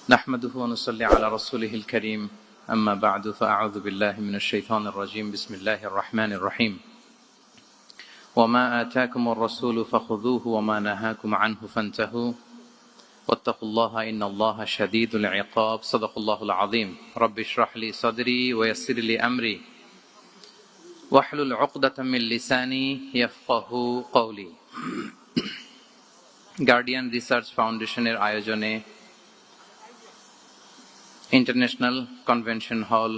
نحمده ونصلي على رسوله الكريم أما بعد فأعوذ بالله من الشيطان الرجيم بسم الله الرحمن الرحيم وما آتاكم الرسول فخذوه وما نهاكم عنه فانتهوا واتقوا الله إن الله شديد العقاب صدق الله العظيم رب اشرح لي صدري ويسر لي أمري واحلل عقدة من لساني يفقه قولي guardian research ফাউন্ডেশনের আয়োজনে international convention hall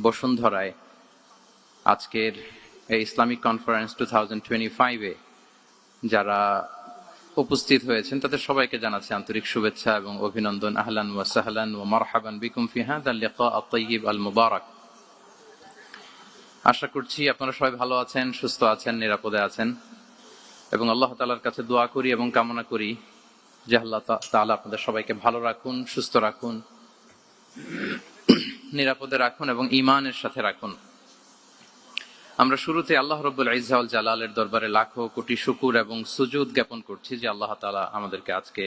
বসুন্ধরায় আজকের এই ইসলামিক কনফারেন্স 2025-এ যারা উপস্থিত হয়েছেন তাদের সবাইকে জানাচ্ছি আন্তরিক শুভেচ্ছা এবং অভিনন্দন। আহলান ওয়া সাহলান ওয়া মারহাবান বিকুম ফি হাযা আল-লিকা আত-তাইয়িব আল-মুবারাক। আশা করছি আপনারা সবাই ভালো আছেন, সুস্থ আছেন, নিরাপদে আছেন এবং আল্লাহ তাআলার কাছে দোয়া করি এবং কামনা করি যে আল্লাহ তাআলা আপনাদের সবাইকে ভালো রাখুন, সুস্থ রাখুন, নিরাপদে রাখুন এবং ঈমানের সাথে রাখুন। আমরা শুরুতে আল্লাহ রাব্বুল ইজ্জা ওয়াল জালালের দরবারে লাখো কোটি শুকর এবং সুজুদ জ্ঞাপন করছি যে আল্লাহ তাআলা আমাদেরকে আজকে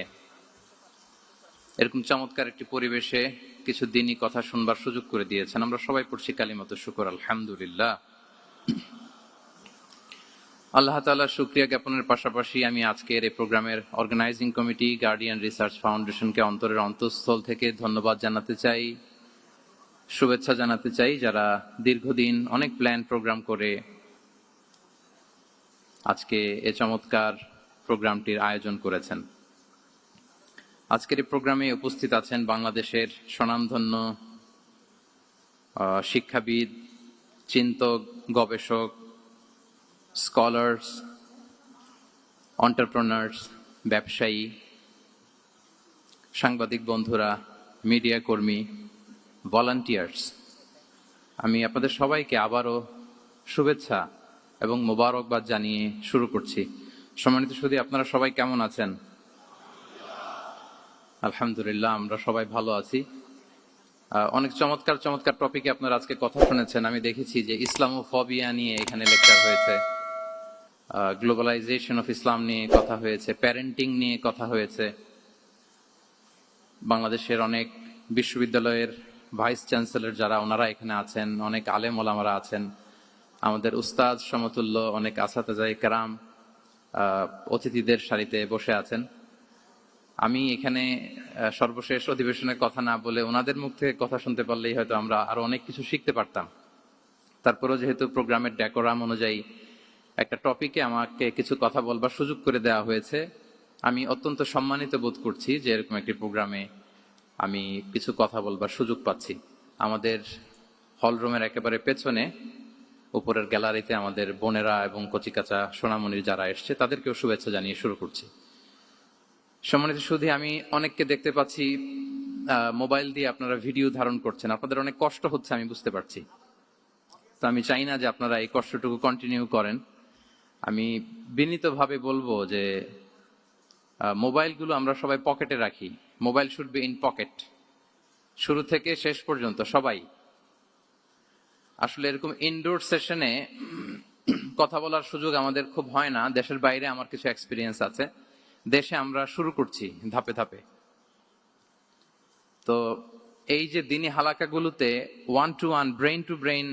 এরকম চমৎকার একটি পরিবেশে কিছু দিনই কথা শুনবার সুযোগ করে দিয়েছেন। আমরা সবাই পড়ছি কালিমাতুশ শুকর আলহামদুলিল্লাহ। আল্লাহ তাআলার শুকরিয়া জ্ঞাপনের পাশাপাশি আমি আজকের এই প্রোগ্রামের অর্গানাইজিং কমিটি গার্ডিয়ান রিসার্চ ফাউন্ডেশনকে অন্তরের অন্তঃস্থল থেকে ধন্যবাদ জানাতে চাই, শুভেচ্ছা জানাতে চাই, যারা দীর্ঘদিন অনেক প্ল্যান প্রোগ্রাম করে আজকে এই চমৎকার প্রোগ্রামটির আয়োজন করেছেন। আজকের এই প্রোগ্রামে উপস্থিত আছেন বাংলাদেশের স্বনামধন্য শিক্ষাবিদ, চিন্তক, গবেষক, স্কলার্স, এন্টারপ্রেনার্স, ব্যবসায়ী, সাংবাদিক বন্ধুরা, মিডিয়া কর্মী, ভলান্টিয়ার্স। আমি আপনাদের সবাইকে আবারও শুভেচ্ছা এবং মোবারকবাদ জানিয়ে শুরু করছি। সম্মানিত সুধী, আপনারা সবাই কেমন আছেন? আলহামদুলিল্লাহ, আমরা সবাই ভালো আছি। অনেক চমৎকার চমৎকার টপিকে আপনারা আজকে কথা শুনেছেন। আমি দেখেছি যে ইসলামোফোবিয়া নিয়ে এখানে লেকচার হয়েছে, গ্লোবালাইজেশন অফ ইসলাম নিয়ে কথা হয়েছে, প্যারেন্টিং নিয়ে কথা হয়েছে। বাংলাদেশের অনেক বিশ্ববিদ্যালয়ের ভাইস চ্যান্সেলর যারা ওনারা এখানে আছেন, অনেক আলেম ওলামারা আছেন, আমাদের উস্তাদ সমতুল্য অনেক আসাতেজায়ে কেরাম অতিথিদের সারিতে বসে আছেন। আমি এখানে সর্বশেষ অধিবেশনের কথা না বলে ওনাদের মুখ থেকে কথা শুনতে পারলেই হয়তো আমরা আরো অনেক কিছু শিখতে পারতাম। তারপরেও যেহেতু প্রোগ্রামের ডেকোরাম অনুযায়ী একটা টপিকে আমাকে কিছু কথা বলবার সুযোগ করে দেওয়া হয়েছে, আমি অত্যন্ত সম্মানিত বোধ করছি যে এরকম একটি প্রোগ্রামে আমি কিছু কথা বলবার সুযোগ পাচ্ছি। আমাদের হলরুমের একেবারে পেছনে উপরের গ্যালারিতে আমাদের বোনেরা এবং কচিকাচা সোনামণির যারা এসছে তাদেরকেও শুভেচ্ছা জানিয়ে শুরু করছি। সম্মানিত সুধী, আমি অনেককে দেখতে পাচ্ছি মোবাইল দিয়ে আপনারা ভিডিও ধারণ করছেন। আপনাদের অনেক কষ্ট হচ্ছে, আমি বুঝতে পারছি। তো আমি চাই না যে আপনারা এই কষ্টটুকু কন্টিনিউ করেন। আমি বিনীতভাবে বলবো যে মোবাইলগুলো আমরা সবাই পকেটে রাখি। Mobile should be in pocket, শুরু থেকে শেষ পর্যন্ত সবাই। আসলে এরকম ইনডোর সেশনে কথা বলার সুযোগ আমাদের খুব হয় না। দেশের বাইরে আমার কিছু এক্সপিরিয়েন্স আছে, দেশে আমরা শুরু করছি ধাপে ধাপে। তো এই যে দিনী হালাকাগুলোতে one to one, brain to brain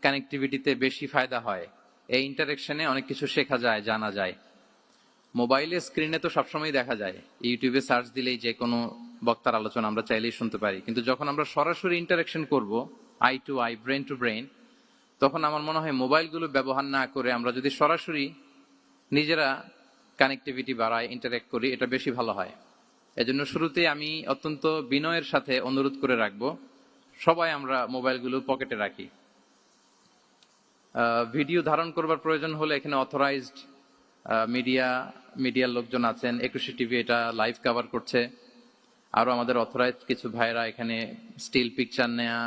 কানেক্টিভিটিতে বেশি ফায়দা হয়। এই ইন্টারেকশনে অনেক কিছু শেখা যায়, জানা যায়। মোবাইলের স্ক্রিনে তো সবসময় দেখা যায়, ইউটিউবে সার্চ দিলেই যে কোনো বক্তার আলোচনা আমরা চাইলেই শুনতে পারি। কিন্তু যখন আমরা সরাসরি ইন্টারেকশন করব, eye to eye, brain to brain, তখন আমার মনে হয় মোবাইলগুলো ব্যবহার না করে আমরা যদি সরাসরি নিজেরা কানেক্টিভিটি বাড়াই, ইন্টারেক্ট করি, এটা বেশি ভালো হয়। এজন্য শুরুতে আমি অত্যন্ত বিনয়ের সাথে অনুরোধ করে রাখবো, সবাই আমরা মোবাইলগুলো পকেটে রাখি। ভিডিও ধারণ করবার প্রয়োজন হলে এখানে অথরাইজড মিডিয়ার লোকজন আছেন। 21 টিভি এটা লাইভ কভার করছে। আরো আমাদের অথরাইজড কিছু ভাইরা এখানে স্টিল পিকচার নেয়া,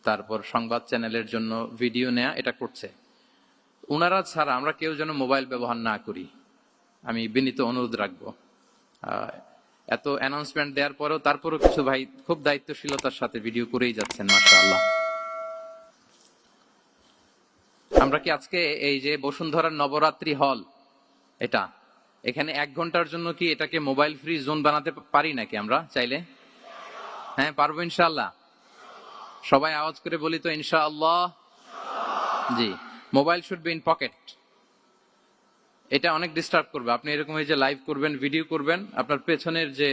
তারপর সংবাদ চ্যানেলের জন্য ভিডিও নেয়া, এটা করছে। ওনারা ছাড়া আমরা কেউ যেন মোবাইল ব্যবহার না করি, আমি বিনীত অনুরোধ রাখবো। এত অ্যানাউন্সমেন্ট দেওয়ার পরেও তারপরও কিছু ভাই খুব দায়িত্বশীলতার সাথে ভিডিও করেই যাচ্ছেন, মাশাআল্লাহ। আমরা কি আজকে এই যে বসুন্ধরার নবরাত্রি হল, এটা এখানে 1 ঘন্টার জন্য কি এটাকে মোবাইল ফ্রি জোন বানাতে পারি নাকি আমরা চাইলে? হ্যাঁ, পারবো ইনশাআল্লাহ। সবাই আওয়াজ করে বলি তো ইনশাআল্লাহ। জি, mobile should be in pocket. এটা অনেক ডিস্টার্ব করবে। আপনি এরকম এই যে লাইভ করবেন, ভিডিও করবেন, আপনার পেছনের যে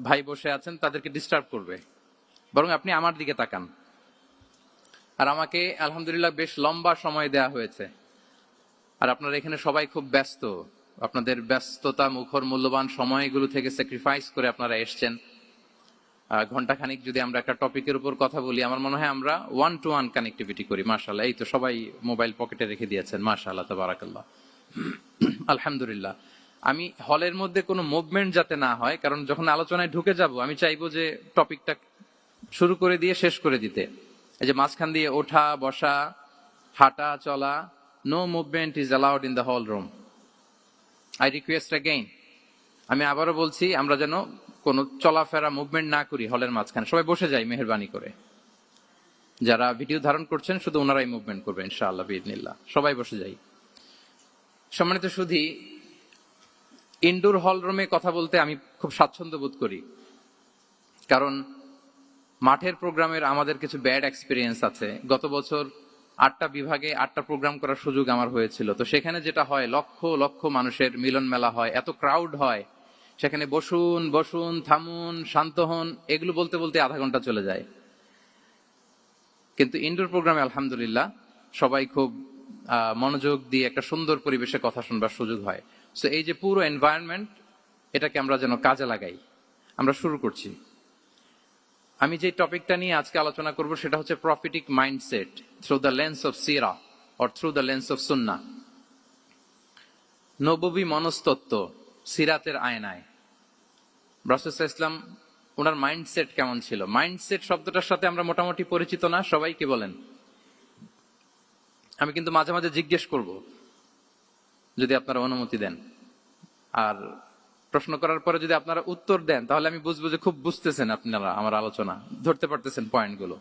ভাই বসে আছেন তাদেরকে ডিস্টার্ব করবে। বরং আপনি আমার দিকে তাকান। আর আমাকে আলহামদুলিল্লাহ বেশ লম্বা সময় দেয়া হয়েছে। আর আপনারা এখানে সবাই খুব ব্যস্ত। আপনাদের ব্যস্ততা মুখর মূল্যবান সময়গুলো থেকে স্যাক্রিফাইস করে আপনারা এসছেন। ঘন্টাখানিক যদি আমরা একটা টপিকের উপর কথা বলি, আমার মনে হয় আমরা 1-to-1 কানেক্টিভিটি করি। মাশাআল্লাহ, এই তো সবাই মোবাইল পকেটে রেখে দিয়েছেন। মাশাআল্লাহ, তাবারাকাল্লাহ, আলহামদুলিল্লাহ। আমি হলের মধ্যে কোনো মুভমেন্ট যাতে না হয়, কারণ যখন আলোচনায় ঢুকে যাব আমি চাইবো যে টপিকটা শুরু করে দিয়ে শেষ করে দিতে। এই যে মাঝখান দিয়ে ওঠা বসা, হাঁটা চলা, no movement is allowed in the hall room. I request again, আমি আবারও বলছি, আমরা যেন কোনো চলাফেরা মুভমেন্ট না করি হলের মাঝখানে। সবাই বসে যাই মেহেরবানি করে। যারা ভিডিও ধারণ করছেন শুধু ওনারাই মুভমেন্ট করবে ইনশাআল্লাহ বিইذনিল্লাহ। সবাই বসে যাই। সম্মানিত সুধী, ইনডোর হল রুমে কথা বলতে আমি খুব স্বাচ্ছন্দ্য বোধ করি, কারণ মাঠের প্রোগ্রামের আমাদের কিছু ব্যাড এক্সপিরিয়েন্স আছে। গত বছর 8টা বিভাগে 8টা প্রোগ্রাম করার সুযোগ আমার হয়েছিল। তো সেখানে যেটা হয়, লক্ষ লক্ষ মানুষের মিলন মেলা হয়, এত ক্রাউড হয়, সেখানে বসুন বসুন, থামুন, শান্ত হন, এগুলো বলতে বলতে আধা ঘন্টা চলে যায়। কিন্তু ইনডোর প্রোগ্রামে আলহামদুলিল্লাহ সবাই খুব মনোযোগ দিয়ে একটা সুন্দর পরিবেশে কথা শুনবার সুযোগ হয়। সো এই যে পুরো এনভায়রনমেন্ট, এটাকে আমরা যেন কাজে লাগাই। আমরা শুরু করছি। আমি যে টপিকটা নিয়ে আজকে আলোচনা করব সেটা হচ্ছে prophetic mindset through the lens of সিরা or through the lens of সুন্নাহ। নববী মনস্তত্ত্ব সিরাতের আয়নায়। রাসূল সাল্লাল্লাহু আলাইহি ওয়াসাল্লাম, ওনার মাইন্ডসেট কেমন ছিল? মাইন্ডসেট শব্দটার সাথে আমরা মোটামুটি পরিচিত না? সবাই কি বলেন? আমি কিন্তু মাঝে মাঝে জিজ্ঞেস করব, যদি আপনারা অনুমতি দেন। আর প্রশ্ন করার পরে যদি আপনারা উত্তর দেন, তাহলে আমি বুঝবো যে খুব বুঝতেছেন আপনারা আমার আলোচনা, ধরতে পারতেছেন পয়েন্টগুলো।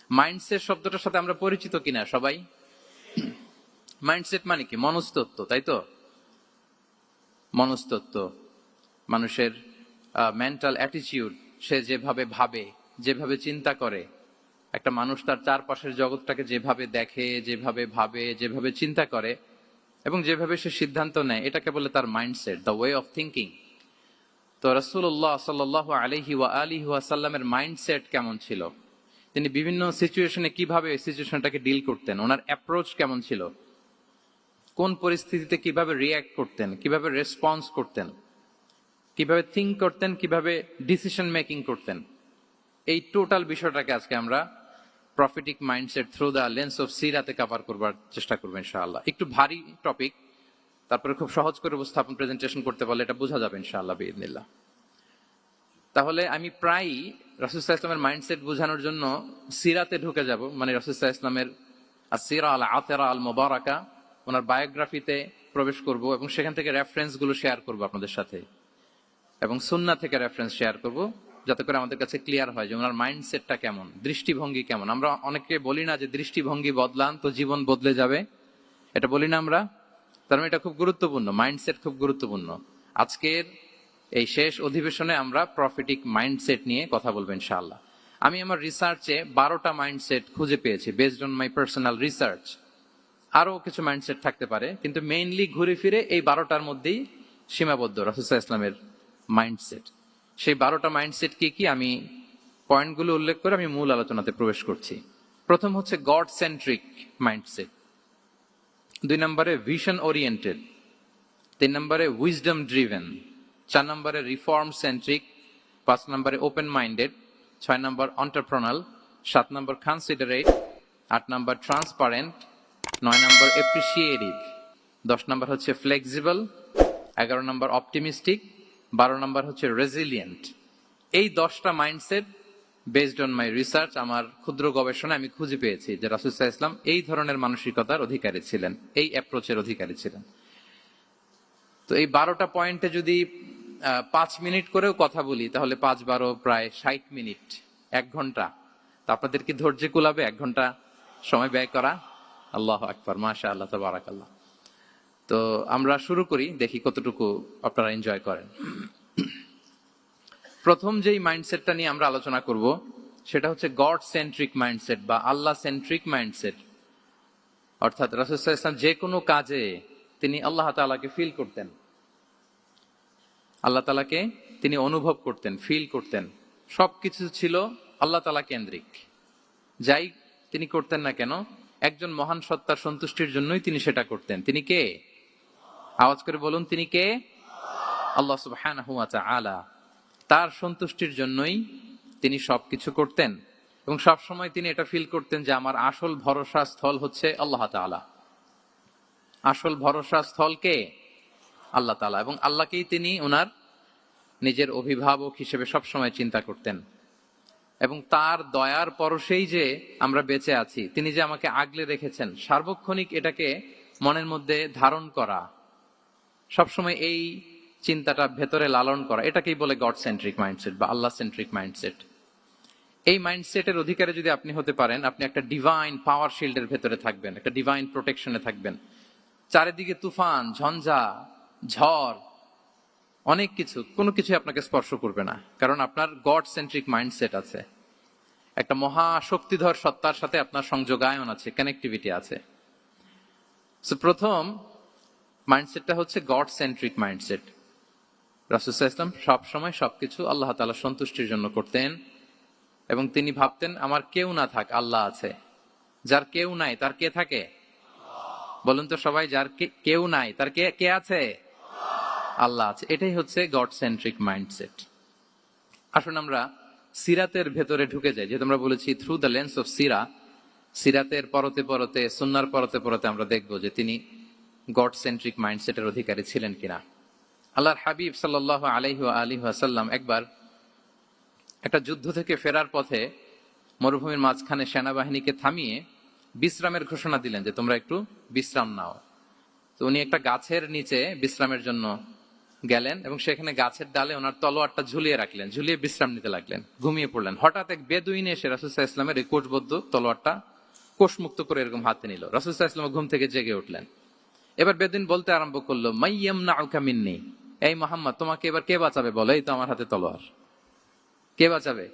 মাইন্ডসেট শব্দটার সাথে আমরা পরিচিত কিনা সবাই? মাইন্ডসেট মানে কি? মনস্তত্ত্ব, তাই তো? মনস্তত্ত্ব, মানুষের মেন্টাল অ্যাটিটিউড, সে যেভাবে ভাবে, যেভাবে চিন্তা করে। একটা মানুষ তার চারপাশের জগৎটাকে যেভাবে দেখে, যেভাবে ভাবে, যেভাবে চিন্তা করে এবং যেভাবে সে সিদ্ধান্ত নেয়, এটাকে বলে তার mindset, the way of thinking. তো রাসূলুল্লাহ সাল্লাল্লাহু আলাইহি ওয়া আলিহি ওয়াসাল্লামের মাইন্ডসেট কেমন ছিল? তিনি বিভিন্ন সিচুয়েশনে কিভাবে সিচুয়েশনটাকে ডিল করতেন? ওনার অ্যাপ্রোচ কেমন ছিল? কোন পরিস্থিতিতে কিভাবে রিয়্যাক্ট করতেন, কিভাবে রেসপন্স করতেন, কিভাবে থিঙ্ক করতেন, কিভাবে ডিসিশন মেকিং করতেন? এই টোটাল বিষয়টাকে আজকে আমরা prophetic mindset through the lens of সিরাতে কভার করবার চেষ্টা করবো ইনশাআল্লাহ। একটু ভারী টপিক, তারপরে খুব সহজ করে উপস্থাপন প্রেজেন্টেশন করতে পারলে এটা বোঝা যাবে ইনশাআল্লাহ বিইذনিল্লাহ। তাহলে আমি প্রায়ই রাসূল সাল্লাল্লাহু আলাইহি ওয়াসাল্লামের মাইন্ডসেট বোঝানোর জন্য সিরাতে ঢুকে যাব, মানে রাসূল সাল্লাল্লাহু আলাইহি ওয়াসাল্লামের আসিরা আল আতিরা আল মুবারাকা, ওনার বায়োগ্রাফিতে প্রবেশ করব এবং সেখান থেকে রেফারেন্স গুলো শেয়ার করব আপনাদের সাথে, এবং সুন্নাহ থেকে রেফারেন্স শেয়ার করব, যাতে করে আমাদের কাছে ক্লিয়ার হয় যে ওনার মাইন্ডসেটটা কেমন, দৃষ্টিভঙ্গি কেমন। আমরা অনেকে বলি না যে দৃষ্টিভঙ্গি বদলান তো জীবন বদলে যাবে? এটা বলি না আমরা? তার মানে এটা খুব গুরুত্বপূর্ণ, মাইন্ডসেট খুব গুরুত্বপূর্ণ। আজকের এই শেষ অধিবেশনে আমরা প্রফিটিক মাইন্ডসেট নিয়ে কথা বলবো ইনশাআল্লাহ। আমি আমার রিসার্চে 12টা মাইন্ডসেট খুঁজে পেয়েছি, based on my personal research. আরো কিছু মাইন্ডসেট থাকতে পারে, কিন্তু মেইনলি ঘুরে ফিরে এই 12টার মধ্যেই সীমাবদ্ধ রাসূল সাল্লাল্লাহু আলাইহি ওয়াসাল্লামের মাইন্ডসেট। সেই 12টা মাইন্ডসেট কি কি, আমি পয়েন্টগুলো উল্লেখ করে আমি মূল আলোচনাতে প্রবেশ করছি। প্রথম হচ্ছে গড সেন্ট্রিক মাইন্ডসেট, 2 নম্বরে ভিশন ওরিয়েন্টেড, 3 নম্বরে উইজডম ড্রিভেন, 4 নম্বরে রিফর্ম সেন্ট্রিক, 5 নম্বরে ওপেন মাইন্ডেড, 6 নম্বর এন্টারপ্রেনাল, 7 নম্বর কনসিডারেট, 8 নম্বর ট্রান্সপারেন্ট, 9 নম্বর এপ্রিসিয়েটিভ, 10 নম্বর হচ্ছে ফ্লেক্সিবল, 11 নম্বর অপটিমিস্টিক, 12 নম্বর হচ্ছে রেজিলিয়েন্ট। এই 10টা mindset based on my research, আমার ক্ষুদ্র গবেষণা আমি খুঁজে পেয়েছি যে রাসূল সাল্লাল্লাহু আলাইহি ওয়াসাল্লাম এই ধরনের মানসিকতার অধিকারী ছিলেন, এই অ্যাপ্রোচের অধিকারী ছিলেন। তো এই 12টা পয়েন্টে যদি 5 মিনিট করেও কথা বলি, তাহলে 5-12 প্রায় 60 মিনিট, 1 ঘন্টা। তো আপনাদের কি ধৈর্য কুলাবে 1 ঘন্টা সময় ব্যয় করা? আল্লাহু আকবার, মাশাআল্লাহ, তাবারাকাল্লাহ। তো আমরা শুরু করি, দেখি কতটুকু আপনারা এনজয় করেন। প্রথম যেই মাইন্ডসেটটা নিয়ে আমরা আলোচনা করব সেটা হচ্ছে গড সেন্ট্রিক মাইন্ডসেট বা আল্লাহ সেন্ট্রিক মাইন্ডসেট। অর্থাৎ রাসূল সাল্লাল্লাহু আলাইহি ওয়াসাল্লাম যে কোনো কাজে তিনি আল্লাহ তাআলাকে ফিল করতেন, আল্লাহ তাআলাকে তিনি অনুভব করতেন, ফিল করতেন। সবকিছু ছিল আল্লাহ তাআলা কেন্দ্রিক। যাই তিনি করতেন না কেন, একজন মহান সত্তার সন্তুষ্টির জন্যই তিনি সেটা করতেন। তিনি কে? আওয়াজ করে বলুন, তিনি কে? আল্লাহ সুবহানাহু ওয়া তাআলা। তার সন্তুষ্টির জন্যই তিনি সবকিছু করতেন এবং সবসময় তিনি এটা ফিল করতেন যে আমার আসল ভরসা স্থল হচ্ছে আল্লাহ তাআলা। আসল ভরসা স্থল কে? আল্লাহ তাআলা। এবং আল্লাহকেই তিনি ওনার নিজের অভিভাবক হিসেবে সবসময় চিন্তা করতেন। এবং তার দয়ার পরশেই যে আমরা বেঁচে আছি, তিনি যে আমাকে আগলে রেখেছেন, সার্বক্ষণিক এটাকে মনের মধ্যে ধারণ করা, সবসময় এই চিন্তাটা ভেতরে লালন করা, এটাকেই বলে গড সেন্ট্রিক মাইন্ডসেট বা আল্লাহ সেন্ট্রিক মাইন্ডসেট। এই মাইন্ডসেটের অধিকারী যদি আপনি হতে পারেন, আপনি একটা ডিভাইন পাওয়ার শিল্ডের ভেতরে থাকবেন, একটা ডিভাইন প্রোটেকশনে থাকবেন। চারিদিকে তুফান, ঝঞ্ঝা, ঝড়, অনেক কিছু, কোনো কিছু আপনাকে স্পর্শ করবে না, কারণ আপনার গড সেন্ট্রিক মাইন্ডসেট আছে। একটা মহা শক্তিধর সত্তার সাথে আপনার সংযোগায়ন আছে, কানেক্টিভিটি আছে। সো প্রথম মাইন্ডসেটটা হচ্ছে গড সেন্ট্রিক মাইন্ডসেট। রাসূল সাল্লাল্লাহু আলাইহি ওয়াসাল্লাম সবসময় সবকিছু আল্লাহ তাআলার সন্তুষ্টির জন্য করতেন এবং তিনি ভাবতেন আমার কেউ না থাক, আল্লাহ আছে। যার কেউ নাই তার কে থাকে? বলুন তো সবাই, যার কেউ নাই তার কে কে আছে? আল্লাহ আছে। এটাই হচ্ছে গড সেন্ট্রিক মাইন্ডসেট। আসুন আমরা সিরাতের ভেতরে ঢুকে যাই। যেহেতু আমরা বলেছি থ্রু দ্য লেন্স অফ সিরাতের পরতে পরতে, সুন্নাহর পরতে পরতে আমরা দেখবো যে তিনি গড সেন্ট্রিক মাইন্ডসেটের অধিকারী ছিলেন কিনা। আল্লাহর হাবিব সাল্লাল্লাহু আলাইহি ওয়াসাল্লাম একবার একটা যুদ্ধ থেকে ফেরার পথে মরুভূমির মাঝখানে সেনাবাহিনীকে থামিয়ে বিশ্রামের ঘোষণা দিলেন যে তোমরা একটু বিশ্রাম নাও। তো উনি একটা গাছের নিচে বিশ্রামের জন্য গেলেন এবং সেখানে গাছের ডালে ওনার তলোয়ারটা ঝুলিয়ে রাখলেন, ঝুলিয়ে বিশ্রাম নিতে লাগলেন, ঘুমিয়ে পড়লেন। হঠাৎ এক বেদুইন এসে রাসূল সাল্লাল্লাহু আলাইহি ওয়াসাল্লামের এই কোষবদ্ধ তলোয়ারটা কোষমুক্ত করে এরকম হাতে নিল। রাসূল সাল্লাল্লাহু আলাইহি ওয়াসাল্লাম ঘুম থেকে জেগে উঠলেন। এবার বেদুইন বলতে আরম্ভ করলো, মাইয়ামনাউকা মিন্নি, এই মুহাম্মদ তোমাকে এবার কে বাঁচাবে বলো, এই তো আমার হাতে তলোয়ার, কে বাঁচাবে?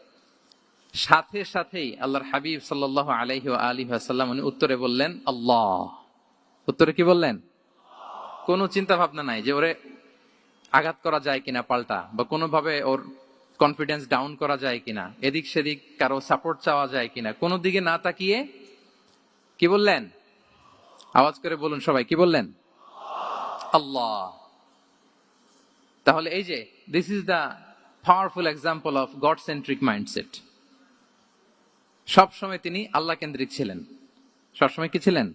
সাথে সাথেই আল্লাহর হাবিব সাল্লাল্লাহু আলাইহি ওয়াসাল্লাম উনি উত্তরে বললেন আল্লাহ। উত্তরে কি বললেন? কোনো চিন্তা ভাবনা নাই যে ওরে আঘাত করা যায় কিনা পাল্টা, বা কোনোভাবে ওর কনফিডেন্স ডাউন করা যায় কিনা, এদিক সেদিক কারো সাপোর্ট চাওয়া যায় কিনা, কোনো দিকে না তাকিয়ে কি বললেন? আওয়াজ করে বলুন সবাই, কি বললেন? আল্লাহ। তাহলে এই যে this is the powerful example of god centric mindset. সবসময় তিনি আল্লাহ কেন্দ্রিক ছিলেন। সবসময় কি ছিলেন?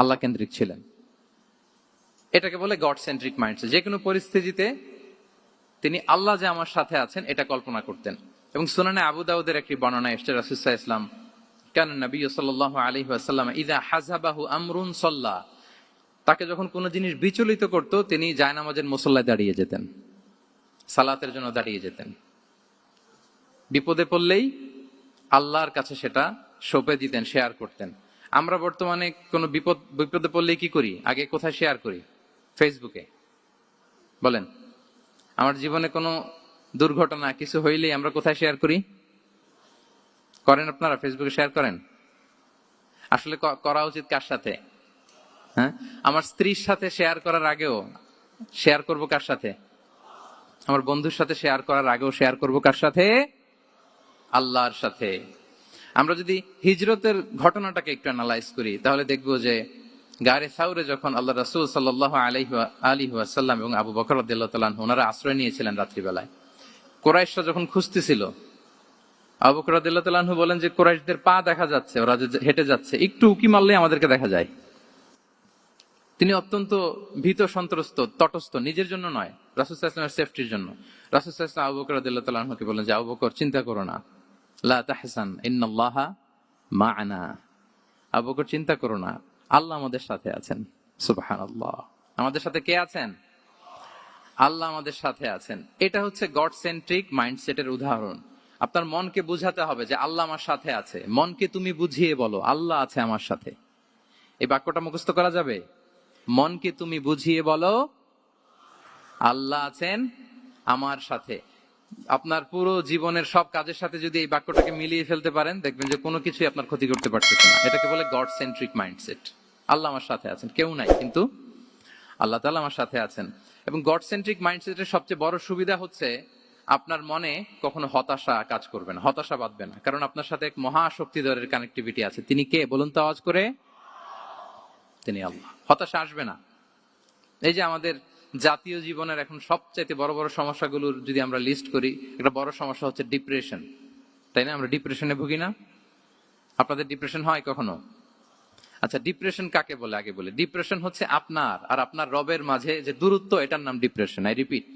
আল্লাহ কেন্দ্রিক ছিলেন। এটাকে বলে গড সেন্ট্রিক মাইন্ডসেট। যে কোনো পরিস্থিতিতে তিনি আল্লাহ যে আমার সাথে আছেন এটা কল্পনা করতেন। এবং সুনানে আবু দাউদের একটি বর্ণনা এসেছে, রাসূল সাল্লাল্লাহু আলাইহি ওয়াসাল্লাম কান নবী সাল্লাল্লাহু আলাইহি ওয়াসাল্লাম ইযা হাযাবাহু আমরুন সাল্লা, তাকে যখন কোনো জিনিস বিচলিত করত তিনি জায়নামাজের মুসল্লায় দাঁড়িয়ে যেতেন, সালাতের জন্য দাঁড়িয়ে যেতেন। বিপদে পড়লেই আল্লাহর কাছে সেটা সঁপে দিতেন, শেয়ার করতেন। আমরা বর্তমানে কোনো বিপদে পড়লেই কি করি? আগে কোথায় শেয়ার করি? ফেসবুকে। বলেন, আমার জীবনে কোনো দুর্ঘটনা কিছু হইলেই আমরা কোথায় শেয়ার করি? করেন আপনারা? ফেসবুকে শেয়ার করেন? আসলে করা উচিত কার সাথে? হ্যাঁ, আমার স্ত্রীর সাথে শেয়ার করার আগেও শেয়ার করব কার সাথে? আমার বন্ধুর সাথে শেয়ার করার আগেও শেয়ার করব কার সাথে? আল্লাহর সাথে। আমরা যদি হিজরতের ঘটনাটাকে একটু অ্যানালাইজ করি তাহলে দেখবো যে গারে সাউরে যখন আল্লাহ রাসূল সাল্লাল্লাহু আলাইহি ওয়াসাল্লাম এবং আবু বকর রাদিয়াল্লাহু তাআলা আনহু ওনারা আশ্রয় নিয়েছিলেন রাত্রিবেলায়, কুরাইশরা যখন খুঁজতেছিল, আবু বকর রাদিয়াল্লাহু তাআলা আনহু বলেন যে কুরাইশদের পা দেখা যাচ্ছে, ওরা যে হেঁটে যাচ্ছে, একটু উকি মারলে আমাদেরকে দেখা যায়। তিনি অত্যন্ত ভীত সন্ত্রস্ত, তটস্থ, নিজের জন্য নয়, রাসূল সাল্লাল্লাহু আলাইহি ওয়াসাল্লামের সেফটির জন্য। রাসূল সাল্লাল্লাহু আলাইহি ওয়াসাল্লাম আবু বকর রাদিয়াল্লাহু তাআলা আনহুকে বলেন যে আবু বকর চিন্তা করো না, লা তাহসান ইন্নাল্লাহা মা'ানা, আবু বকর চিন্তা করো না, আল্লাহ আমাদের সাথে আছেন। সুবহানাল্লাহ। আমাদের সাথে কে আছেন? আল্লাহ আমাদের সাথে আছেন। এটা হচ্ছে গড সেন্ট্রিক মাইন্ডসেটের উদাহরণ। আপনার মনকে বুঝাতে হবে যে আল্লাহ আমার সাথে আছে। মনকে তুমি বুঝিয়ে বলো আল্লাহ আছে আমার সাথে। এই বাক্যটা মুখস্থ করা যাবে? মনকে তুমি বুঝিয়ে বলো আল্লাহ আছেন আমার সাথে। আপনার পুরো জীবনের সব কাজের সাথে যদি এই বাক্যটাকে মিলিয়ে ফেলতে পারেন, দেখবেন যে কোনো কিছুই আপনার ক্ষতি করতে পারতেছে না। এটাকে বলে গড সেন্ট্রিক মাইন্ডসেট। আল্লাহ আমার সাথে আছেন, কেউ নাই কিন্তু আল্লাহ তাআলা আমার সাথে আছেন। এবং গড সেন্ট্রিক মাইন্ডসেটের সবচেয়ে বড় সুবিধা হচ্ছে আপনার মনে কখনো হতাশা কাজ করবে না, হতাশা বাঁধবে না, কারণ আপনার সাথে এক মহাশক্তিধরের কানেক্টিভিটি আছে। তিনি কে বলুন তো আওয়াজ করে? তিনি আল্লাহ। হতাশা আসবে না। এই যে আমাদের জাতীয় জীবনের এখন সবচাইতে বড় বড় সমস্যাগুলোর যদি আমরা লিস্ট করি, একটা বড় সমস্যা হচ্ছে ডিপ্রেশন, তাই না? আমরা ডিপ্রেশনে ভুগি না? আপনাদের ডিপ্রেশন হয় কখনো? আচ্ছা, ডিপ্রেশন কাকে বলে আগে বলে। ডিপ্রেশন হচ্ছে আপনার আর আপনার রবের মাঝে যে দূরত্ব, এটার নাম ডিপ্রেশন। আই রিপিট,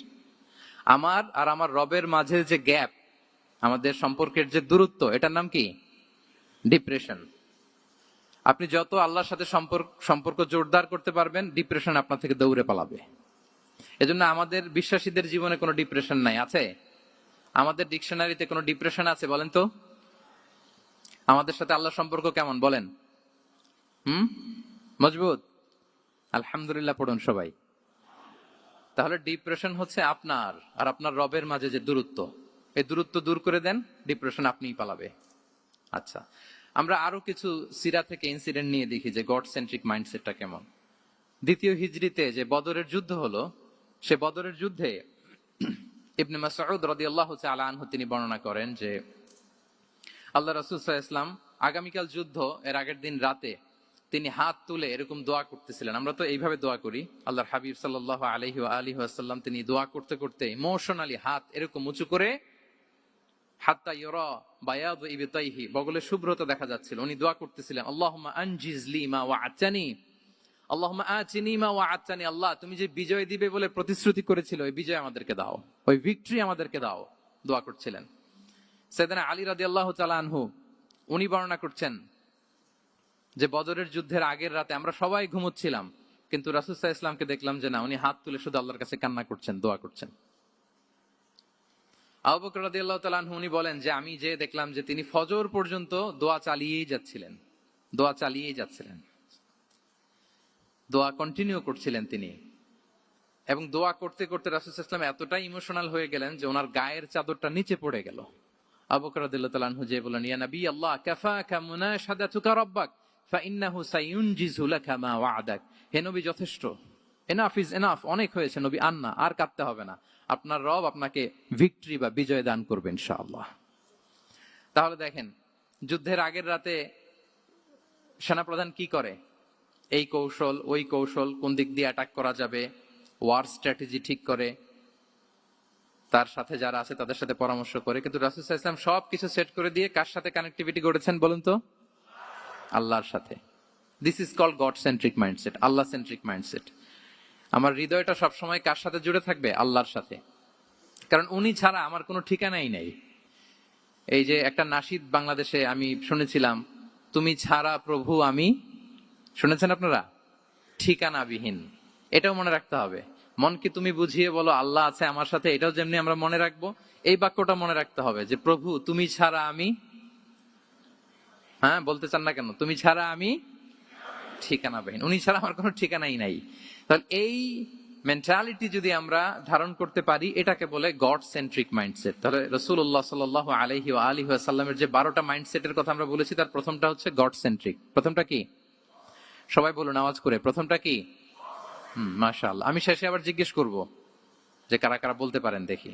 আমার আর আমার রবের মাঝে যে গ্যাপ, আমাদের সম্পর্কের যে দূরত্ব, এটার নাম কি? ডিপ্রেশন। আপনি যত আল্লাহর সাথে সম্পর্ক জোরদার করতে পারবেন, ডিপ্রেশন আপনার থেকে দৌড়ে পালাবে। এজন্য আমাদের বিশ্বাসীদের জীবনে কোনো ডিপ্রেশন নাই। আছে? আমাদের ডিকশনারিতে কোনো ডিপ্রেশন আছে বলেন তো? আমাদের সাথে আল্লাহর সম্পর্ক কেমন বলেন? মজবুত? আলহামদুলিল্লাহ পড়ুন সবাই। তাহলে ডিপ্রেশন হচ্ছে আপনার আর আপনার রবের মাঝে যে দূরত্ব, এই দূরত্ব দূর করে দেন, ডিপ্রেশন আপনিই পালাবে। আচ্ছা, আমরা আরো কিছু সিরা থেকে ইনসিডেন্ট নিয়ে দেখি যে গড সেন্ট্রিক মাইন্ডসেটটা কেমন। দ্বিতীয় হিজরিতে যে বদরের যুদ্ধ হলো, সে বদরের যুদ্ধে ইবনে মাসউদ রাদিয়াল্লাহু তাআলা আনহু তিনি বর্ণনা করেন যে আল্লাহ রাসূল সাল্লাল্লাহু আলাইহি ওয়াসাল্লাম আগামীকাল যুদ্ধ এর আগের দিন রাতে তিনি হাত তুলে এরকম দোয়া করতেছিলেন। আমরা তো এইভাবে দোয়া করি। আল্লাহর হাবিব সাল্লাল্লাহু আলাইহি ওয়াসাল্লাম তিনি দোয়া করতে করতে ইমোশনালি হাত এরকম উঁচু করে, হাত্তা ইউরা বায়াদু ইবতাইহি, বগলের শুভ্রতা দেখা যাচ্ছিল। উনি দোয়া করতেছিলেন, আল্লাহুম্মা আনজিজ লি মা ওয়া'আতানি, আল্লাহুম্মা আতিনি মা ওয়া'আতানি, আল্লাহ তুমি যে বিজয় দিবে বলে প্রতিশ্রুতি করেছিলে, ওই বিজয় আমাদেরকে দাও, ওই ভিক্টরি আমাদেরকে দাও। দোয়া করছিলেন। সাইয়েদনা আলী রাদিয়াল্লাহু তাআলা আনহু উনি বর্ণনা করছেন যে বদরের যুদ্ধের আগের রাতে আমরা সবাই ঘুমোচ্ছিলাম, কিন্তু রাসূল সাল্লাল্লাহু আলাইহি ওয়াসাল্লামকে দেখলাম যে না, উনি হাত তুলে শুধু আল্লাহর কাছে কান্না করছেন, দোয়া করছেন। আবু বকর রাদিয়াল্লাহু তাআলা আনহু উনি বলেন যে আমি যে দেখলাম যে তিনি ফজর পর্যন্ত দোয়া চালিয়েই যাচ্ছিলেন, দোয়া চালিয়েই যাচ্ছিলেন, দোয়া কন্টিনিউ করছিলেন তিনি। এবং দোয়া করতে করতে রাসূল সাল্লাল্লাহু আলাইহি ওয়াসাল্লাম এতটাই ইমোশনাল হয়ে গেলেন যে ওনার গায়ের চাদরটা নিচে পড়ে গেল। আবু বকর রাদিয়াল্লাহু তাআলা আনহু যে বলেন, ইয়া নবী আল্লাহ, কাফাকা মুনাশাদাতুকা রাব্বাক ফাইন্নাহু সায়ুনজিজু লাকা মা ওয়া'দাক। হে নবী, যথেষ্ট, এনাফ ইজ এনাফ, অনেক হয়েছে নবী, আর কাঁদতে হবে না, আপনার রব আপনাকে ভিক্টরি বা বিজয় দান করবে ইনশাআল্লাহ। তাহলে দেখেন, যুদ্ধের আগের রাতে সেনাপ্রধান কি করে? এই কৌশল ওই কৌশল, কোন দিক দিয়ে অ্যাটাক করা যাবে, ওয়ার স্ট্র্যাটেজি ঠিক করে, তার সাথে যারা আছে তাদের সাথে পরামর্শ করে। কিন্তু রাসূল সাল্লাল্লাহু আলাইহি ওয়াসাল্লাম সবকিছু সেট করে দিয়ে কার সাথে কানেক্টিভিটি গড়েছেন বলুন তো? আল্লাহর সাথে। This is called God centric mindset, Allah centric mindset. আমার হৃদয়টা সবসময় কার সাথে জুড়ে থাকবে? আল্লাহর সাথে। কারণ উনি ছাড়া আমার কোনো ঠিকানাই নেই। এই যে একটা নাশিদ বাংলাদেশে আমি শুনেছিলাম, তুমি ছাড়া প্রভু আমি, শুনেছেন আপনারা? ঠিকানাবিহীন। এটাও মনে রাখতে হবে। মনকে তুমি বুঝিয়ে বলো আল্লাহ আছে আমার সাথে, এটাও যেমনি আমরা মনে রাখবো, এই বাক্যটা মনে রাখতে হবে যে প্রভু তুমি ছাড়া আমি, হ্যাঁ বলতে চান না কেন? তুমি ছাড়া আমি ঠিকানাবিহীন, উনি ছাড়া আমার কোনো ঠিকানাই নাই। তাহলে এই মেন্টালিটি যদি আমরা ধারণ করতে পারি, এটাকে বলে গড সেন্ট্রিক মাইন্ডসেট। তাহলে রাসূলুল্লাহ সাল্লাল্লাহু আলাইহি ওয়া আলিহি ওয়াসাল্লামের যে 12টা মাইন্ডসেটের কথা আমরা বলেছি, তার প্রথমটা হচ্ছে গড সেন্ট্রিক। প্রথমটা কি? সবাই বলুন আওয়াজ করে, প্রথমটা কি? মাশাআল্লাহ। আমি শেষে আবার জিজ্ঞেস করব যে কারা কারা বলতে পারেন দেখি।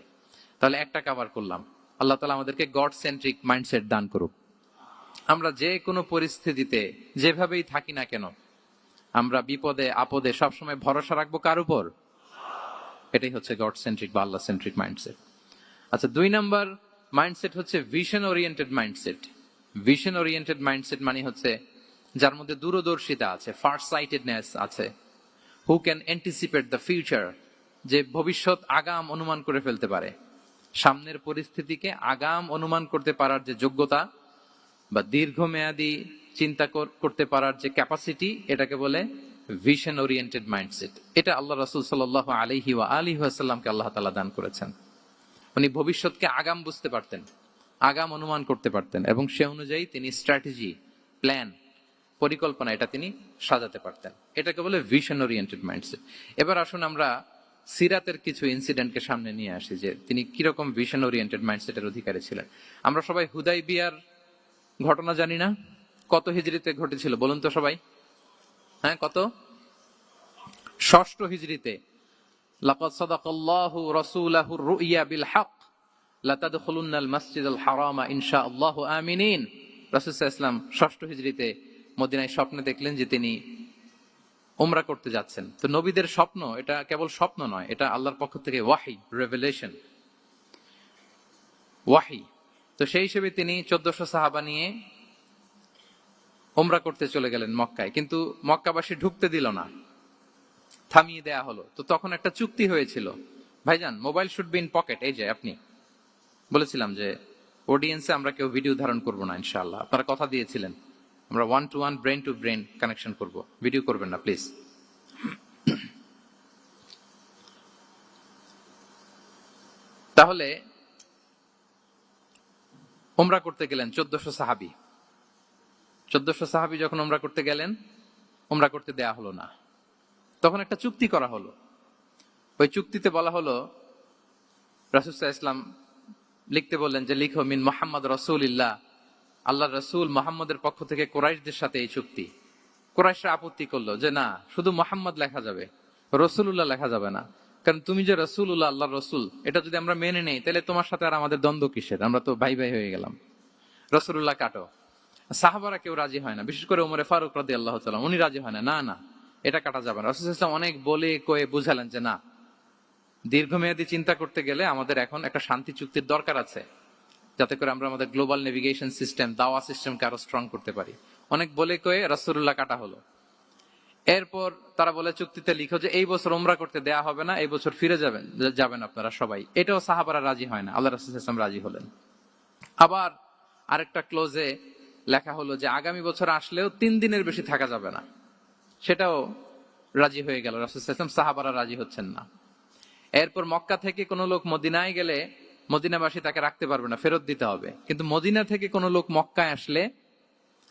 তাহলে একটা কভার করলাম। আল্লাহ তাআলা আমাদেরকে গড সেন্ট্রিক মাইন্ডসেট দান করুক। আমরা যে কোনো পরিস্থিতিতে যেভাবেই থাকি না কেন, আমরা বিপদে আপদে সবসময় ভরসা রাখবো কার উপর? এটাই হচ্ছে গড সেন্ট্রিক বা আল্লাহ সেন্ট্রিক মাইন্ডসেট। আচ্ছা, 2 নাম্বার মাইন্ডসেট হচ্ছে vision oriented mindset. Vision oriented mindset মানে হচ্ছে যার মধ্যে দূরদর্শিতা আছে, ফার সাইটেডনেস আছে, who can anticipate the future, যে ভবিষ্যৎ আগাম অনুমান করে ফেলতে পারে, সামনের পরিস্থিতিকে আগাম অনুমান করতে পারার যে যোগ্যতা বা দীর্ঘমেয়াদী চিন্তা করতে পারার যে ক্যাপাসিটি, এটাকে বলে ভিশন ওরিয়েন্টেড মাইন্ডসেট। এটা আল্লাহ রাসূল সাল্লাল্লাহু আলাইহি ওয়া আলিহি ওয়াসাল্লামকে আল্লাহ তাআলা দান করেছেন। উনি ভবিষ্যৎকে আগাম বুঝতে পারতেন, আগাম অনুমান করতে পারতেন, এবং সে অনুযায়ী তিনি স্ট্র্যাটেজি, প্ল্যান পরিকল্পনা এটা তিনি সাজাতে পারতেন। এটাকে বলে ভিশন ওরিয়েন্টেড মাইন্ডসেট। এবার আসুন আমরা সিরাতের কিছু ইনসিডেন্টকে সামনে নিয়ে আসি যে তিনি কিরকম ভিশন ওরিয়েন্টেড মাইন্ডসেটের অধিকারী ছিলেন। আমরা সবাই হুদাইবিয়ার ঘটনা জানি না? কত হিজরিতে ঘটেছিল বলুন তো সবাই? হ্যাঁ, কত? 6 হিজরিতে। লাকাদ সাদাকাল্লাহু রাসূলাহুর রুইয়া বিল হক লাতাদখুলুন্নাল মাসজিদাল হারামা ইনশাআল্লাহু আমিনিন। রাসূল সাল্লাল্লাহু আলাইহি ওয়াসাল্লাম 6 হিজরিতে মদিনায় স্বপ্নে দেখলেন যে তিনি উমরা করতে যাচ্ছেন। তো নবীদের স্বপ্ন এটা কেবল স্বপ্ন নয়, এটা আল্লাহর পক্ষ থেকে ওয়াহি, রেভেলেশন, ওয়াহি। তো সেই হিসেবে তিনি 1400 সাহাবা নিয়ে উমরা করতে চলে গেলেন মক্কায়, কিন্তু মক্কাবাসী ঢুকতে দিল না, থামিয়ে দেয়া হলো। তো তখন একটা চুক্তি হয়েছিল, ভাইজান mobile should be in pocket. এই যে আপনি বলেছিলাম যে অডিয়েন্সে আমরা কেউ ভিডিও ধারণ করব না ইনশাআল্লাহ, আপনারা কথা দিয়েছিলেন আমরা 1-to-1 brain to brain connection করব, ভিডিও করবেন না প্লিজ। তাহলে উমরা করতে গেলেন 1400 সাহাবী। 1400 সাহাবী যখন উমরা করতে গেলেন, উমরা করতে দেয়া হলো না। তখন একটা চুক্তি করা হলো। ওই চুক্তিতে বলা হলো, রাসূল সাল্লাল্লাহু আলাইহি ওয়াসাল্লাম লিখতে বললেন যে লিখো মিন মুহাম্মদ রাসূলিল্লাহ, আল্লাহর রাসূল মুহাম্মদের পক্ষ থেকে কুরাইশদের সাথে এই চুক্তি। কুরাইশরা আপত্তি করলো যে না, শুধু মুহাম্মদ লেখা যাবে, রাসূলুল্লাহ লেখা যাবে না। কারণ তুমি যে রাসূলুল্লাহ, আল্লাহর রাসূল, এটা যদি আমরা মেনে নেই তাহলে তোমার সাথে আর আমাদের দ্বন্দ্ব কিসের, আমরা তো ভাই ভাই হয়ে গেলাম। রাসূলুল্লাহ কাটো। সাহাবারা কেউ রাজি হয় না, বিশেষ করে ওমরে ফারুক রাদিয়াল্লাহু তাআলা, উনি রাজি হয় না, না না এটা কাটা যাবে না। রাসূল সাল্লাল্লাহু আলাইহি ওয়াসাল্লাম অনেক বলে কয়ে বুঝালেন যে না, দীর্ঘমেয়াদী চিন্তা করতে গেলে আমাদের এখন একটা শান্তি চুক্তির দরকার আছে, যাতে করে আমরা আমাদের গ্লোবাল নেভিগেশন সিস্টেম, দাওয়া সিস্টেমকে আরো স্ট্রং করতে পারি। অনেক বলে কয়ে রাসূলুল্লাহ কাটা হলো। এরপর তারা বলে চুক্তিতে লিখো যে এই বছর উমরা করতে দেয়া হবে না, এই বছর ফিরে যাবেন আপনারা সবাই। এটাও সাহাবারা রাজি হয় না, আল্লাহ রাসূল সাল্লাল্লাহু আলাইহি ওয়াসাল্লাম রাজি হলেন। আবার আরেকটা ক্লোজে লেখা হলো যে আগামী বছর আসলেও 3 দিনের বেশি থাকা যাবে না, সেটাও রাজি হয়ে গেল রাসূল সাল্লাল্লাহু আলাইহি ওয়াসাল্লাম। সাহাবারা রাজি হচ্ছেন না। এরপর মক্কা থেকে কোনো লোক মদিনায় গেলে মদিনাবাসী তাকে রাখতে পারবে না, ফেরত দিতে হবে। কিন্তু মদিনা থেকে কোনো লোক মক্কায় আসলে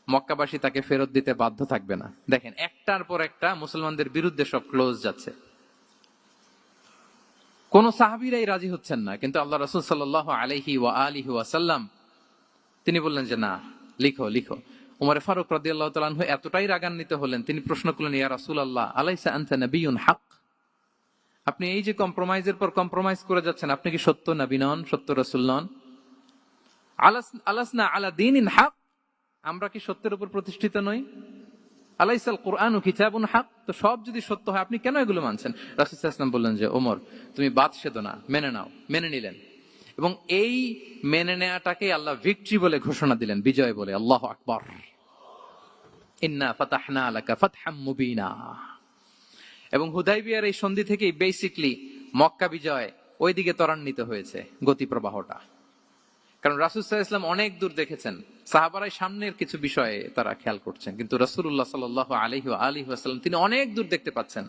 মক্কাবাসী তাকে ফেরত দিতে বাধ্য থাকবে না। দেখেন, একটার পর একটা মুসলমানদের বিরুদ্ধে সব ক্লোজ যাচ্ছে। কোন সাহাবীরাই রাজি হচ্ছেন না, কিন্তু আল্লাহ রাসূল সাল্লাল্লাহু আলাইহি ওয়া আলিহি ওয়াসাল্লাম তিনি বললেন যে না, লিখো লিখো। উমর ফারুক রাদিয়াল্লাহু তাআলা আনহু এতটাই রাগান্বিত হলেন, তিনি প্রশ্ন করলেন, ইয়া রাসূলুল্লাহ, আলাইসা আনতা নাবিয়্যুন হক? আপনি এই যে কম্প্রোমাইজের পর কম্প্রোমাইজ করে যাচ্ছেন, আপনি কি সত্য নবী নন, সত্য রাসূল নন? আলাসনা আলা দীনিন হক, আমরা কি সত্যের উপর প্রতিষ্ঠিত নই? আলাইসাল কুরআনু কিতাবুন হক, তো সব যদি সত্য হয় আপনি কেন এগুলো মানছেন? রাসূল সাল্লাল্লাহু আলাইহি ওয়াসাল্লাম বললেন যে ওমর, তুমি বাদশাহ না, মেনে নাও। মেনে নিলেন, এবং এই মেনে নেওয়াটাকে আল্লাহ ভিক্টরি বলে ঘোষণা দিলেন, বিজয় বলে। আল্লাহু আকবার। ইন্না ফাতাহনা লাকা ফাতহাম মুবিনা। এবং হুদাইবিয়ার এই সন্ধি থেকেই বেসিকলি মক্কা বিজয় ওইদিকে ত্বরান্বিত হয়েছে গতি প্রবাহটা। কারণ রাসূল সাল্লাল্লাহু আলাইহি ওয়াসাল্লাম অনেক দূর দেখেছেন, সাহাবারাই সামনের কিছু বিষয়ে তারা খেয়াল করছেন, কিন্তু রাসূলুল্লাহ সাল্লাল্লাহু আলাইহি ওয়া আলিহি ওয়াসাল্লাম তিনি অনেক দূর দেখতে পাচ্ছেন।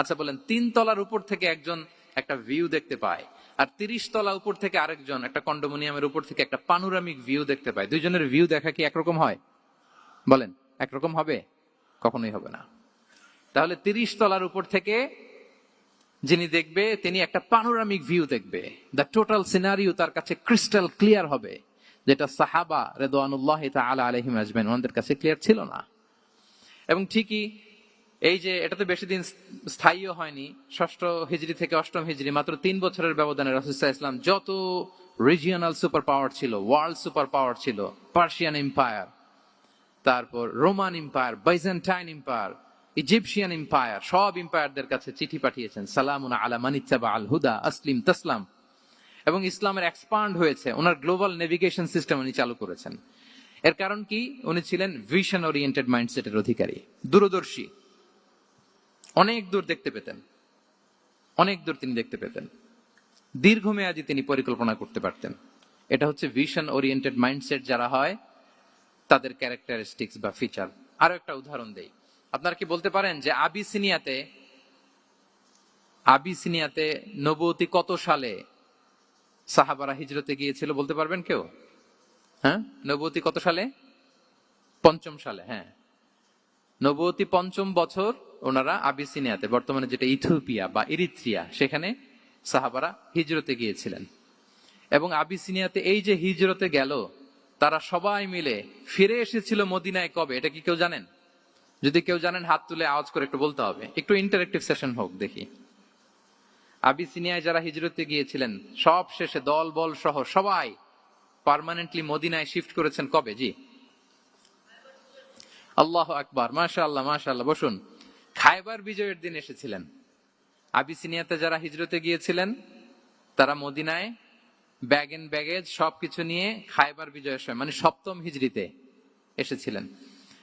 আচ্ছা বলেন, 3 তলার উপর থেকে একজন একটা ভিউ দেখতে পায়, আর 30 তলা উপর থেকে আরেকজন একটা কন্ডোমিনিয়ামের উপর থেকে একটা পানোরামিক ভিউ দেখতে পায়, দুইজনের ভিউ দেখা কি একরকম হয়? বলেন, একরকম হবে? কখনোই হবে না। তাহলে 30 তলার উপর থেকে যিনি দেখবে তিনি একটা পানোরামিক ভিউ দেখবে, দ্য টোটাল সিনারিও তার কাছে ক্রিস্টাল ক্লিয়ার হবে, যেটা সাহাবা রিদওয়ানুল্লাহি তাআলা আলাইহিম আজমাইন ওনাদের কাছে ক্লিয়ার ছিল না। এবং ঠিকই এই যে এটাতে বেশি দিন স্থায়ীও হয়নি, 6 হিজরি থেকে 8 হিজরি, মাত্র 3 বছরের ব্যবধানে রাসূল সাল্লাল্লাহু আলাইহি ওয়াসাল্লাম যত রিজিওনাল সুপার পাওয়ার ছিল, ওয়ার্ল্ড সুপার পাওয়ার ছিল, পার্সিয়ান এম্পায়ার, তারপর Roman empire, Byzantine empire, Egyptian empire, সব এম্পায়ারদের কাছে চিঠি পাঠিয়েছেন, সালামুন আলা মান ইত্তাবা আল হুদা আসলিম তাসলাম। এবং ইসলামের এক্সপান্ড হয়েছে, ওনার গ্লোবাল নেভিগেশন সিস্টেম উনি চালু করেছেন। এর কারণ কি? উনি ছিলেন ভিশন ওরিয়েন্টেড মাইন্ডসেটের অধিকারী, দূরদর্শী, অনেক দূর দেখতে পেতেন, অনেক দূর তিনি দেখতে পেতেন, দীর্ঘমেয়াদী তিনি পরিকল্পনা করতে পারতেন। এটা হচ্ছে ভিশন ওরিয়েন্টেড মাইন্ডসেট যারা হয় তাদের ক্যারেক্টারিস্টিক্স বা ফিচার। আরো একটা উদাহরণ দেই, আপনারা কি বলতে পারেন যে আবিসিনিয়াতে নবুয়তি কত সালে সাহাবারা হিজরতে গিয়েছিল বলতে পারবেন কেউ? হ্যাঁ, নবুয়তি কত সালে? 5ম সালে। হ্যাঁ, নবুয়তি পঞ্চম বছর ওনারা আবিসিনিয়াতে, বর্তমানে যেটা ইথিওপিয়া বা ইরিত্রিয়া, সেখানে সাহাবারা হিজরতে গিয়েছিলেন। এবং আবিসিনিয়াতে এই যে হিজরতে গেল, তারা সবাই মিলে ফিরে এসেছিল মদিনায় কবে, এটা কি কেউ জানেন? যদি কেউ জানেন হাত তুলে আওয়াজ করে একটু বলতে হবে, একটু ইন্টারেক্টিভ সেশন হোক দেখি। আবিসিনিয়ায় যারা হিজরতে গিয়েছিলেন সব শেষে দল বল সহ সবাই পার্মানেন্টলি মদিনায় শিফট করেছেন কবে? জি, আল্লাহ আকবার, মাশাআল্লাহ মাশাআল্লাহ। বসুন। খায়বার বিজয়ের দিন এসেছিলেন। আবিসিনিয়াতে যারা হিজরতে গিয়েছিলেন তারা মদিনায় ব্যাগ এন্ড ব্যাগেজ সবকিছু নিয়ে খায়বার বিজয়ের সময়, মানে সপ্তম হিজরিতে এসেছিলেন।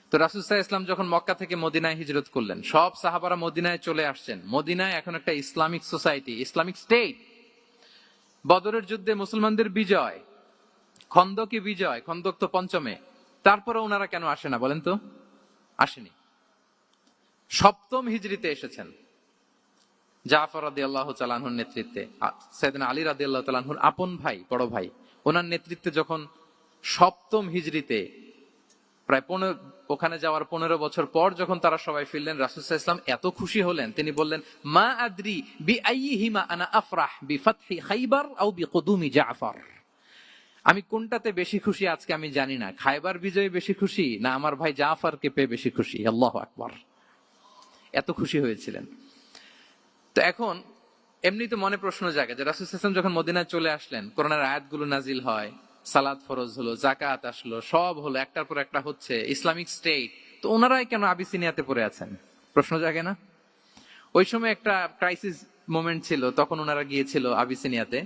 তো রাসূল সাল্লাল্লাহু আলাইহি ওয়াসাল্লাম যখন মক্কা থেকে মদিনায় হিজরত করলেন, সব সাহাবারা মদিনায় চলে আসছেন। মদিনায় এখন একটা ইসলামিক সোসাইটি, ইসলামিক স্টেট। বদরের যুদ্ধে মুসলমানদের বিজয়, খন্দকে বিজয়, খন্দক তো পঞ্চমে। তারপরে ওনারা কেন আসে না বলেন তো? আসেনি। সপ্তম হিজরিতে এসেছেন। জাফর রাদিয়াল্লাহু তাআলা আনহুর নেতৃত্বে, সাইয়েদনা আলী রাদিয়াল্লাহু তাআলা আনহুর আপন ভাই, বড় ভাই, ওনার নেতৃত্বে যখন সপ্তম হিজরিতে প্রায় ওখানে যাওয়ার 15 বছর পর যখন তারা সবাই ফিরলেন, রাসূল সাল্লাল্লাহু আলাইহি ওয়াসাল্লাম এত খুশি হলেন, তিনি বললেন, মা আদরি বিআইয়িহিমা আনা আফরাহ বিফাতহি খাইবার আও বিকুদুমি জাফর। আমি কোনটাতে বেশি খুশি আজকে আমি জানি না, খায়বার বিজয়ে বেশি খুশি না আমার ভাই জাফরকে পেয়ে বেশি খুশি। আল্লাহু আকবার। এত খুশি হয়েছিলেন। তো এখন এমনি তো মনে প্রশ্ন জাগে যে রাসূল সাল্লাল্লাহু আলাইহি ওয়াসাল্লাম যখন মদিনায় চলে আসলেন, কোরআনের আয়াতগুলো নাজিল হয়, সালাত ফরজ হলো, যাকাত আসলো, সব হলো, একটার পর একটা হচ্ছে, ইসলামিক স্টেট, তো ওনারাই কেন আবিসিনিয়াতে পড়ে আছেন? প্রশ্ন জাগে না? ওই সময় একটা ক্রাইসিস মোমেন্ট ছিল, তখন ওনারা গিয়েছিল আবিসিনিয়াতে,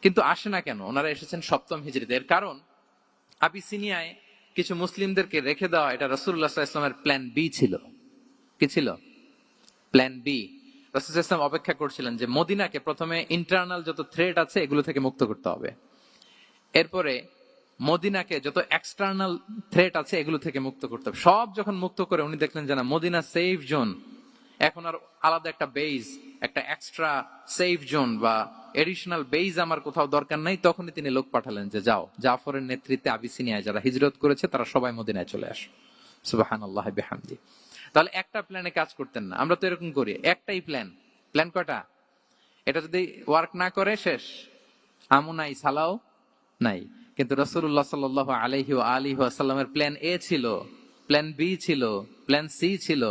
কিন্তু আসে না কেন? ওনারা এসেছেন সপ্তম হিজরিতে। এর কারণ আবিসিনিয়ায় কিছু মুসলিমদেরকে রেখে দেওয়া, এটা রাসূলুল্লাহ সাল্লাল্লাহু আলাইহি ওয়াসাল্লামের প্ল্যান বি ছিল। কি ছিল? Plan B. রাসূল সাল্লাল্লাহু আলাইহি ওয়াসাল্লাম অপেক্ষা করছিলেন যে মদিনাকে প্রথমে ইন্টারনাল যত থ্রেট আছে এগুলো থেকে মুক্ত করতে হবে, এরপরে মদিনাকে যত এক্সটার্নাল থ্রেট আছে এগুলো থেকে মুক্ত করতে হবে। সব যখন মুক্ত করে উনি দেখলেন যে না, মদিনা সেফ জোন, এখন আর আলাদা একটা বেজ, একটা এক্সট্রা সেফ জোন বা এডিশনাল বেজ আমার কোথাও দরকার নাই, তখনই তিনি লোক পাঠালেন যে যাও, জাফরের নেতৃত্বে আবিসিনিয়ায় যারা হিজরত করেছে তারা সবাই মদিনায় চলে আসে। সুবহানাল্লাহি বিহামদি। তাহলে একটা প্ল্যানে কাজ করতেন না। আমরা তো এরকম করি, একটাই প্ল্যান। প্ল্যান কয়টা? এটা যদি ওয়ার্ক না করে শেষ, আমু নাই সালাও নাই। কিন্তু রাসূলুল্লাহ সাল্লাল্লাহু আলাইহি ওয়া আলিহি ওয়াসাল্লামের প্ল্যান এ ছিল, প্ল্যান বি ছিল, প্ল্যান সি ছিল।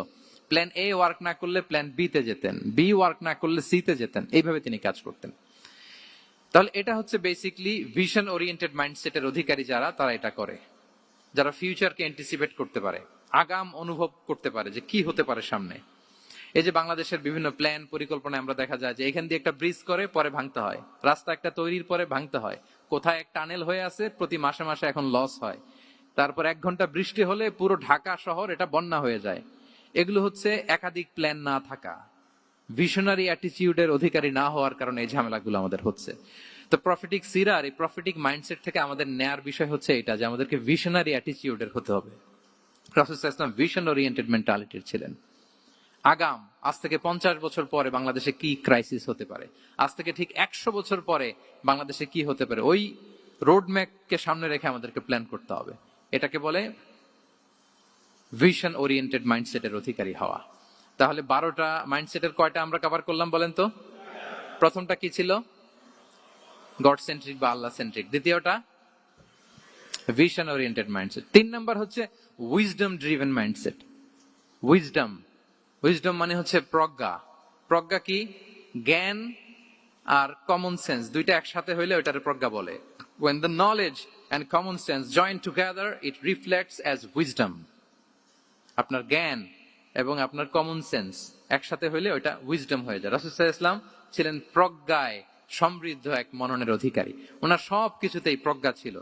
প্ল্যান এ ওয়ার্ক না করলে প্ল্যান বি তে যেতেন, বি ওয়ার্ক না করলে সি তে যেতেন, এইভাবে তিনি কাজ করতেন। তাহলে এটা হচ্ছে বেসিকলি ভিশন ওরিয়েন্টেড মাইন্ডসেটের অধিকারী যারা, তারা এটা করে, যারা ফিউচারকে অ্যান্টিসিপেট করতে পারে, আগাম অনুভব করতে পারে যে কি হতে পারে সামনে। এই যে বাংলাদেশের বিভিন্ন প্ল্যান পরিকল্পনায় আমরা দেখা যায় যে এখান দিয়ে একটা ব্রিজ করে পরে ভাঙতে হয়, রাস্তা একটা তৈরির পরে ভাঙতে হয়, কোথায় এক টানেল হয়ে আছে প্রতি মাসে মাসে এখন লস হয়, তারপর 1 ঘন্টা বৃষ্টি হলে পুরো ঢাকা শহর এটা বন্যা হয়ে যায়। এগুলো হচ্ছে একাধিক প্ল্যান না থাকা, ভিশনারি অ্যাটিটিউডের অধিকারী না হওয়ার কারণে এই ঝামেলাগুলো আমাদের হচ্ছে। তো প্রফিটিক সিরার এই প্রফিটিক মাইন্ডসেট থেকে আমাদের নেয়ার বিষয় হচ্ছে এটা, যে আমাদেরকে ভিশনারি অ্যাটিটিউডের হতে হবে। রাসূল সাল্লাল্লাহু আলাইহি ওয়াসাল্লাম ভিশন ওরিয়েন্টেড মেন্টালিটির ছিলেন। আগাম, আজ থেকে 50 বছর পরে বাংলাদেশে কি ক্রাইসিস হতে পারে, আজ থেকে ঠিক 100 বছর পরে বাংলাদেশে কি হতে পারে, ওই রোড ম্যাপকে সামনে রেখে আমাদেরকে প্ল্যান করতে হবে। এটাকে বলে ভিশন ওরিয়েন্টেড মাইন্ডসেটের অধিকারী হওয়া। তাহলে 12টা মাইন্ডসেটের কয়টা আমরা কভার করলাম বলেন তো? প্রথমটা কি ছিল? গড সেন্ট্রিক বা আল্লাহ সেন্ট্রিক। দ্বিতীয়টা ভিশন ওরিয়েন্টেড মাইন্ডসেট। 3 নাম্বার হচ্ছে wisdom driven mindset. Wisdom, wisdom মানে হচ্ছে প্রজ্ঞা। প্রজ্ঞা কি? জ্ঞান আর কমন সেন্স দুইটা একসাথে হইলে ওইটারে প্রজ্ঞা বলে। When the knowledge and common sense join together, it reflects as wisdom. আপনার জ্ঞান এবং আপনার কমন সেন্স একসাথে হইলে ওইটা উইজডম হয়ে যায়। রাসূল সাল্লাল্লাহু আলাইহি ওয়াসাল্লাম ছিলেন প্রজ্ঞায় সমৃদ্ধ এক মননের অধিকারী। ওনার সব কিছুতেই প্রজ্ঞা ছিল,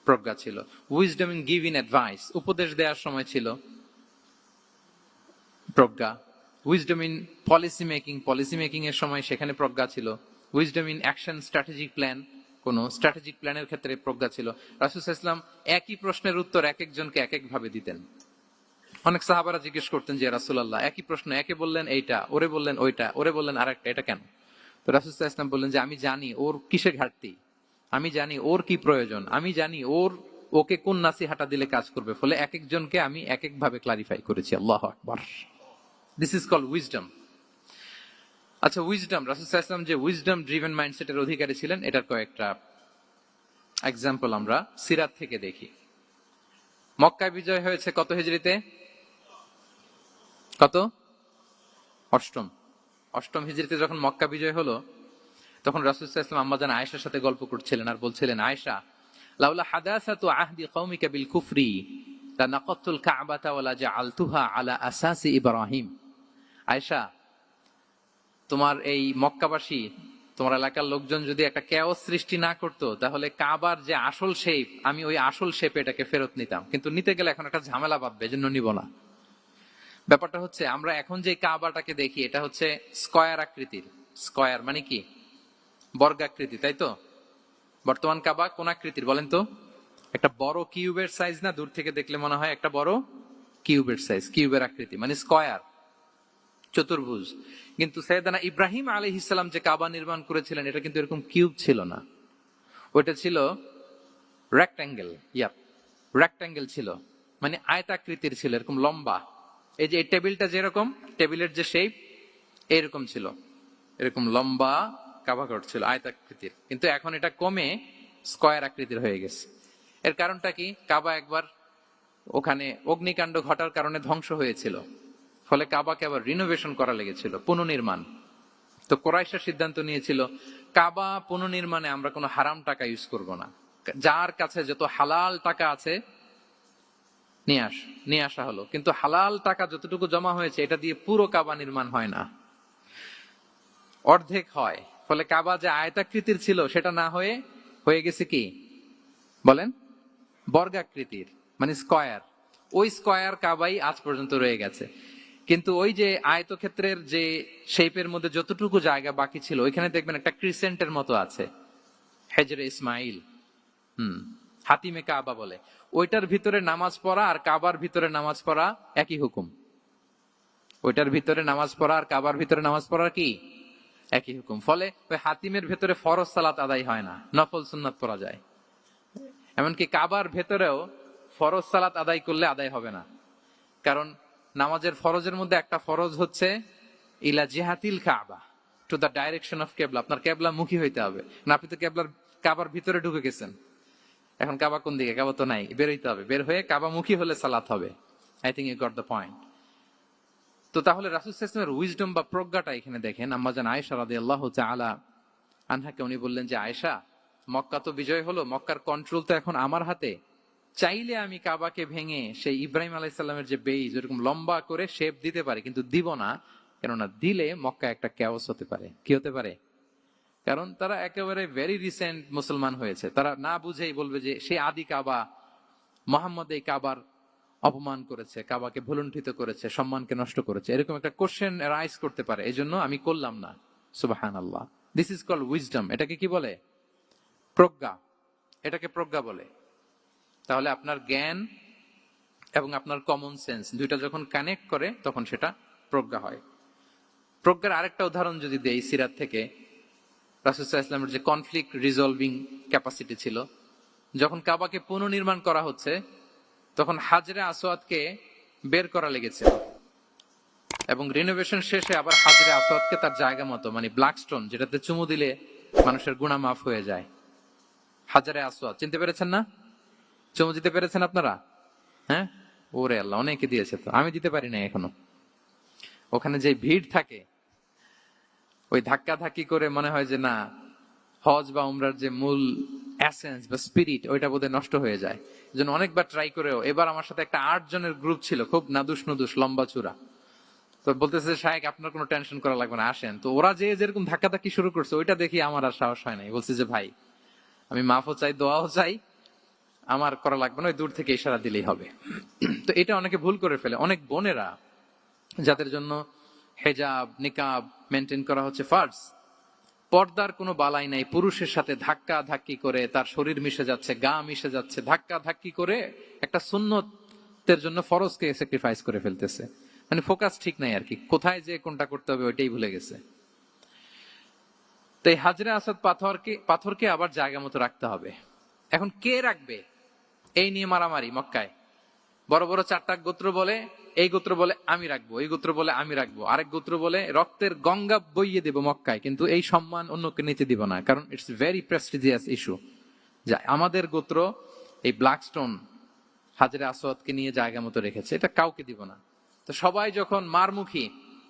প্রজ্ঞা ছিল। উইজডম ইন গিভিং অ্যাডভাইস, উপদেশ দেওয়ার সময় ছিল প্রজ্ঞা। Wisdom in policy making, policy making এর সময় সেখানে প্রজ্ঞা ছিল। Wisdom in action strategic plan, কোন স্ট্র্যাটেজিক প্ল্যানের ক্ষেত্রে প্রজ্ঞা ছিল। রাসূল সাল্লাল্লাহু আলাইহি ওয়াসাল্লাম একই প্রশ্নের উত্তর এক একজনকে এক এক ভাবে দিতেন। অনেক সাহাবারা জিজ্ঞেস করতেন যে রাসূলুল্লাহ একই প্রশ্ন, একে বললেন এইটা, ওরে বললেন ওইটা, ওরে বললেন আরেকটা, এটা কেন? তো রাসূল সাল্লাল্লাহু আলাইহি ওয়াসাল্লাম বললেন যে আমি জানি ওর কিসে ঘাটতি, আমি জানি ওর কি প্রয়োজন, আমি জানি ওর ওকে কোন নাসিহাটা দিলে কাজ করবে, ফলে এক একজনকে আমি এক এক ভাবে ক্লারিফাই করেছি। আল্লাহু আকবার। This is called wisdom. আচ্ছা, উইজডম, রাসূল সাল্লাল্লাহু আলাইহি ওয়াসাল্লাম যে উইজডম ড্রিভেন মাইন্ডসেটের অধিকারী ছিলেন, এটার কয়েকটা এক্সাম্পল আমরা সিরাত থেকে দেখি। মক্কা বিজয় হয়েছে কত হিজরিতে? কত? অষ্টম হিজরিতে যখন মক্কা বিজয় হলো, তখন রাসূল সাল্লাল্লাহু আলাইহি ওয়াসাল্লাম আম্মাজান আয়েশার সাথে গল্প করছিলেন আর বলছিলেন, আয়েশা, লাউলা হাদাসাতু আহদি কওমিকা বিল কুফরি লানাকাতুল কাবাতা ওয়ালা জাআলতুহা আলা আসাসি ইব্রাহিম। আয়েশা, তোমার এই মক্কাবাসী, তোমার এলাকার লোকজন যদি একটা কেওস সৃষ্টি না করতো, তাহলে কাবার যে আসল শেপ, আমি ওই আসল শেপে এটাকে ফেরত নিতাম, কিন্তু নিতে গেলে এখন একটা ঝামেলা বাঁধবে, এজন্য নিব না। ব্যাপারটা হচ্ছে, আমরা এখন যে কাবাটাকে দেখি, এটা হচ্ছে স্কয়ার আকৃতির। স্কয়ার মানে কি? বর্গাকৃতি, তাই তো? বর্তমান কাবা কোন আকৃতির বলেন তো? একটা বড় কিউবের সাইজ না? দূর থেকে দেখলে মনে হয় একটা বড় কিউবের সাইজ, কিউবের আকৃতি মানে স্কয়ার, চতুর্ভুজ। কিন্তু সাইয়েদনা ইব্রাহিম আলাইহিস সালাম যে কাবা নির্মাণ করেছিলেন, এটা কিন্তু এরকম কিউব ছিল না, ওটা ছিল রেক্ট্যাঙ্গেল। রেক্ট্যাঙ্গেল ছিল, মানে আয়তাকৃতির ছিল, এরকম লম্বা। এই যে এই টেবিলটা যেরকম, টেবিলের যে শেপ এরকম ছিল, এরকম লম্বা কাবা ঘর ছিল আয়তাকৃতির। কিন্তু এখন এটা কমে স্কয়ার আকৃতির হয়ে গেছে। এর কারণটা কি? কাবা একবার ওখানে অগ্নিকাণ্ড ঘটার কারণে ধ্বংস হয়েছিল, ফলে কাবাকে আবার রিনোভেশন করা লেগেছিল, পুনর্নির্মাণ। তো কুরাইশরা সিদ্ধান্ত নিয়েছিল, কাবা পুনর্নির্মাণে আমরা কোনো হারাম টাকা ইউজ করব না, যার কাছে যত হালাল টাকা আছে নিয়ে আসা হলো। কিন্তু হালাল টাকা যতটুকু জমা হয়েছে, এটা দিয়ে পুরো কাবা নির্মাণ হয় না, অর্ধেক হয়। ফলে কাবা যে আয়তাকৃতির ছিল, সেটা না হয়ে গেছে কি বলেন? বর্গাকৃতির, মানে স্কয়ার। ওই স্কয়ার কাবাই আজ পর্যন্ত রয়ে গেছে। কিন্তু ওই যে আয়তক্ষেত্রের যে শেপের মধ্যে যতটুকু জায়গা বাকি ছিল, ওইখানে দেখবেন একটা ক্রিসেন্টের মতো আছে, হেজরে ইসমাইল, হাতিমে কাবা বলে। ওইটার ভিতরে নামাজ পড়া আর কাবার ভিতরে নামাজ পড়া একই হুকুম। ওইটার ভিতরে নামাজ পড়া আর কাবার ভিতরে নামাজ পড়া কি একই হুকুম। ফলে ওই হাতিমের ভেতরে ফরজ সালাত আদায় হয় না, নফল সুন্নাত পড়া যায়। এমনকি কাবার ভেতরেও ফরজ সালাত আদায় করলে আদায় হবে না, কারণ নামাজের ফরজের মধ্যে একটা ফরজ হচ্ছে ইলা জিহাতিল কাবা, টু দা ডাইরেকশন অফ কেবলা। আপনার কেবলা মুখী হইতে হবে না। আপনি তো কাবার ভিতরে ঢুকে গেছেন, এখন কাবা কোন দিকে? কাবা তো নাই, বের হইতে হবে। বের হয়ে কাবা মুখী হলে সালাত হবে। I think you got the point. তো তাহলে রাসূল সাল্লাল্লাহু আলাইহি ওয়াসাল্লামের উইজডম বা প্রজ্ঞাটা এখানে দেখেন। আম্মাজান আয়েশা রাদিয়াল্লাহু তাআলা আনহাকে উনি বললেন যে, আয়েশা, মক্কা তো বিজয় হলো, মক্কার কন্ট্রোল তো এখন আমার হাতে। চাইলে আমি কাবাকে ভেঙে সেই ইব্রাহিম আলাইহিস সালামের যে বেইজ, এরকম লম্বা করে শেপ দিতে পারি, কিন্তু দিব না। কেননা দিলে মক্কা একটা ক্যাওস হতে পারে। কি হতে পারে? কারণ তারা একেবারে ভেরি রিসেন্ট মুসলমান হয়েছে, তারা না বুঝেই বলবে যে সে আদি কাবা, মোহাম্মদ এই কাবার অপমান করেছে, কাবাকে ভুলুণ্ঠিত করেছে, সম্মানকে নষ্ট করেছে, এরকম একটা কোশ্চেন রাইজ করতে পারে। এই জন্য আমি করলাম না। সুবহানাল্লাহ। This is called wisdom. এটাকে কি বলে? প্রজ্ঞা। এটাকে প্রজ্ঞা বলে। তাহলে আপনার জ্ঞান এবং আপনার কমন সেন্স দুইটা যখন কানেক্ট করে, তখন সেটা প্রজ্ঞা হয়। প্রজ্ঞার আরেকটা উদাহরণ যদি দেই সিরাত থেকে, রাসূল সাল্লাল্লাহু আলাইহি ওয়াসাল্লামের যে কনফ্লিক্ট রিজলভিং ক্যাপাসিটি ছিল, যখন কাবাকে পুনর্নির্মাণ করা হচ্ছে, তখন হাজরে আসওয়াদকে বের করা লেগেছিল, এবং রিনোভেশন শেষে আবার হাজরে আসওয়াদকে তার জায়গা মতো, মানে ব্ল্যাক স্টোন, যেটাতে চুমু দিলে মানুষের গুনাহ মাফ হয়ে যায়, হাজরে আসওয়াদ চিনতে পেরেছেন না? চুমু দিতে পেরেছেন আপনারা? হ্যাঁ, ওরে আল্লাহ, অনেকে দিয়েছে, তো আমি দিতে পারি না এখনো। ওখানে যে ভিড় থাকে, ওই ধাক্কা ধাক্কি করে মনে হয় যে না, হজ বা উমরার যে মূল এসেন্স বা স্পিরিট, ওইটা বোধহয় নষ্ট হয়ে যায়। এজন্য অনেকবার ট্রাই করেও, এবার আমার সাথে একটা 8 জনের গ্রুপ ছিল, খুব নাদুস নুদুস লম্বা চূড়া। তো বলতেছে, শায়েখ আপনার কোনো টেনশন করা লাগবে না, আসেন। তো ওরা যে যেরকম ধাক্কা ধাক্কি শুরু করছে, ওইটা দেখি আমার আর সাহস হয় নাই। বলছে যে ভাই, আমি মাফও চাই, দোয়াও চাই, আমার করা লাগবে না, ওই দূর থেকে ইশারা দিলেই হবে। তো এটা অনেকে ভুল করে ফেলে। অনেক বোনেরা, যাদের জন্য হেজাব নিকাব মেনটেন করা হচ্ছে ফার্জ, পর্দার কোনো বালাই নাই, পুরুষের সাথে ধাক্কা ধাক্কি করে তার শরীর মিশে যাচ্ছে, গা মিশে যাচ্ছে, ধাক্কা ধাক্কি করে একটা সুন্নতের জন্য ফরজকে স্যাক্রিফাইস করে ফেলতেছে। মানে ফোকাস ঠিক নাই আর কি, কোথায় যে কোনটা করতে হবে ওইটাই ভুলে গেছে। তাই হাজরে আসাদ পাথরকে আবার জায়গা মতো রাখতে হবে। এখন কে রাখবে? এই নিয়ে মারামারি মক্কায়। বড় বড় 4টা গোত্র বলে, এই গোত্র বলে আমি রাখবো, এই গোত্র বলে আমি রাখবো, আরেক গোত্র বলে রক্তের গঙ্গা বইয়ে দেব মক্কায়, কিন্তু এই সম্মান অন্যকে নিতে দিব না, কারণ ইটস ভেরি প্রেস্টিজিয়াস ইস্যু যে আমাদের গোত্র এই ব্ল্যাক স্টোন হাজরে আসওয়াদকে নিয়ে জায়গা মতো রেখেছে, এটা কাউকে দিব না। তো সবাই যখন মারমুখী,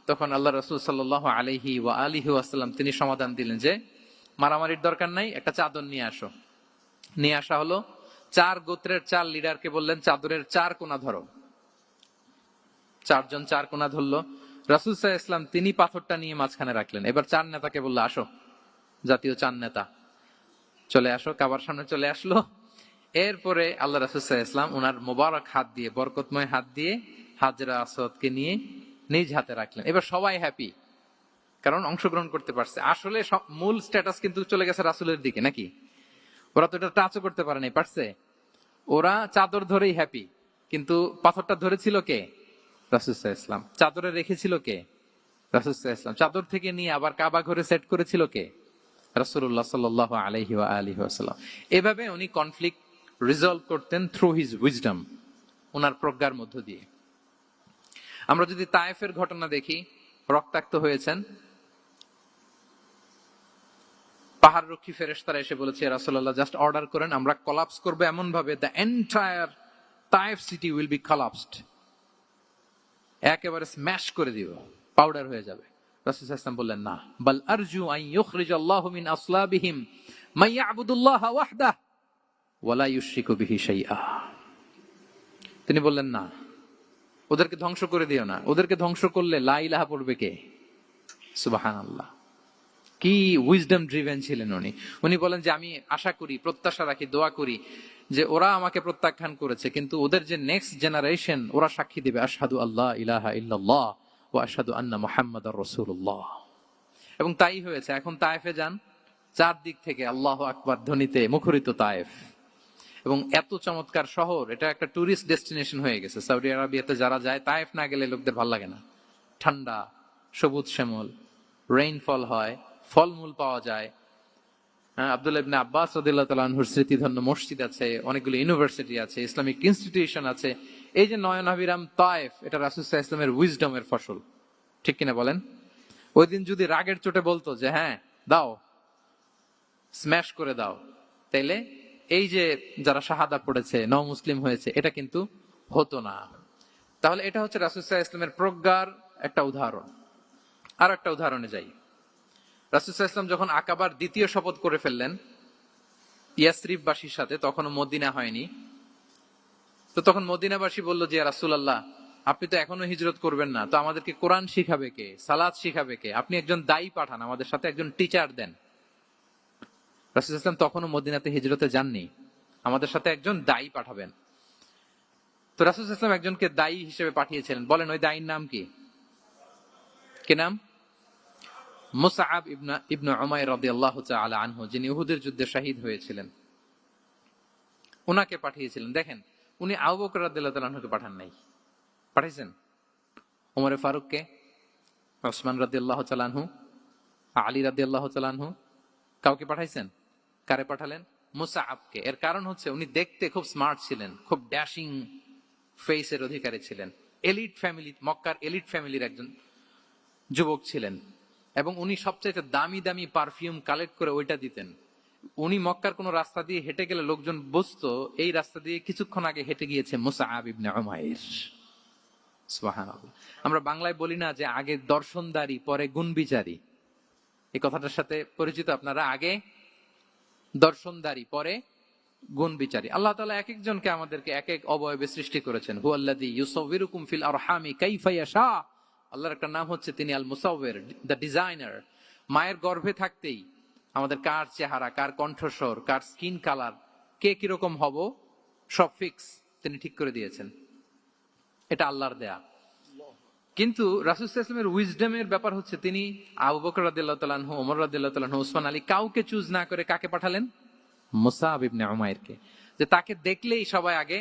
তখন আল্লাহ রাসূল সাল্লাল্লাহু আলাইহি ওয়া আলিহি ওয়াসাল্লাম তিনি সমাধান দিলেন যে মারামারির দরকার নাই, একটা চাদর নিয়ে আসো। নিয়ে আসা হলো। 4 গোত্রের 4 লিডারকে বললেন চাদরের 4 কোণা ধরো। 4 জন 4 কোণা ধরলো। রাসূল সাল্লাল্লাহু আলাইহি ওয়াসাল্লাম তিনি পাথরটা নিয়ে মাঝখানে রাখলেন। এবার 4 নেতাকে বললো আসো, জাতীয় 4 নেতা চলে আসো, কাবার সামনে চলে আসলো। এরপরে আল্লাহ রাসূল সাল্লাল্লাহু আলাইহি ওয়াসাল্লাম ওনার মোবারক হাত দিয়ে, বরকতময় হাত দিয়ে হাজরা আসওয়াদকে নিয়ে নিজ হাতে রাখলেন। এবার সবাই হ্যাপি, কারণ অংশগ্রহণ করতে পারছে। আসলে মূল স্ট্যাটাস কিন্তু চলে গেছে রাসূলের দিকে, নাকি? ওরা তো এটা টাচও করতে পারে নাই, পারছে? ওরা চাদর ধরেই হ্যাপি, কিন্তু পাথরটা ধরেছিল কে? রাসূল সাল্লাল্লাহু আলাইহি ওয়াসাল্লাম। চাদরে রেখেছিল কে? রাসূল সাল্লাল্লাহু আলাইহি ওয়াসাল্লাম। চাদর থেকে নিয়ে আবার কাবা ঘরে সেট করেছিল কে? রাসূলুল্লাহ সাল্লাল্লাহু আলাইহি ওয়া আলিহি ওয়াসাল্লাম। এভাবে উনি কনফ্লিক্ট রিজলভ করতেন থ্রু হিজ উইজডম, ওনার প্রজ্ঞার মধ্য দিয়ে। আমরা যদি তায়েফের ঘটনা দেখি, রক্তাক্ত হয়েছেন, পাহাড়রক্ষী ফেরেশতারা এসে বলেছে রাসূলুল্লাহ জাস্ট অর্ডার করেন, আমরা কোলাপস করব এমন ভাবে the entire Taif city will be collapsed, একেবারে স্ম্যাশ করে দিব, পাউডার হয়ে যাবে। রাসূল সাল্লাল্লাহু আলাইহি ওয়াসাল্লাম বললেন না, বাল আরজু আন ইউখরিজাল্লাহু মিন আসলাবিহিম মান ইয়াবুদুল্লাহ ওয়াহদাহু ওয়া লা ইউশরিকু বিহি শাইআ। তিনি বললেন না, ওদেরকে ধ্বংস করে দিও না, ওদেরকে ধ্বংস করলে লা ইলাহা পড়বে কে? সুবহানাল্লাহ। কি উইজডম ড্রিভেন ছিলেন উনি। উনি বলেন যে আমি আশা করি, প্রত্যাশা রাখি, দোয়া করি যে ওরা আমাকে প্রত্যাখ্যান করেছে, কিন্তু ওদের যে নেক্সট জেনারেশন, ওরা সাক্ষী দিবে আশহাদু আল্লাহ ইলাহা ইল্লাল্লাহ ওয়া আশহাদু আন্না মুহাম্মাদার রাসূলুল্লাহ। এবং তাই হয়েছে। এখন তায়েফে যান, চারদিক থেকে আল্লাহু আকবার ধ্বনিতে মুখরিত তায়েফ, এবং এত চমৎকার শহর, এটা একটা টুরিস্ট ডেস্টিনেশন হয়ে গেছে। সৌদি আরবিয়াতে যারা যায়, তায়েফ না গেলে লোকদের ভালো লাগে না। ঠান্ডা, সবুজ শ্যামল, রেইনফল হয়, ফলমূল পাওয়া যায়। আব্দুল্লাহ ইবনে আব্বাস রাদিয়াল্লাহু তাআলা আনহুর স্মৃতিধন্য মসজিদ আছে, অনেকগুলো ইউনিভার্সিটি আছে, ইসলামিক ইনস্টিটিউশন আছে। এই যে নয়নাভিরাম তায়েফ, এটা রাসূল সাল্লাল্লাহু আলাইহি ওয়াসাল্লামের উইজডমের ফসল, ঠিক কিনা বলেন? ওই দিন যদি রাগের চোটে বলতো যে হ্যাঁ দাও, স্ম্যাশ করে দাও, তাইলে এই যে যারা শাহাদা পড়েছে, মুসলিম হয়েছে, এটা কিন্তু হতো না। তাহলে এটা হচ্ছে রাসূল সাল্লাল্লাহু আলাইহি ওয়াসাল্লামের প্রজ্ঞার একটা উদাহরণ। আর একটা উদাহরণে যাই। রাসূল সাল্লাল্লাহু আলাইহি ওয়াসাল্লাম যখন আকাবার দ্বিতীয় শপথ করে ফেললেন ইয়াসরিববাসীর সাথে, তখনও মদিনা হয়নি। তো তখন মদিনাবাসী বলল যে রাসূলুল্লাহ, আপনি তো এখনো হিজরত করবেন না, তো আমাদেরকে কোরআন শিখাবে কে, সালাত শিখাবে কে? আপনি একজন দায়ী পাঠান, আমাদের সাথে একজন টিচার দেন। রাসূল সাল্লাল্লাহু আলাইহি ওয়াসাল্লাম তখনও মদিনাতে হিজরতে যাননি, আমাদের সাথে একজন দায়ী পাঠাবেন। তো রাসূল সাল্লাল্লাহু আলাইহি ওয়াসাল্লাম একজনকে দায়ী হিসেবে পাঠিয়েছিলেন। বলেন ওই দায়ীর নাম কি? কি নাম? মুসআব ইবনে উমাইর রাদিয়াল্লাহু তাআলা আনহু, যিনি উহুদের যুদ্ধে শহীদ হয়েছিলেন, উনাকে পাঠিয়েছিলেন। দেখেন, উনি আবু বকর রাদিয়াল্লাহু তাআলা আনহুকে পাঠান নাই, পাঠিয়েছেন ওমর ফারুককে, ওসমান রাদিয়াল্লাহু তাআলা আনহু, আলী রাদিয়াল্লাহু তাআলা আনহু, কাউকে পাঠাইছেন? কারে পাঠালেন? মুসআবকে। এর কারণ হচ্ছে উনি দেখতে খুব স্মার্ট ছিলেন, খুব ড্যাশিং ফেসের অধিকারী ছিলেন, এলিট ফ্যামিলি, মক্কার এলিট ফ্যামিলির একজন যুবক ছিলেন, এবং উনি সবচেয়ে দামি দামি পারফিউম কালেক্ট করে ওইটা দিতেন। উনি মক্কার কোন রাস্তা দিয়ে হেঁটে গেলে লোকজন বুঝতো এই রাস্তা দিয়ে কিছুক্ষণ আগে হেঁটে গিয়েছে মুসআব ইবনে উমাইর। সুবহানাল্লাহ। আমরা বাংলায় বলি না যে আগে দর্শনদারি পরে গুণবিচারী? এই কথাটার সাথে পরিচিত আপনারা? আগে দর্শনদারি পরে গুণবিচারী। আল্লাহ তাআলা এক একজনকে আমাদেরকে এক এক অবয়বে সৃষ্টি করেছেন। হুয়াল্লাযী ইউসাউবিরুকুম ফিল আরহামি কাইফা ইয়াশা। আল্লাহর একটা নাম হচ্ছে তিনি আল মুসাউবির, দ্য ডিজাইনার। মায়ের গর্ভে থাকতেই আমাদের কার চেহারা, কার কণ্ঠস্বর, কার স্কিন কালার, কে কিরকম হব, সব ফিক্স তিনি ঠিক করে দিয়েছেন। এটা আল্লাহর দেয়া। কিন্তু রাসূল সাল্লাল্লাহু আলাইহি ওয়াসাল্লামের উইজডমের ব্যাপার হচ্ছে তিনি আবু বকর রাদিয়াল্লাহু তাআলা আনহু, ওমর রাদিয়াল্লাহু তাআলা আনহু, ওসমান আলী, কাউকে চুজ না করে কাকে পাঠালেন? মুসআব ইবনে উমাইরকে। যে তাকে দেখলেই সবাই আগে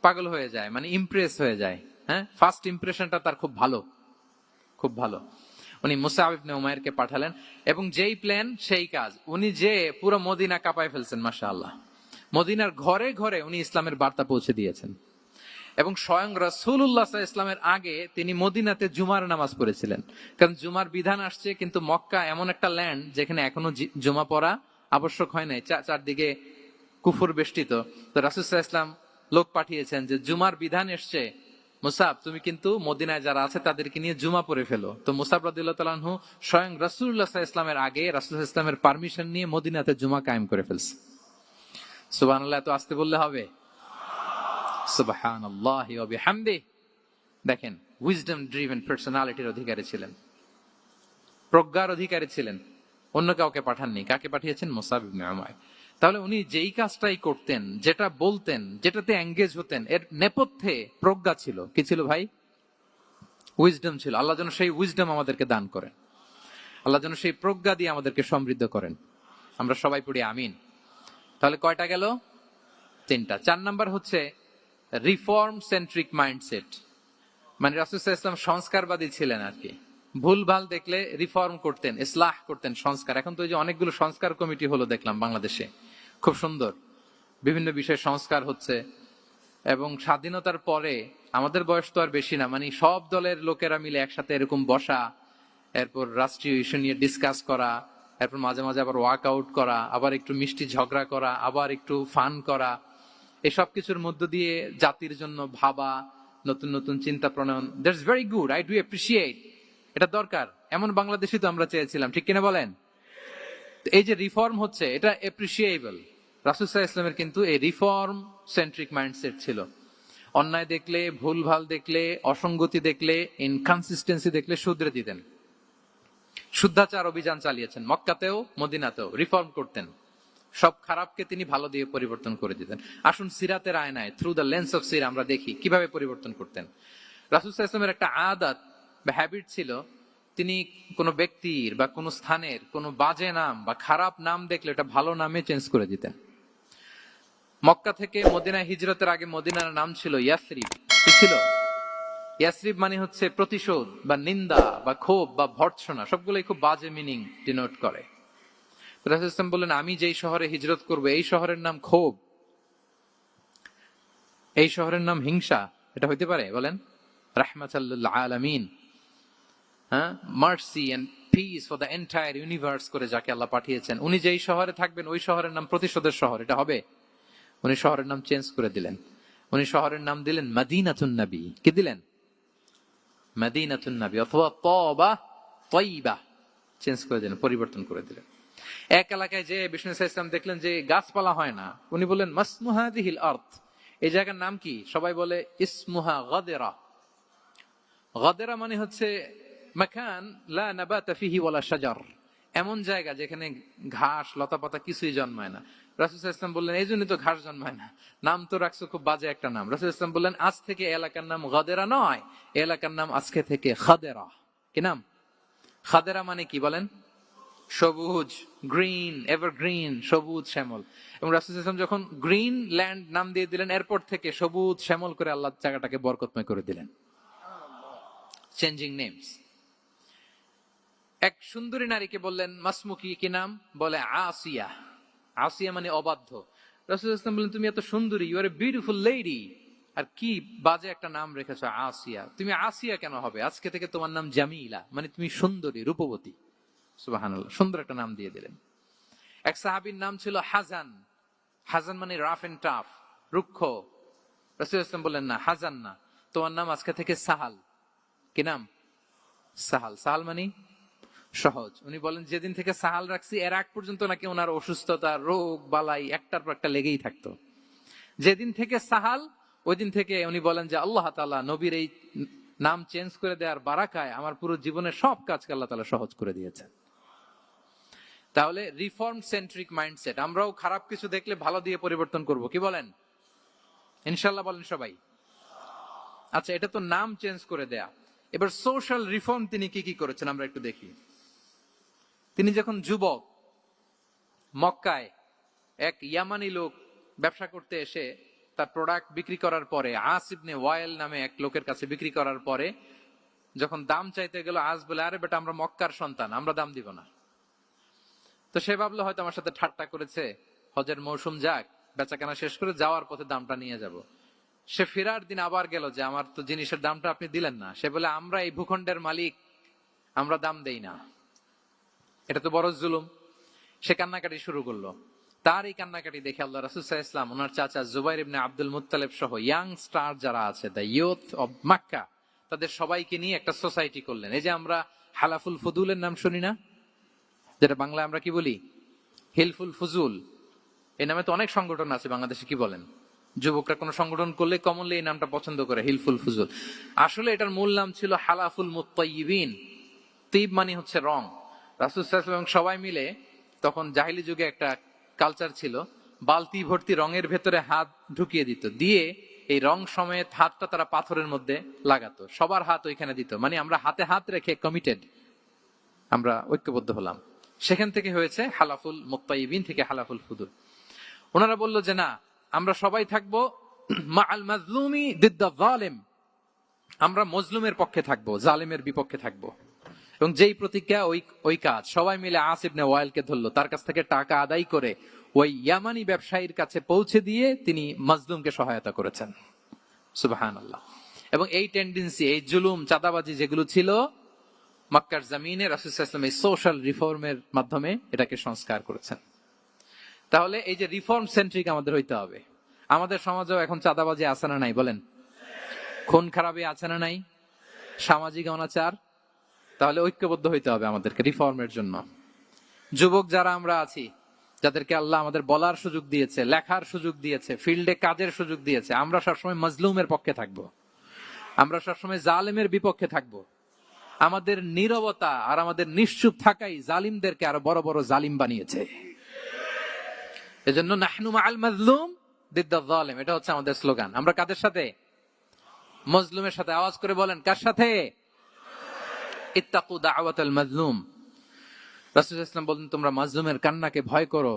পাগল হয়ে যায়, মানে ইমপ্রেস হয়ে যায়। হ্যাঁ, ফার্স্ট ইমপ্রেশনটা তার খুব ভালো, খুব ভালো। উনি মুসআব ইবনে উমাইরকে পাঠালেন, এবং যেই প্ল্যান সেই কাজ। উনি যে পুরো মদিনা কাঁপায় ফেলছেন, মাশাআল্লাহ। মদিনার ঘরে ঘরে উনি ইসলামের বার্তা পৌঁছে দিয়েছেন। এবং স্বয়ং রাসূলুল্লাহ সাল্লাল্লাহু আলাইহি ওয়াসাল্লামের আগে তিনি মদিনাতে জুমার নামাজ পড়েছিলেন। কারণ জুমার বিধান আসছে, কিন্তু মক্কা এমন একটা ল্যান্ড যেখানে এখনো জুমা পড়া আবশ্যক হয় নাই, চারদিকে কুফর বেষ্টিত। তো রাসূল সাল্লাল্লাহু আলাইহি ওয়াসাল্লাম লোক পাঠিয়েছেন যে জুমার বিধান এসছে, মুসাব তুমি কিন্তু মদিনায় যারা আছে তাদেরকে নিয়ে জুমা পড়ে ফেলো। তো মুসাব রাদিয়াল্লাহু তাআলা আনহু স্বয়ং রাসূলুল্লাহ সাল্লাল্লাহু আলাইহি ওয়াসাল্লামের আগে রাসূল সাল্লাল্লাহু আলাইহি ওয়াসাল্লামের পারমিশন নিয়ে মদিনাতে জুমা কায়েম করে ফেলছে। সুবহানাল্লাহ, এত আসতে বললে হবে? সুবহানাল্লাহি ওয়া বিহামদিহি। দেখেন, উইজডম ড্রিভেন পার্সোনালিটির অধিকারী ছিলেন, প্রজ্ঞার অধিকারী ছিলেন, অন্য কাউকে পাঠাননি। কাকে পাঠিয়েছেন? মুসাব ইবনে উমাইর। তাহলে উনি যেই কাজটাই করতেন, যেটা বলতেন, যেটাতে এঙ্গেজ হতেন, এর নেপথ্যে প্রজ্ঞা ছিল। কি ছিল ভাই? উইজডম ছিল। আল্লাহ যেন সেই উইজডম আমাদেরকে দান করেন, আল্লাহ যেন সেই প্রজ্ঞা দিয়ে আমাদেরকে সমৃদ্ধ করেন। আমরা সবাই পড়ি আমিন। তাহলে কয়টা গেল? 3টা। 4 নাম্বার হচ্ছে রিফর্ম সেন্ট্রিক মাইন্ডসেট। মানে রাসূল সাল্লাল্লাহু আলাইহি ওয়াসাল্লাম সংস্কারবাদী ছিলেন আর কি। ভুলভাল দেখলে রিফর্ম করতেন, ইসলাহ করতেন, সংস্কার। এখন তো এই যে অনেকগুলো সংস্কার কমিটি হলো দেখলাম বাংলাদেশে, খুব সুন্দর, বিভিন্ন বিষয়ে সংস্কার হচ্ছে। এবং স্বাধীনতার পরে আমাদের বয়স তো আর বেশি না, মানে সব দলের লোকেরা মিলে একসাথে এরকম বসা, এরপর রাষ্ট্রীয় ইস্যু নিয়ে ডিসকাস করা, এরপর মাঝে মাঝে আবার ওয়াক আউট করা, আবার একটু মিষ্টি ঝগড়া করা, আবার একটু ফান করা, এসব কিছুর মধ্য দিয়ে জাতির জন্য ভাবা, নতুন নতুন চিন্তা প্রণয়ন। That's very good, I do appreciate. এটা দরকার। এমন বাংলাদেশই তো আমরা চেয়েছিলাম, ঠিক কিনা বলেন? এই যে রিফর্ম হচ্ছে, এটা অ্যাপ্রিসিয়েবল। রাসূল সাল্লাল্লাহু আলাইহি ওয়াসাল্লামের কিন্তু এই রিফর্ম সেন্ট্রিক মাইন্ডসেট ছিল। অন্যায় দেখলে, ভুলভাল দেখলে, অসঙ্গতি দেখলে, ইনকনসিস্টেন্সি দেখলে শুধরে দিতেন। শুদ্ধাচার অভিযান চালিয়েছেন মক্কাতেও মদিনাতেও, রিফর্ম করতেন। সব খারাপকে তিনি ভালো দিয়ে পরিবর্তন করে দিতেন। আসুন সিরাতের আয়নায়, থ্রু দ্য লেন্স অফ সিরা, আমরা দেখি কিভাবে পরিবর্তন করতেন। রাসূল সাল্লাল্লাহু আলাইহি ওয়াসাল্লামের একটা আদত বা হ্যাবিট ছিল, তিনি কোনো ব্যক্তির বা কোনো স্থানের কোনো বাজে নাম বা খারাপ নাম দেখলে এটা ভালো নামে চেঞ্জ করে দিতেন। মক্কা থেকে মদিনায় হিজরতের আগে মদিনার নাম ছিল ইয়াসরিব। কি ছিল? ইয়াসরিব মানে হচ্ছে প্রতিশোধ বা নিন্দা বা ক্ষোভ বা ভর্ৎসনা, সবগুলোই খুব বাজে মিনিং ডিনোট করে। রাসূল সাল্লাল্লাহু আলাইহি ওয়াসাল্লাম বললেন, আমি যেই শহরে হিজরত করব এই শহরের নাম ক্ষোভ, এই শহরের নাম হিংসা, এটা হইতে পারে? বলেন। রাহমাতাল লিল আলামিন, হ্যাঁ, mercy and peace for the entire universe করে যাকে আল্লাহ পাঠিয়েছেন, উনি যেই শহরে থাকবেন ওই শহরের নাম প্রতিশোধের শহর, এটা হবে? উনি শহরের নাম চেঞ্জ করে দিলেন। উনি শহরের নাম দিলেন মদিনাতুন নবী। কি দিলেন? মদিনাতুন নবী, অথবা তওবা তয়্যিবা, চেঞ্জ করে দিলেন, পরিবর্তন করে দিলেন। এক এলাকায় যে বিষ্ণু ইসলাম দেখলেন যে গাছপালা হয় না, উনি বললেন মাসমু হাযিহিল আরদ, এই জায়গার নাম কি? সবাই বলে ইসমুহা গাদেরা। গাদেরা মানে হচ্ছে মাকান লা নাবাতা ফিহি ওয়ালা শাজার, এমন জায়গা যেখানে ঘাস লতাপাতা কিছুই জন্মায় না। রাসূল সাল্লাল্লাহু আলাইহি ওয়াসাল্লাম বললেন, এই জন্যই তো ঘাস জন্মায় না, নাম তো রাখছো খুব বাজে একটা নাম। রাসূল সাল্লাল্লাহু আলাইহি ওয়াসাল্লাম বললেন, আজ থেকে এলাকার নাম গাদেরা নয়, এলাকার নাম আজকে থেকে খাদেরা। কি নাম? খাদেরা মানে কি বলেন? সবুজ, গ্রিন, এভারগ্রিন, সবুজ শ্যামল। এবং রাসূল সাল্লাল্লাহু আলাইহি ওয়াসাল্লাম যখন গ্রিন ল্যান্ড নাম দিয়ে দিলেন, এরপর থেকে সবুজ শ্যামল করে আল্লাহ জায়গাটাকে বরকতময় করে দিলেন। Changing names. এক সুন্দরী নারীকে বললেন মাসমুকি, কি নাম? বলে আসিয়া। আসিয়া মানে অবাধ্য। রাসূল সাল্লাল্লাহু আলাইহি ওয়াসাল্লাম বললেন, তুমি এত সুন্দরী, you are a beautiful lady, আর কি বাজে একটা নাম রেখেছো আসিয়া। তুমি আসিয়া কেন হবে? আজকে থেকে তোমার নাম জামিলা, মানে তুমি সুন্দরী, রূপবতী। সুবহানাল্লাহ, সুন্দর একটা নাম দিয়ে দিলেন। এক সাহাবীর নাম ছিল হাজান। হাজান মানে রাফ এন্ড টাফ, রুক্ষ। রাসূল সাল্লাল্লাহু আলাইহি ওয়াসাল্লাম বললেন, না, হাজান না, তোমার নাম আজকে থেকে সাহাল। কি নাম? সাহাল। সাহাল মানে সহজ। উনি বলেন, যেদিন থেকে সাহাল রাখছি এর আগ পর্যন্ত নাকি ওনার অসুস্থতা, রোগ বালাই একটার পর একটা লেগেই থাকতো। যেদিন থেকে সাহাল, ওই দিন থেকে উনি বলেন যে আল্লাহ তাআলা নবীর এই নাম চেঞ্জ করে দেওয়ার বারাকায় আমার পুরো জীবনের সব কাজকে আল্লাহ তাআলা সহজ করে দিয়েছেন। তাহলে রিফর্ম সেন্ট্রিক মাইন্ডসেট। আমরাও খারাপ কিছু দেখলে ভালো দিয়ে পরিবর্তন করব, কি বলেন? ইনশাআল্লাহ বলেন সবাই। আচ্ছা, এটা তো নাম চেঞ্জ করে দেয়া। এবার সোশ্যাল রিফর্ম তিনি কি কি করেছেন আমরা একটু দেখি। তিনি যখন যুবক, মক্কায় এক ইয়ামানি লোক ব্যবসা করতে এসে তার প্রোডাক্ট বিক্রি করার পরে, আস ইবনে ওয়াইল নামে এক লোকের কাছে বিক্রি করার পরে যখন দাম চাইতে গেল, আস বলে, আরে বেটা, আমরা মক্কার সন্তান, আমরা দাম দিব না। তো সে ভাবলো হয়তো আমার সাথে ঠাট্টা করেছে, হজের মৌসুম যাক, বেচাকেনা শেষ করে যাওয়ার পথে দামটা নিয়ে যাব। সে ফেরার দিন আবার গেল যে আমার তো জিনিসের দামটা আপনি দিলেন না। সে বলে আমরা এই ভূখণ্ডের মালিক, আমরা দাম দেই না, এটা তো বড় জুলুম। সে কান্নাকাটি শুরু করলো। তার এই কান্নাকাটি দেখে আল্লাহ রাসূল সাল্লাল্লাহু আলাইহি ওয়াসাল্লাম ওনার চাচা জুবাইর ইবনে আব্দুল মুত্তালিব সহ ইয়াং স্টার যারা আছে, দ্য ইয়ুথ অব মক্কা, তাদের সবাইকে নিয়ে একটা সোসাইটি করলেন। এই যে আমরা হালাফুল ফুদুলের নাম শুনি না, যেটা বাংলায় আমরা কি বলি হিলফুল ফুজুল, এই নামে তো অনেক সংগঠন আছে বাংলাদেশে, কি বলেন? যুবকরা কোন সংগঠন করলে কমনলি এই নামটা পছন্দ করে, হিলফুল ফুজুল। আসলে এটার মূল নাম ছিল হালাফুল মুত্তাইয়িবিন। তিব মানে হচ্ছে রং। রাসূল সাল্লাল্লাহু আলাইহি ওয়াসাল্লাম সবাই মিলে, তখন জাহিলি যুগে একটা কালচার ছিল, বালতি ভর্তি রঙের ভেতরে হাত ঢুকিয়ে দিত, দিয়ে এই রং সমেত হাতটা তারা পাথরের মধ্যে লাগাতো, সবার হাত ওইখানে দিত, মানে আমরা হাতে হাত রেখে কমিটেড, আমরা ঐক্যবদ্ধ হলাম। সেখান থেকে হয়েছে হালাফুল মুত্তাইয়িবিন থেকে হালাফুল ফুদুল। ওনারা বলল যে না, আমরা সবাই থাকবো মাআল মাজলুমি দিদ্দা যালিম, আমরা মজলুমের পক্ষে থাকবো, জালেমের বিপক্ষে থাকবো। এবং যেই প্রতিজ্ঞা ওই কাজ। সবাই মিলে আস ইবনে ওয়াইলকে ধরলো, তার কাছ থেকে টাকা আদায় করে ওই ইয়ামানি ব্যবসায়ীর কাছে পৌঁছে দিয়ে তিনি মাজলুমকে সহায়তা করেছেন। সুবহানাল্লাহ। এবং এই টেন্ডেন্সি, এই জুলুম, চাঁদাবাজি যেগুলো ছিল মক্কার জমিনে, রাসূল সাল্লাল্লাহু আলাইহি ওয়াসাল্লাম এই সোশ্যাল রিফর্মের মাধ্যমে এটাকে সংস্কার করেছেন। তাহলে এই যে রিফর্ম সেন্ট্রিক আমাদের হইতে হবে। আমাদের সমাজেও এখন চাঁদাবাজি আছে না নাই বলেন? খুন খারাপি আছে না নাই? সামাজিক অনাচার। তাহলে ঐক্যবদ্ধ হইতে হবে আমাদেরকে রিফর্মের জন্য। যুবক যারা আমরা আছি, যাদেরকে আল্লাহ আমাদের বলার সুযোগ দিয়েছে, লেখার সুযোগ দিয়েছে, ফিল্ডে কাজের সুযোগ দিয়েছে, আমরা সবসময় মজলুমের পক্ষে থাকবো, আমরা সবসময় জালেমের বিপক্ষে থাকবো। আমাদের নীরবতা আর আমাদের নিশ্চুপ থাকাই জালিমদেরকে আরো বড় বড় জালিম বানিয়েছে। এজন্য নাহনু মাআল মাজলুম দিদ্দা যালিম, এটা হচ্ছে আমাদের স্লোগান। আমরা কাদের সাথে? মজলুমের সাথে। আওয়াজ করে বলেন, কার সাথে? ইত্তাকু দাওয়াতাল মাজলুম। রাসূল সাল্লাল্লাহু আলাইহি ওয়াসাল্লাম বলেন, তোমরা মাজলুমের কান্নাকে ভয় করো,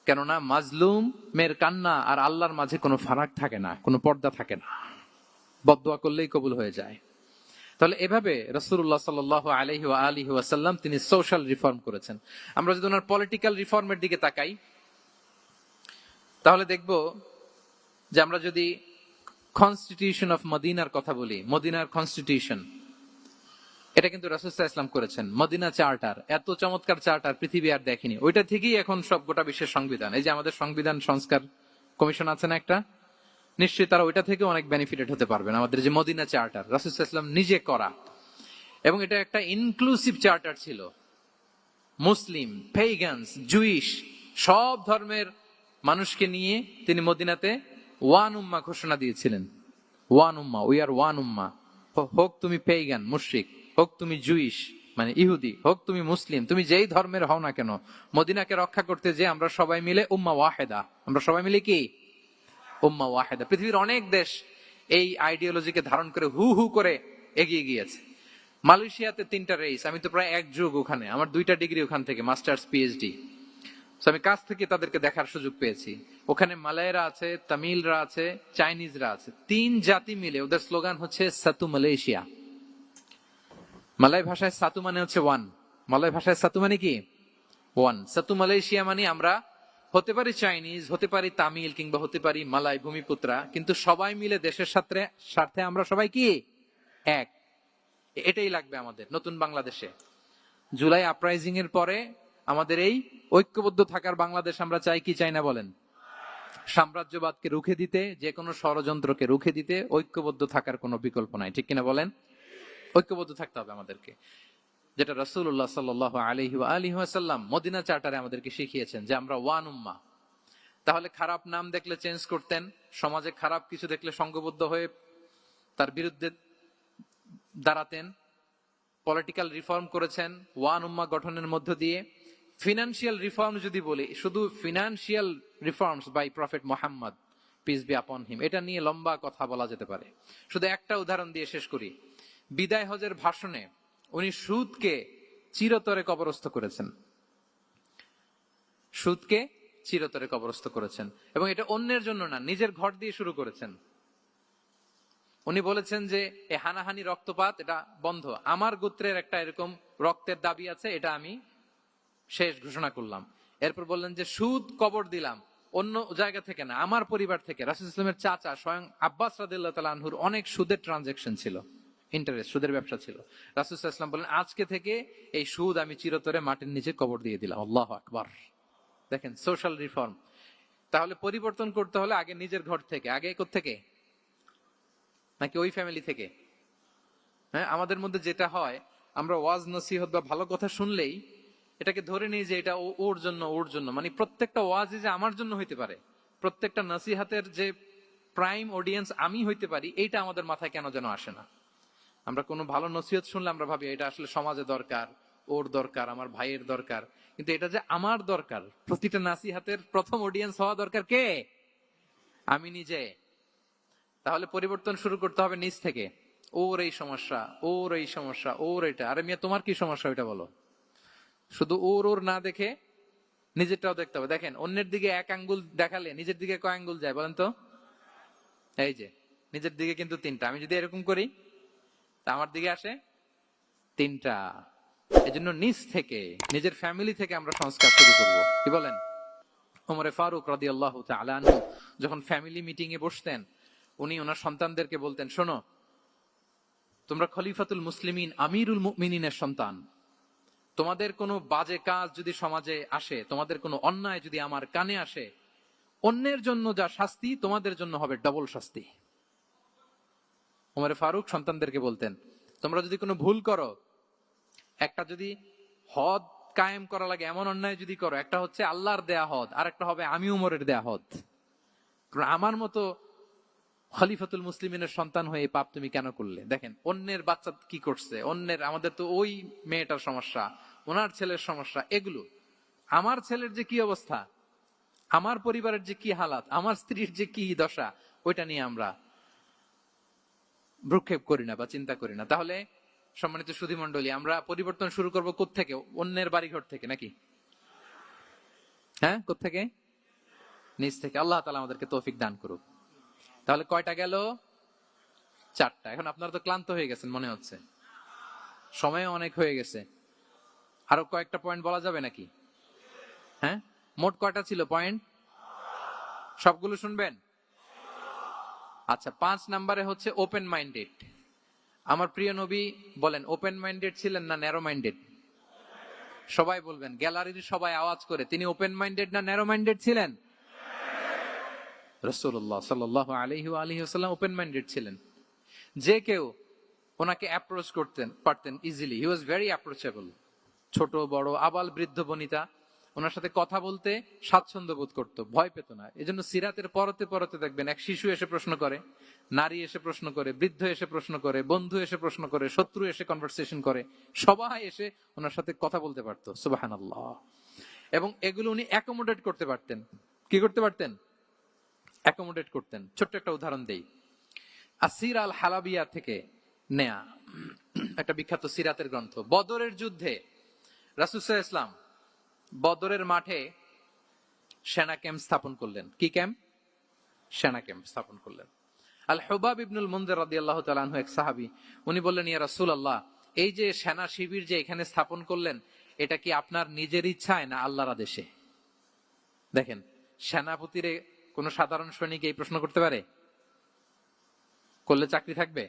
কেননা মাজলুমের কান্না আর আল্লাহর মাঝে কোনো ফারাক থাকে না, কোনো পর্দা থাকে না, বদদোয়া করলেই কবুল হয়ে যায়। তাহলে এভাবে রাসূলুল্লাহ সাল্লাল্লাহু আলাইহি ওয়া আলিহি ওয়াসাল্লাম তিনি সোশ্যাল রিফর্ম করেছেন। আমরা যদি ওনার পলিটিক্যাল রিফর্মের দিকে তাকাই, তাহলে দেখব যে আমরা যদি কনস্টিটিউশন অফ মদিনার কথা বলি, মদিনার কনস্টিটিউশন, এটা কিন্তু রাসূল সাল্লাল্লাহু আলাইহি ওয়াসাল্লাম করেছেন। মদিনা চার্টার, এত চমৎকার চার্টার পৃথিবী আর দেখেনি। ওইটা থেকেই এখন সব গোটা বিশ্বের সংবিধান। এই যে আমাদের সংবিধান সংস্কার কমিশন আছে না একটা, নিশ্চয়ই তারা ওইটা থেকে অনেক বেনিফিটেড হতে পারবেন। আমাদের যে মদিনা চার্টার, রাসূল সাল্লাল্লাহু আলাইহি ওয়াসাল্লাম নিজে করা, এবং এটা একটা ইনক্লুসিভ চার্টার ছিল। মুসলিম, পেগানস, জুইশ, সব ধর্মের মানুষকে নিয়ে তিনি মদিনাতে ওয়ান উম্মাহ ঘোষণা দিয়েছিলেন। ওয়ান উম্মাহ, উই আর ওয়ান উম্মাহ। হোক তুমি পেগান মুশরিক, হোক তুমি জুইশ মানে ইহুদি, হোক তুমি মুসলিম, তুমি যেই ধর্মের হও না কেন, মদিনাকে রক্ষা করতে যে আমরা সবাই মিলে উম্মাহ ওয়াহিদা, আমরা সবাই মিলে কি উম্মাহ ওয়াহিদা। পৃথিবীর অনেক দেশ এই আইডিওলজিকে ধারণ করে হু হু করে এগিয়ে গিয়েছে। মালয়েশিয়াতে 3টা রেস, আমি তো প্রায় এক যুগ ওখানে, আমার 2টা ডিগ্রি ওখান থেকে, মাস্টার্স পিএইচডি। আমি কাছ থেকে তাদেরকে দেখার সুযোগ পেয়েছি। ওখানে মালয়েরা আছে, তামিলরা আছে, চাইনিজরা আছে, 3 জাতি মিলে ওদের স্লোগান হচ্ছে সাতু মালয়েশিয়া। মালয় ভাষায় সাতু মানে হচ্ছে ওয়ান, মালয় ভাষায় সাতু মানে কি ওয়ান। সাতু মালয়েশিয়া মানে আমরা হতে পারি চাইনিজ, হতে পারি তামিল, কিংবা হতে পারি মালয় ভূমিপুত্রা, কিন্তু সবাই মিলে দেশের স্বার্থে আমরা সবাই কি এক। এটাই লাগবে আমাদের নতুন বাংলাদেশে। জুলাই আপরাইজিং এর পরে আমাদের এই ঐক্যবদ্ধ থাকার বাংলাদেশ আমরা চাই কি চাই না বলেন? সাম্রাজ্যবাদকে রুখে দিতে, যে কোনো ষড়যন্ত্রকে রুখে দিতে ঐক্যবদ্ধ থাকার কোনো বিকল্প নাই, ঠিক কিনা বলেন? ঐক্যবদ্ধ থাকতে হবে আমাদেরকে, যেটা রাসূলুল্লাহ সাল্লাল্লাহু আলাইহি ওয়া আলিহি ওয়াসাল্লাম মদিনা চার্টারে আমাদেরকে শিখিয়েছেন যে আমরা ওয়ান উম্মাহ। তাহলে খারাপ নাম দেখলে চেঞ্জ করতেন, সমাজে খারাপ কিছু দেখলে সংঘবদ্ধ হয়ে তার বিরুদ্ধে দাঁড়াতেন। পলিটিক্যাল রিফর্ম করেছেন ওয়ান উম্মাহ গঠনের মধ্য দিয়ে। ফিনান্সিয়াল রিফর্ম যদি বলি, শুধু financial reforms by prophet Muhammad peace be upon him, এটা নিয়ে লম্বা কথা বলা যেতে পারে। শুধু একটা উদাহরণ দিয়ে শেষ করি। বিদায় হজের ভাষণে উনি সুদকে চিরতরে কবরস্থ করেছেন, সুদকে চিরতরে কবরস্থ করেছেন, এবং এটা অন্যের জন্য না, নিজের ঘর দিয়ে শুরু করেছেন। উনি বলেছেন যে এই হানাহানি, রক্তপাত এটা বন্ধ, আমার গোত্রের একটা এরকম রক্তের দাবি আছে, এটা আমি শেষ ঘোষণা করলাম। এরপর বললেন যে সুদ কবর দিলাম, অন্য জায়গা থেকে না, আমার পরিবার থেকে। রাসূল ইসলামের চাচা স্বয়ং আব্বাস রাদিয়াল্লাহু তাআলা আনহুর অনেক সুদের ট্রানজাকশন ছিল, ইন্টারেস্ট, সুদের ব্যবসা ছিল। রাসূল সাল্লাল্লাহু আলাইহি ওয়াসাল্লাম বলেন, আজকে থেকে এই সুদ আমি চিরতরে মাটির নিচে কবর দিয়ে দিলাম। আল্লাহু আকবার। দেখেন সোশ্যাল রিফর্ম। তাহলে পরিবর্তন করতে হলে আগে নিজের ঘর থেকে, আগে কোত্থেকে? নাকি ওই ফ্যামিলি থেকে? হ্যাঁ, আমাদের মধ্যে যেটা হয়, আমরা ওয়াজ নসিহত বা ভালো কথা শুনলেই এটাকে ধরে নিই যে এটা ওর জন্য, ওর জন্য। মানে প্রত্যেকটা ওয়াজই যে আমার জন্য হইতে পারে, প্রত্যেকটা নসিহাতের যে প্রাইম অডিয়েন্স আমি হইতে পারি, এইটা আমাদের মাথায় কেন যেন আসে না। আমরা কোনো ভালো নসিহত শুনলে আমরা ভাবি এটা আসলে সমাজে দরকার, ওর দরকার, আমার ভাইয়ের দরকার। কিন্তু এটা যে আমার দরকার, প্রতিটা নাসিহাতের প্রথম অডিয়েন্স হওয়া দরকার কে? আমি নিজে। তাহলে পরিবর্তন শুরু করতে হবে নিজ থেকে। ওর এই সমস্যা, ওর এই সমস্যা, ওর এটা। আরে মিয়া, তোমার কি সমস্যা ওইটা বলো। শুধু ওর ওর না দেখে নিজেরটাও দেখতে হবে। দেখেন, অন্যের দিকে এক আঙ্গুল দেখালে নিজের দিকে কয় আঙ্গুল যায় বলেন তো? এই যে নিজের দিকে কিন্তু তিনটা। আমি যদি এরকম করি তা আমার দিকে আসে তিনটা। এজন্য নিজ থেকে, নিজের ফ্যামিলি থেকে আমরা সংস্কার শুরু করব। কি বলেন? ওমরে ফারুক রাদিয়াল্লাহু তাআলা আনহু যখন ফ্যামিলি মিটিং এ বসতেন, উনি ওনার সন্তানদেরকে বলতেন, শোনো, তোমরা খলিফাতুল মুসলিমিন, আমিরুল মুমিনিনের সন্তান। তোমাদের কোনো বাজে কাজ যদি সমাজে আসে, তোমাদের কোনো অন্যায় যদি আমার কানে আসে, অন্যের জন্য যা শাস্তি তোমাদের জন্য হবে ডবল শাস্তি। ওমরে ফারুক সন্তানদেরকে বলতেন, তোমরা যদি কোনো ভুল করো, একটা যদি হদ কায়েম করা লাগে এমন অন্যায় যদি করো, একটা হচ্ছে আল্লাহর দেয়া হদ, আর একটা হবে আমি উমরের দেয়া হদ। আমার মতো খলিফাতুল মুসলিমিনের সন্তান হয়ে এই পাপ তুমি কেন করলে? দেখেন অন্যের বাচ্চা কি করছে, অন্যের, আমাদের তো ওই মেয়েটার সমস্যা, ওনার ছেলের সমস্যা, এগুলো। আমার ছেলের যে কি অবস্থা, আমার পরিবারের যে কি হালাত, আমার স্ত্রীর যে কি দশা, ওইটা নিয়ে আমরা ভ্রুক্ষেপ করি না বা চিন্তা করি না। তাহলে সম্মানিত সুধীমণ্ডলী, আমরা পরিবর্তন শুরু করবো কোত্থেকে? অন্যের বাড়িঘর থেকে নাকি? হ্যাঁ, কোত্থেকে? নিজ থেকে। আল্লাহ তাআলা আমাদেরকে তৌফিক দান করুক। তাহলে কয়টা গেল? 4টা। এখন আপনারা তো ক্লান্ত হয়ে গেছেন মনে হচ্ছে, সময় অনেক হয়ে গেছে। আরো কয়েকটা পয়েন্ট বলা যাবে নাকি? হ্যাঁ, মোট কয়টা ছিল পয়েন্ট? সবগুলো শুনবেন? আচ্ছা, 5 নম্বরে হচ্ছে ওপেন মাইন্ডেড। আমার প্রিয় নবী বলেন, ওপেন মাইন্ডেড ছিলেন না ন্যারো মাইন্ডেড? সবাই বলবেন, গ্যালারির সবাই আওয়াজ করে, তিনি ওপেন মাইন্ডেড না ন্যারো মাইন্ডেড ছিলেন? রাসূলুল্লাহ সাল্লাল্লাহু আলাইহি ওয়া আলিহি ওয়াসাল্লাম ওপেন মাইন্ডেড ছিলেন। যে কেউ ওনাকে অ্যাপ্রোচ করতেন পারতেন easily. He was very approachable. ছোট বড় আবাল বৃদ্ধ বনিতা ওনার সাথে কথা বলতে স্বাচ্ছন্দ্য বোধ করতো, ভয় পেত না। এজন্য সিরাতের পরতে পরতে দেখবেন এক শিশু এসে প্রশ্ন করে, নারী এসে প্রশ্ন করে, বৃদ্ধ এসে প্রশ্ন করে, বন্ধু এসে প্রশ্ন করে, শত্রু এসে কনভারসেশন করে, সবাই এসে ওনার সাথে কথা বলতে পারতো। সুবহানাল্লাহ। এবং এগুলো উনি অ্যাকোমোডেট করতে পারতেন। কি করতে পারতেন? অ্যাকোমোডেট করতেন। ছোট্ট একটা উদাহরণ দেই, আসির আল হালাবিয়া থেকে নেয়া একটা বিখ্যাত সিরাতের গ্রন্থ। বদরের যুদ্ধে রাসূল সাল্লাল্লাহু আলাইহি ওয়াসাল্লাম বদরের মাঠে সেনা ক্যাম্প স্থাপন করলেন। কি ক্যাম্প? সেনা ক্যাম্প স্থাপন করলেন। আল হুবাব ইবনুল মুনজির রাদিয়াল্লাহু তাআলা আনহু এক সাহাবী, উনি বললেন, ইয়া রাসূলুল্লাহ, এই যে সেনা শিবির যে এখানে স্থাপন করলেন, এটা কি আপনার নিজের ইচ্ছায় না আল্লাহর আদেশে? দেখেন, সেনাপতিরে কোন সাধারণ সৈনিক এই প্রশ্ন করতে পারে? করলে চাকরি থাকবে?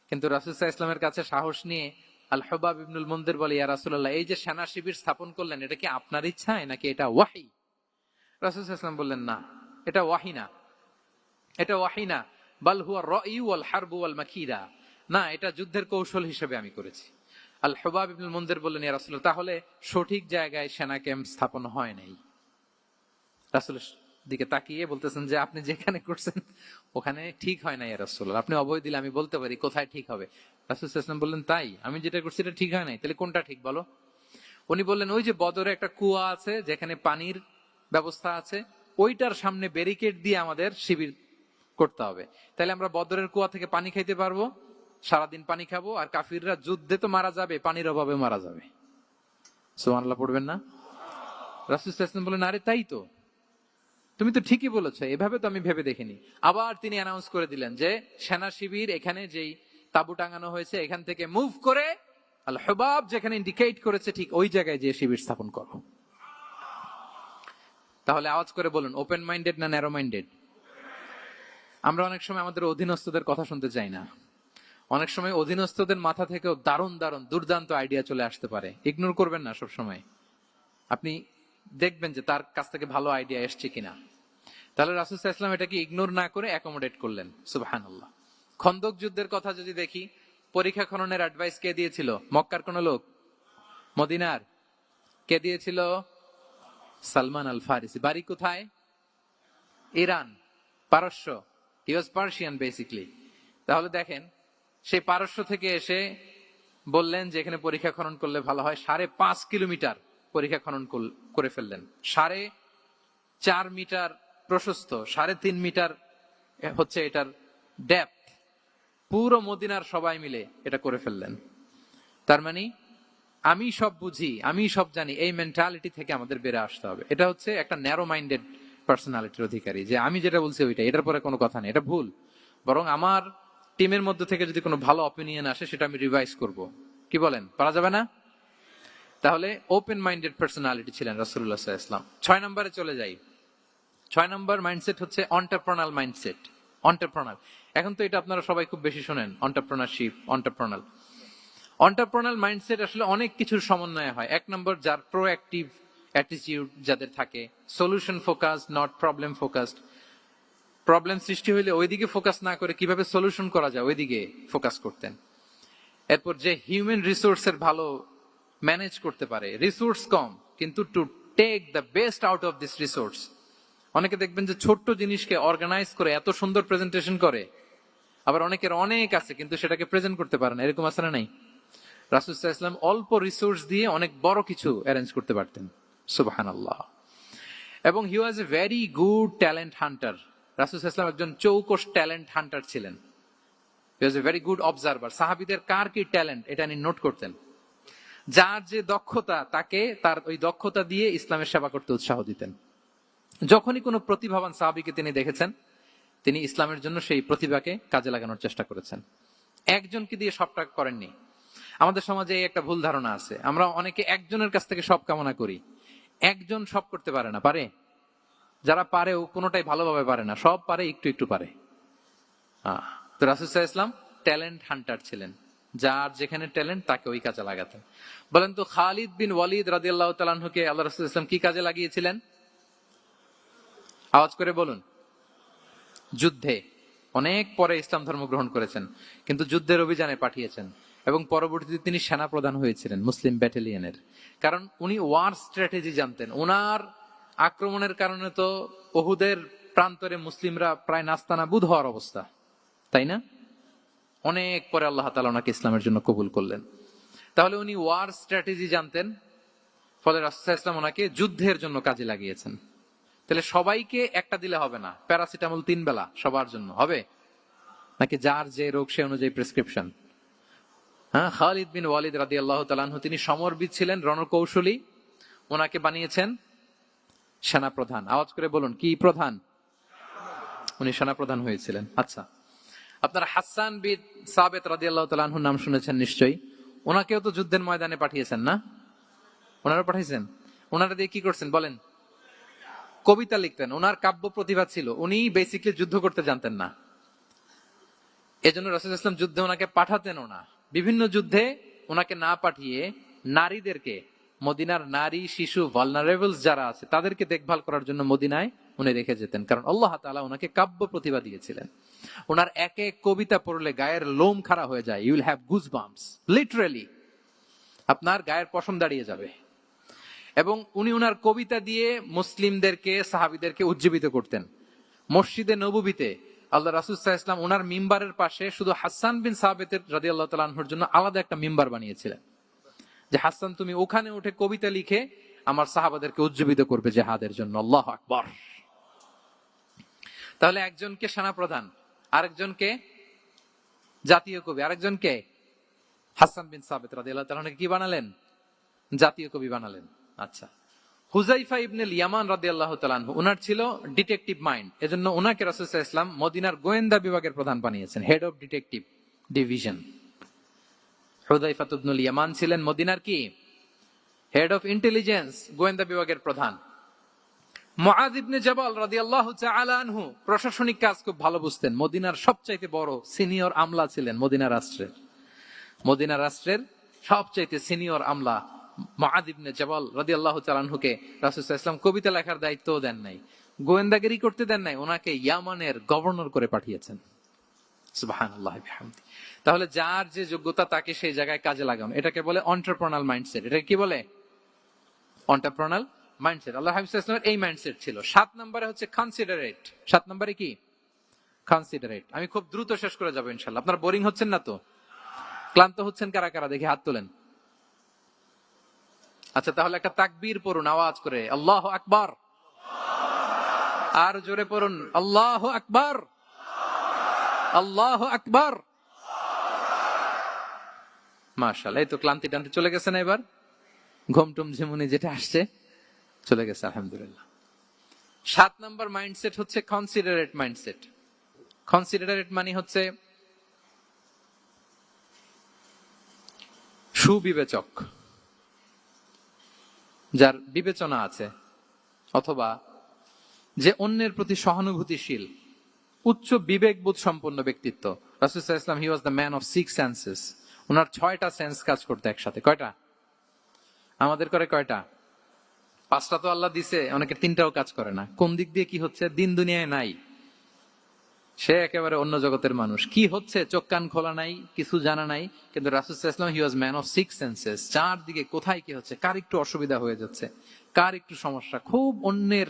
কিন্তু রাসূল সাল্লাল্লাহু আলাইহি ওয়াসাল্লামের কাছে সাহস নিয়ে আল হুবাব ইবনুল মুনজির বলে, ইয়া রাসূলুল্লাহ, এই যে সেনা শিবির স্থাপন করলেন, এটা কি আপনার ইচ্ছায় নাকি এটা ওয়াহী? রাসূল সাল্লাল্লাহু আলাইহি ওয়াসাল্লাম বললেন, না, এটা ওয়াহী না, এটা ওয়াহী না, বাল হুয়া রায়ু ওয়াল হারবু ওয়াল মাকিদা, না, এটা যুদ্ধের কৌশল হিসেবে আমি করেছি। আল হুবাব ইবনুল মুনজির বললেন, ইয়া রাসূলুল্লাহ, তাহলে সঠিক জায়গায় সেনা ক্যাম্প স্থাপন হয় নাই। রাসূলের দিকে তাকিয়ে বলতেছেন যে আপনি যেখানে করছেন ওখানে ঠিক হয় না ইয়া রাসূলুল্লাহ, আপনি অভয় দিলে আমি বলতে পারি কোথায় ঠিক হবে। রাসূল সাল্লাল্লাহু আলাইহি ওয়াসাল্লাম বললেন, তাই? আমি যেটা করছি এটা ঠিক হয় নাই, তাহলে কোনটা ঠিক বলো? উনি বললেন, ওই যে বদরে একটা কুয়া আছে যেখানে পানির ব্যবস্থা আছে, ওইটার সামনে ব্যারিকেড দিয়ে আমাদের শিবির করতে হবে। তাহলে আমরা বদরের কুয়া থেকে পানি খাইতে পারবো, সারাদিন পানি খাবো, আর কাফিররা যুদ্ধে তো মারা যাবে, পানির অভাবে মারা যাবে। সুবহানাল্লাহ পড়বেন না? রাসূল সাল্লাল্লাহু আলাইহি ওয়াসাল্লাম বললেন, আরে তাই তো, তুমি তো ঠিকই বলেছো, এভাবে তো আমি ভেবে দেখিনি। আবার তিনি অ্যানাউন্স করে দিলেন যে সেনা শিবির এখানে যেই তাবু টাঙানো হয়েছে এখান থেকে মুভ করে আল হুবাব যেখানে ইন্ডিকেট করেছে ঠিক ওই জায়গায় যে শিবির স্থাপন করো। তাহলে আওয়াজ করে বলুন, ওপেন মাইন্ডেড না ন্যারো মাইন্ডেড? আমরা অনেক সময় আমাদের অধীনস্থদের কথা শুনতে চাই না। অনেক সময় অধীনস্থদের মাথা থেকেও দারুণ দারুণ দুর্দান্ত আইডিয়া চলে আসতে পারে। ইগনোর করবেন না সব সময়। আপনি দেখবেন যে তার কাছ থেকে ভালো আইডিয়া এসছে কিনা। তাহলে রাসূল সাল্লাল্লাহু আলাইহি ওয়াসাল্লাম এটাকে ইগনোর না করে অ্যাকোমোডেট করলেন। সুবহানাল্লাহ। খন্দক যুদ্ধের কথা যদি দেখি, পরীক্ষা খননের অ্যাডভাইস কে দিয়েছিল? মক্কার কোন লোক? মদিনার? কে দিয়েছিল? সালমান আল ফারিসি। বাড়ি কোথায়? ইরান, পারস্য। হি ওয়াজ পার্সিয়ান বেসিক্যালি। তাহলে দেখেন, সেই পারস্য থেকে এসে বললেন যে এখানে পরীক্ষা খনন করলে ভালো হয়। 5.5 কিলোমিটার পরীক্ষা খনন করে ফেললেন। 4.5 মিটার প্রশস্ত, 3.5 মিটার হচ্ছে এটার ডেপথ। পুরো মদিনার সবাই মিলে এটা করে ফেললেন। তার মানে আমি সব বুঝি, আমি সব জানি, এই মেন্টালিটি থেকে আমাদের বেড়ে আসতে হবে। এটা হচ্ছে একটা ন্যারো মাইন্ডেড পার্সোনালিটির অধিকারী, যে আমি যেটা বলছি ওইটা, এটার পরে কোনো কথা নেই, এটা ভুল। বরং আমার টিমের মধ্যে থেকে যদি কোনো ভালো অপিনিয়ন আসে সেটা আমি রিভাইজ করব। কি বলেন, পারা যাবে না? তাহলে ওপেন মাইন্ডেড পার্সোনালিটি ছিলেন রাসূলুল্লাহ সাল্লাল্লাহু আলাইহি ওয়াসাল্লাম। 6 নম্বরে চলে যাই। 6 নম্বর মাইন্ডসেট হচ্ছে এন্টারপ্রেনাল মাইন্ডসেট। এন্টারপ্রেনাল, এখন তো এটা আপনারা সবাই খুব বেশি শোনেন, এন্টারপ্রেনারশিপ, এন্টারপ্রেনাল। এন্টারপ্রেনাল মাইন্ডসেট আসলে অনেক কিছুর সমন্বয় হয়। 1 নম্বর, যার প্রোঅ্যাক্টিভ অ্যাটিটিউড যাদের থাকে, solution focus, not problem focused. Problem সৃষ্টি হইলে ওইদিকে ফোকাস না করে কিভাবে সলিউশন করা যায় ওইদিকে ফোকাস করতেন। এরপর যে হিউম্যান রিসোর্সের ভালো ম্যানেজ করতে পারে, রিসোর্স কম কিন্তু to take the best out of this resource. অনেকে দেখবেন যে ছোট্ট জিনিসকে অর্গানাইজ করে এত সুন্দর প্রেজেন্টেশন করে, আবার অনেকের অনেক আছে কিন্তু সেটাকে প্রেজেন্ট করতে পারে না, এরকম আছে না নাই? রাসূল সাল্লাল্লাহু আলাইহি ওয়াসাল্লাম অল্প রিসোর্স দিয়ে অনেক বড় কিছু অ্যারেঞ্জ করতে পারতেন। সুবহানাল্লাহ। এবং he was a very good talent hunter. রাসূল সাল্লাল্লাহু আলাইহি ওয়াসাল্লাম একজন চৌকস ট্যালেন্ট হান্টার ছিলেন। He was a very good observer. সাহাবীদের কার কি ট্যালেন্ট এটা তিনি নোট করতেন। যার যে দক্ষতা, তাকে তার ওই দক্ষতা দিয়ে ইসলামের সেবা করতে উৎসাহ দিতেন। যখনই কোনো প্রতিভাবান সাহাবীকে তিনি দেখেছেন, তিনি ইসলামের জন্য সেই প্রতিভাকে কাজে লাগানোর চেষ্টা করেছেন। একজনকে দিয়ে সবটা করেননি। আমাদের সমাজে এই একটা ভুল ধারণা আছে, আমরা অনেকে একজনের কাছ থেকে সব কামনা করি। একজন সব করতে পারে না, পারে? যারা পারেও কোনোটাই ভালোভাবে পারে না, সব পারে একটু একটু পারে। তো রাসূল সাল্লাল্লাহু আলাইহি ওয়াসাল্লাম ট্যালেন্ট হান্টার ছিলেন, যার যেখানে ট্যালেন্ট তাকে ওই কাজে লাগাতেন। বলেন তো, খালিদ বিন ওয়ালিদ রাদিয়াল্লাহু তাআলা আনহুকে আল্লাহ রাসূল সাল্লাল্লাহু আলাইহি ওয়াসাল্লাম কি কাজে লাগিয়েছিলেন? আওয়াজ করে বলুন। যুদ্ধে। অনেক পরে ইসলাম ধর্ম গ্রহণ করেছেন, কিন্তু যুদ্ধের অভিযানে পাঠিয়েছেন এবং পরবর্তীতে তিনি সেনা প্রধান হয়েছিলেন মুসলিম ব্যাটালিয়নের। কারণ উনি ওয়ার স্ট্র্যাটেজি জানতেন। ওনার আক্রমণের কারণে তো উহুদের প্রান্তরে মুসলিমরা প্রায় নাস্তানাবুদ হওয়ার অবস্থা, তাই না? অনেক পরে আল্লাহ তাআলা ওনাকে ইসলামের জন্য কবুল করলেন। তাহলে উনি ওয়ার স্ট্র্যাটেজি জানতেন, ফলে রাসূল সাল্লাল্লাহু আলাইহি ওয়াসাল্লাম ওনাকে যুদ্ধের জন্য কাজে লাগিয়েছেন। তাহলে সবাইকে একটা দিলে হবে না, প্যারাসিটামল 3 বেলা সবার জন্য হবে নাকি যার যে রোগ সে অনুযায়ী প্রেসক্রিপশন? হ্যাঁ, খালিদ বিন ওয়ালিদ রাদিয়াল্লাহু তাআলা আনহু তিনি সমরবিদ ছিলেন, রণকৌশলী। ওনাকে বানিয়েছেন সেনাপ্রধান। আওয়াজ করে বলুন, কি প্রধান? উনি সেনাপ্রধান হয়েছিলেন। আচ্ছা, আপনারা হাসান বিন সাবিত রাদিয়াল্লাহু তাআলা আনহুর নাম শুনেছেন নিশ্চয়ই। ওনাকেও তো যুদ্ধের ময়দানে পাঠিয়েছেন না? ওনারা পাঠিয়েছেন। ওনারা দিয়ে কি করছেন বলেন? কবিতা লিখতেন। ওনার কাব্য প্রতিভা ছিল। উনি বেসিক্যালি যুদ্ধ করতে জানতেন না, এজন্য রাসূল সাল্লাল্লাহু আলাইহি ওয়াসাল্লাম যুদ্ধে ওনাকে পাঠাতেনও না। বিভিন্ন যুদ্ধে ওনাকে না পাঠিয়ে নারীদেরকে, মদিনার নারী, শিশু, ভালনারেবলস যারা আছে তাদেরকে দেখভাল করার জন্য মদিনায় উনি রেখে যেতেন। কারণ আল্লাহ তাআলা ওনাকে কাব্য প্রতিভা দিয়েছিলেন। ওনার এক এক কবিতা পড়লে গায়ের লোম খাড়া হয়ে যায়। You will have goosebumps, literally আপনার গায়ের পশম দাঁড়িয়ে যাবে। এবং উনি ওনার কবিতা দিয়ে মুসলিমদেরকে, সাহাবীদেরকে উজ্জীবিত করতেন। মসজিদে নববীতে আল্লাহ রাসূল সাল্লাল্লাহু আলাইহি ওয়াসাল্লাম ওনার মিম্বারের পাশে শুধু হাসান বিন সাবিত রাদিয়াল্লাহু তাআলা আনহুর জন্য আলাদা একটা মিম্বার বানিয়েছিলেন, যে হাসান তুমি ওখানে উঠে কবিতা লিখে আমার সাহাবাদেরকে উজ্জীবিত করবে জিহাদের জন্য। আল্লাহু আকবার। তাহলে একজনকে সেনাপ্রধান, আরেকজনকে জাতীয় কবি, আরেকজনকে হাসান বিন সাবিত রাদিয়াল্লাহু তাআলা আনহুকে কি বানালেন? জাতীয় কবি বানালেন। আচ্ছা, হুযাইফা ইবনুল ইয়ামান রাদিয়াল্লাহু তাআলা আনহু, ওনার ছিল ডিটেকটিভ মাইন্ড, এজন্য ওনাকে রাসূল সাল্লাল্লাহু আলাইহি ওয়াসাল্লাম মদিনার গোয়েন্দা বিভাগের প্রধান বানিয়েছেন, head of detective division. Huzaifa ibnul Yaman ছিলেন মদিনার কি? হেড অফ ইন্টেলিজেন্স, গোয়েন্দা বিভাগের প্রধান। মুআয ইবনে জাবাল রাদিয়াল্লাহু তাআলা আনহু প্রশাসনিক কাজ খুব ভালো বুঝতেন। মদিনার সবচাইতে বড় সিনিয়র আমলা ছিলেন মদিনা রাষ্ট্রের। মদিনা রাষ্ট্রের সবচাইতে সিনিয়র আমলা মুআয ইবনে জাবাল রাদিয়াল্লাহু তাআলা আনহুকে রাসূল সাল্লাল্লাহু আলাইহি ওয়াসাল্লাম কবিতা লেখার দায়িত্বও দেন নাই, গোয়েন্দাগিরি করতে দেন নাই, ওনাকে ইয়ামানের গভর্নর করে পাঠিয়েছেন। সুবহানাল্লাহ বিহামদি। তাহলে যার যে যোগ্যতা তাকে সেই জায়গায় কাজে লাগানো, এটাকে বলে এন্টারপ্রেনাল মাইন্ডসেট। এটা কি বলে? এন্টারপ্রেনাল মাইন্ডসেট। আল্লাহ হাবিব সাল্লাল্লাহু আলাইহি ওয়াসাল্লামের এই মাইন্ডসেট ছিল। 7 নম্বরে হচ্ছে কনসিডারেট। 7 নম্বরে কি? কনসিডারেট। আমি খুব দ্রুত শেষ করে যাব ইনশাআল্লাহ। আপনারা বোরিং হচ্ছেন না তো? ক্লান্ত হচ্ছেন কারা কারা দেখি হাত তোলেন। আচ্ছা, তাহলে একটা তাকবীর পড়ুন আওয়াজ করে, আল্লাহু আকবার। আর জোরে পড়ুন, আল্লাহু আকবার, আল্লাহু আকবার। মাশাআল্লাহ, এই তো ক্লান্তি টান্তি চলে গেছে না? এবার ঘুমটুম ঝিমুনি যেটা আসছে চলে গেছে আলহামদুলিল্লাহ। 7 নম্বর মাইন্ডসেট হচ্ছে কনসিডারেট মাইন্ডসেট। কনসিডারেট মানে হচ্ছে সুবিবেচক, যার বিবেচনা আছে, অথবা যে অন্যের প্রতি সহানুভূতিশীল, উচ্চ বিবেকবোধ সম্পন্ন ব্যক্তিত্ব। রাসূল সাল্লাল্লাহু আলাইহি ওয়াসাল্লাম he was the man of 6 senses. ওনার 6টা সেন্স কাজ করতে একসাথে। কয়টা? আমাদের করে কয়টা? 5টা তো আল্লাহ দিছে, অনেকের 3টাও কাজ করে না। কোন দিক দিয়ে কি হচ্ছে? দিন দুনিয়ায় নাই, সে একেবারে অন্য জগতের মানুষ। কি হচ্ছে চোখ কান খোলা নাই, কিছু জানা নাই। কিন্তু রাসূল সাল্লাল্লাহু আলাইহি ওয়াসাল্লাম he was man of 6 senses. চারদিকে কোথায় কি হচ্ছে, কার একটু অসুবিধা হয়ে যাচ্ছে, কার একটু সমস্যা, খুব অন্যের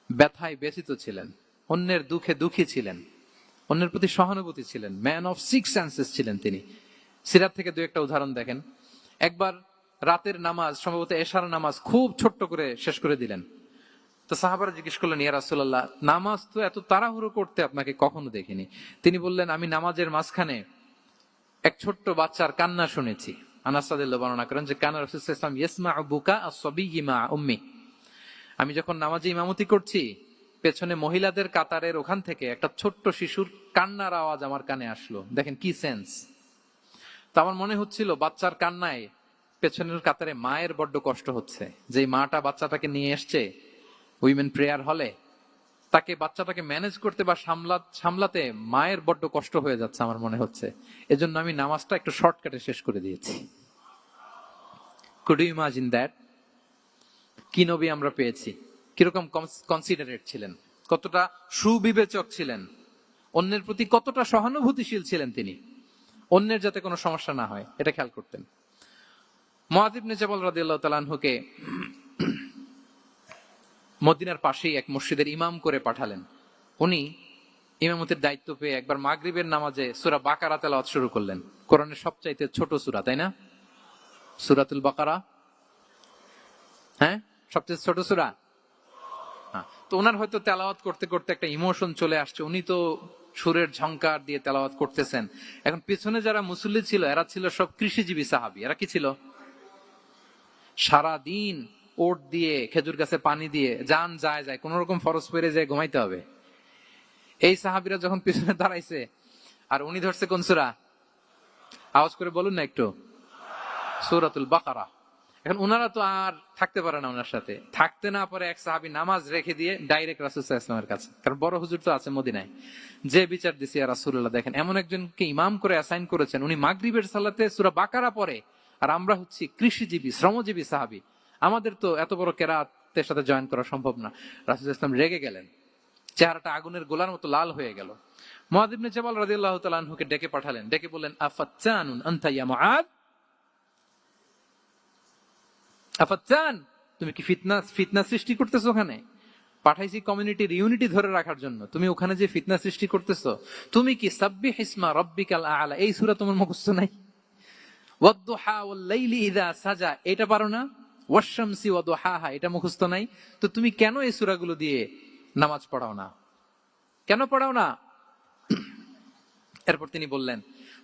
ব্যথায় ব্যথিত ছিলেন, অন্যের দুঃখে দুঃখী ছিলেন, অন্যের প্রতি সহানুভূতি ছিলেন। ম্যান অফ 6 সেন্সেস ছিলেন তিনি। সিরাত থেকে দু একটা উদাহরণ দেখেন। একবার রাতের নামাজ, সম্ভবত এশার নামাজ, খুব ছোট্ট করে শেষ করে দিলেন। তো সাহাবারা জিজ্ঞেস করলেন, ইয়া রাসূলুল্লাহ, নামাজ তো এত তাড়াহুড়ো করতে আপনাকে কখনো দেখিনি। তিনি বললেন, আমি নামাজের মাঝখানে এক ছোট্ট বাচ্চার কান্না শুনেছি। আনাস রাদিয়াল্লাহু বর্ণনা করেন যে কানা রাসূলুল্লাহ সাল্লাল্লাহু আলাইহি ওয়াসাল্লাম ইয়াসমাউ বুকা আস-সাবিয়্যি মা উম্মি। আমি যখন নামাজে ইমামতি করছি, পেছনে মহিলাদের কাতারের ওখান থেকে একটা ছোট্ট শিশুর কান্নার আওয়াজ আমার কানে আসলো। দেখেন কি সেন্স। তো আমার মনে হচ্ছিল বাচ্চার কান্নায় পেছনের কাতারে মায়ের বড্ড কষ্ট হচ্ছে। যে মাটা বাচ্চাটাকে নিয়ে এসছে উইমেন প্রেয়ার হলে, তাকে বাচ্চাটাকে ম্যানেজ করতে বা সামলাতে মায়ের বড্ড কষ্ট হয়ে যাচ্ছে আমার মনে হচ্ছে। এজন্য আমি নামাজটা একটু শর্টকাটে শেষ করে দিয়েছি। Could you imagine that? কি নবী আমরা পেয়েছি! কিরকম কনসিডারেট ছিলেন, কতটা সুবিবেচক ছিলেন, অন্যের প্রতি কতটা সহানুভূতিশীল ছিলেন তিনি, অন্যের যাতে কোনো সমস্যা না হয় এটা খেয়াল করতেন। মুআয ইবনে জাবাল রাদিয়াল্লাহু তাআলা আনহুকে মদিনার পাশেই এক মসজিদের ইমাম করে পাঠালেন। উনি ইমামতির দায়িত্ব পেয়ে একবার মাগরিবের নামাজে সূরা বাকারা তেলাওয়াত শুরু করলেন। কোরআনের সবচাইতে ছোট সূরা, তাই না? সূরাতুল বাকারা, হ্যাঁ, সবচেয়ে ছোট সূরা। তো ওনার হয়তো তেলাওয়াত করতে করতে একটা ইমোশন চলে আসছে। উনি তো সুরের ঝংকার দিয়ে তেলাওয়াত করতেছেন। এখন পিছনে যারা মুসল্লি ছিল এরা ছিল সব কৃষিজীবী সাহাবী। এরা কি ছিল? সারা দিন ওট দিয়ে, খেজুর গাছে পানি দিয়ে যান যায় যায়, কোন রকম ফরজ পড়ে যায় ঘুমাইতে হবে। এই সাহাবীরা যখন পিছনে দাঁড়াইছে আর উনি ধরছে কোন সূরা? আওয়াজ করে বলুন না একটু, সূরাতুল বাকারা। এখন ওনারা তো আর থাকতে পারে না, ওনার সাথে থাকতে না পারে এক সাহাবী নামাজ রেখে দিয়ে ডাইরেক্ট রাসূল সাল্লাল্লাহু আলাইহি ওয়াসাল্লামের কাছে। কারণ বড় হুজুর তো আছে মদিনায়, যে বিচার দিছে ইয়া রাসূলুল্লাহ, দেখেন এমন একজনকে ইমাম করে অ্যাসাইন করেছেন, উনি মাগরিবের সালাতে সূরা বাকারা পড়ে, আর আমরা হচ্ছি কৃষিজীবী শ্রমজীবী সাহাবী, আমাদের তো এত বড় কেরাতের সাথে জয়েন করা সম্ভব না। রাসূল সাল্লাল্লাহু আলাইহি ওয়াসাল্লাম রেগে গেলেন, চেহারাটা আগুনের গোলার মতো লাল হয়ে গেল। মুআয ইবনে জাবাল রাদিয়াল্লাহু তাআলা আনহুকে ডেকে পাঠালেন, ডেকে বললেন, আফাত্তানুন আনতা ইয়া মুআয, আফাত্তান, তুমি কি ফিতনা সৃষ্টি করতেছো? ওখানে পাঠাইছি কমিউনিটির ইউনিটি ধরে রাখার জন্য, তুমি ওখানে যে ফিতনা সৃষ্টি করতেছো। তুমি কি সাব্বিহ ইসমা রাব্বিকাল আ'লা এই সূরা তোমার মুখস্থ নাই? ওয়াদ-দুহা ওয়াল-লাইলি ইযা সাজা এটা পারো না? ওয়াশ-শামসি ওয়া দুহাহা এটা মুখস্থ নাই? তো তুমি কেন এই সূরাগুলো দিয়ে নামাজ পড়াও না? কেন পড়াও না? এরপর তিনি বললেন,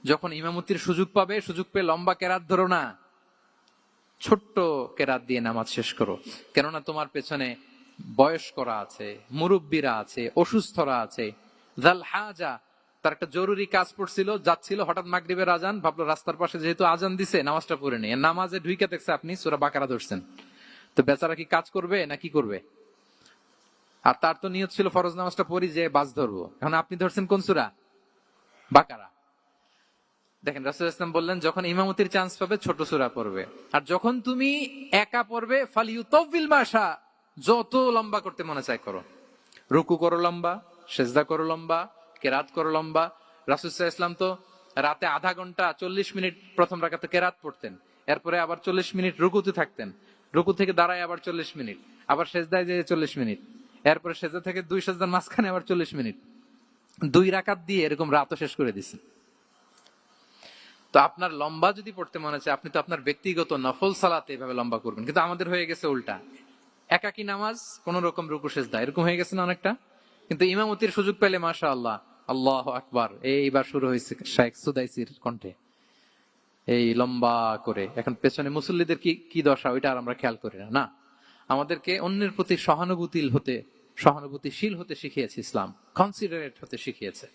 যখন ইমামতির সুযোগ পাবে, সুযোগ পেয়ে লম্বা কেরাত ধরো না, ছোট্ট কেরাত দিয়ে নামাজ শেষ করো। কেননা তোমার পেছনে বয়স্করা আছে, মুরব্বীরা আছে, অসুস্থরা আছে। জাল হাজা, তার একটা জরুরি কাজ পড়ছিল, যাচ্ছিল, হঠাৎ মাগরিবের আজান, ভাবলো রাস্তার পাশে যেহেতু আজান দিছে নামাজটা পড়ে নেই। নামাজে ঢুইকে দেখছে আপনি সূরা বাকারা ধরছেন, তো বেচারা কি কাজ করবে না কি করবে? আর তার তো নিয়ত ছিল ফরজ নামাজটা পড়ি যে বাস ধরবো। এখন আপনি ধরছেন কোন সূরা? বাকারা। দেখেন রাসূলুল্লাহ সাল্লাল্লাহু আলাইহি ওয়াসাল্লাম বললেন, যখন ইমামতির চান্স পাবে ছোট সূরা পড়বে, আর যখন তুমি একা পড়বে ফালিউতাউবিল মাশা, যত লম্বা করতে মনে চায় করো। রুকু করো লম্বা, সেজদা করো লম্বা, কেরাত করো লম্বা। রাসূল সাল্লাল্লাহু আলাইহি ওয়াসাল্লাম তো রাতে আধা ঘন্টা 40 মিনিট প্রথম রাকাতে কেরাত পড়তেন, এরপরে আবার 40 মিনিট রুকুতে থাকতেন, রুকু থেকে দাঁড়ায় আবার 40 মিনিট, আবার সেজদায় যেয়ে 40 মিনিট, এরপরে সেজদা থেকে 2 সেজদার মাঝখানে আবার 40 মিনিট, 2 রাকাত দিয়ে এরকম রাতও শেষ করে দিছেন। তো আপনার লম্বা যদি পড়তে মনে চায়, আপনি তো আপনার ব্যক্তিগত নফল সালাতে এভাবে লম্বা করবেন। কিন্তু আমাদের হয়ে গেছে উল্টা, একাকী নামাজ কোন রকম রুকু সেজদা এরকম হয়ে গেছে না অনেকটা। কিন্তু ইমামতির সুযোগ পেলে মাশাআল্লাহ, আল্লাহু আকবার, এইবার শুরু হয়েছে শেখ সুদাইসির কণ্ঠে এই লম্বা করে। এখন পেছনে মুসল্লিদের কি কি দশা ওইটা আর আমরা খেয়াল করি না। আমাদেরকে অন্যের প্রতি সহানুভূতিশীল হতে শিখিয়েছে ইসলাম, কনসিডারেট হতে শিখিয়েছে,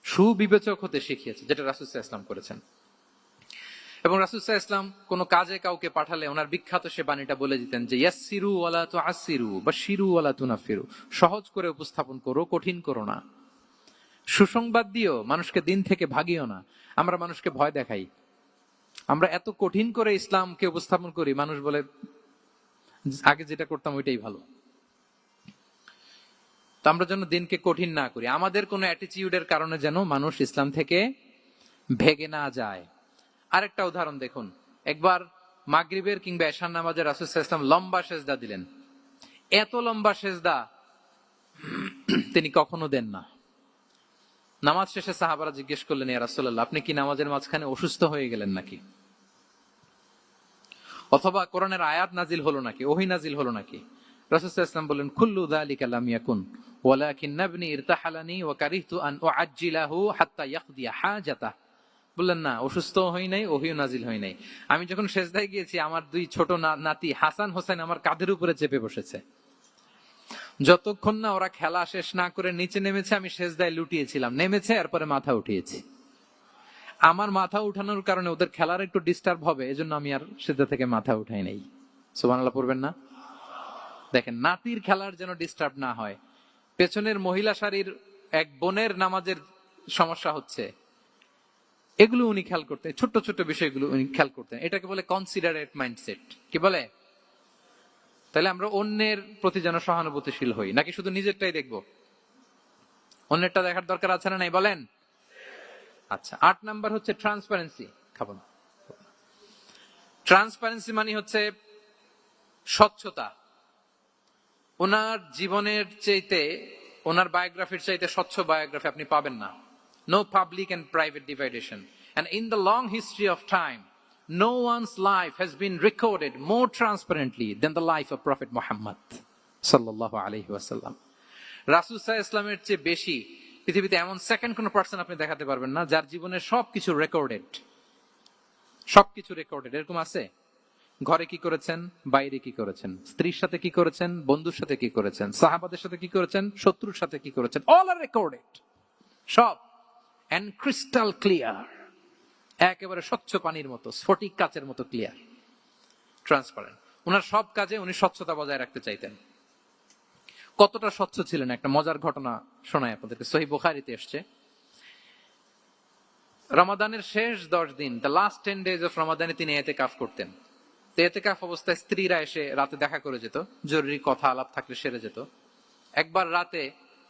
সুবিবেচক হতে শিখিয়েছে, যেটা রাসূল সাল্লাল্লাহু আলাইহি ওয়াসাল্লাম করেছেন। এবং রাসূল সাল্লাল্লাহু আলাইহি ওয়াসাল্লাম কোন কাজে কাউকে পাঠালে ওনার বিখ্যাত সে বাণীটা বলে দিতেন যে ইয়াসসিরু ওয়ালা তুআসসিরু বাশশিরু ওয়ালা তুনাফিরু, সহজ করে উপস্থাপন করো, কঠিন করো না। সুসংবাদ দিও, মানুষকে দিন থেকে ভাগিও না। আমরা মানুষকে ভয় দেখাই, আমরা এত কঠিন করে ইসলামকে উপস্থাপন করি, মানুষ বলে আগে যেটা করতাম ওইটাই ভালো। তো আমরা যেন দিনকে কঠিন না করি, আমাদের কোনো অ্যাটিটিউডের কারণে যেন মানুষ ইসলাম থেকে ভেগে না যায়। আরেকটা উদাহরণ দেখুন, একবার মাগরিবের কিংবা এশার নামাজে রাসূল সাল্লাল্লাহু আলাইহি ওয়াসাল্লাম লম্বা সেজদা দিলেন। এত লম্বা সেজদা তিনি কখনো দেন না। নামাজ শেষে সাহাবারা জিজ্ঞেস করলেন, ইয়া রাসূলুল্লাহ, আপনি কি নামাজের মাঝখানে অসুস্থ হয়ে গেলেন নাকি? অথবা কোরআনের আয়াত নাজিল হলো নাকি, ওহী নাজিল হলো নাকি? রাসূল সাল্লাল্লাহু আলাইহি ওয়াসাল্লাম বললেন, কুল্লু যালিকা লাম ইয়াকুন ওয়ালাকিন ইবনি ইরতাহালানি ওয়া কারিহতু আন উআজ্জিলাহু হাত্তা ইয়াকদিয়া হাজাতা। বললেন না, অসুস্থ হই নাই, ওহীও নাজিল হয় নাই। আমি যখন সেজদায় গিয়েছি, আমার 2 ছোট নাতি হাসান হোসেন আমার কাঁধের উপরে চেপে বসেছে। যতক্ষণ না ওরা খেলা শেষ না করে নিচে নেমেছে, আমি সেজদায় লুটিয়েছিলাম, নেমেছে এরপরে মাথা উঠিয়েছি। আমার মাথা উঠানোর কারণে ওদের খেলার একটু ডিস্টার্ব হবে, এজন্য আমি আর সেজদা থেকে মাথা উঠাই নাই। সুবহানাল্লাহ পড়বেন না? দেখেন, নাতির খেলার যেন ডিস্টার্ব না হয়। পেছনের মহিলা সারির এক বোনের নামাজের সমস্যা হচ্ছে, এগুলো উনি খেয়াল করতেন, ছোট্ট ছোট্ট বিষয়গুলো উনি খেয়াল করতেন। এটাকে বলে কনসিডারেট মাইন্ডসেট। কি বলে? তাহলে আমরা অন্যের প্রতি যেন সহানুভূতিশীল হই, নাকি শুধু নিজেরটাই দেখবো? অন্যেরটা দেখার দরকার আছে না নাই বলেন? আচ্ছা, 8 নাম্বার হচ্ছে ট্রান্সপারেন্সি। খাবো না। ট্রান্সপারেন্সি মানে হচ্ছে স্বচ্ছতা। ওনার জীবনের চাইতে, ওনার বায়োগ্রাফির চাইতে স্বচ্ছ বায়োগ্রাফি আপনি পাবেন না। No public and private dividation. And in the long history of time, no one's life has been recorded more transparently than the life of Prophet Muhammad sallallahu alaihi wasallam. রাসূল সাল্লাল্লাহু আলাইহি ওয়াসাল্লামের চেয়ে বেশি পৃথিবীতে এমন সেকেন্ড কোন পারসন আপনি দেখাতে পারবেন না যার জীবনের সবকিছু রেকর্ডেড। সবকিছু রেকর্ডেড। এরকম আছে? ঘরে কি করেছেন, বাইরে কি করেছেন, স্ত্রীর সাথে কি করেছেন, বন্ধুর সাথে কি করেছেন, সাহাবাদের সাথে কি করেছেন, শত্রুর সাথে কি করেছেন, অল আর রেকর্ডেড। সব এন্ড ক্রিস্টাল ক্লিয়ার, একেবারে স্বচ্ছ পানির মতো, স্ফটিক কাচের মতো ক্লিয়ার, ট্রান্সপারেন্ট। ওনার সব কাজে উনি স্বচ্ছতা বজায় রাখতে চাইতেন। কতটা স্বচ্ছ ছিলেন, একটা মজার ঘটনা শোনায় আপনাদেরকে। সহিহ বুখারীতে এসেছে, রমাদানের শেষ 10 দিন, দ্য লাস্ট 10 days অফ রমাদানে তিনি ইতিকাফ করতেন। ইতিকাফ অবস্থায় স্ত্রীরা এসে রাতে দেখা করে যেত, জরুরি কথা আলাপ থাকলে সেরে যেত। একবার রাতে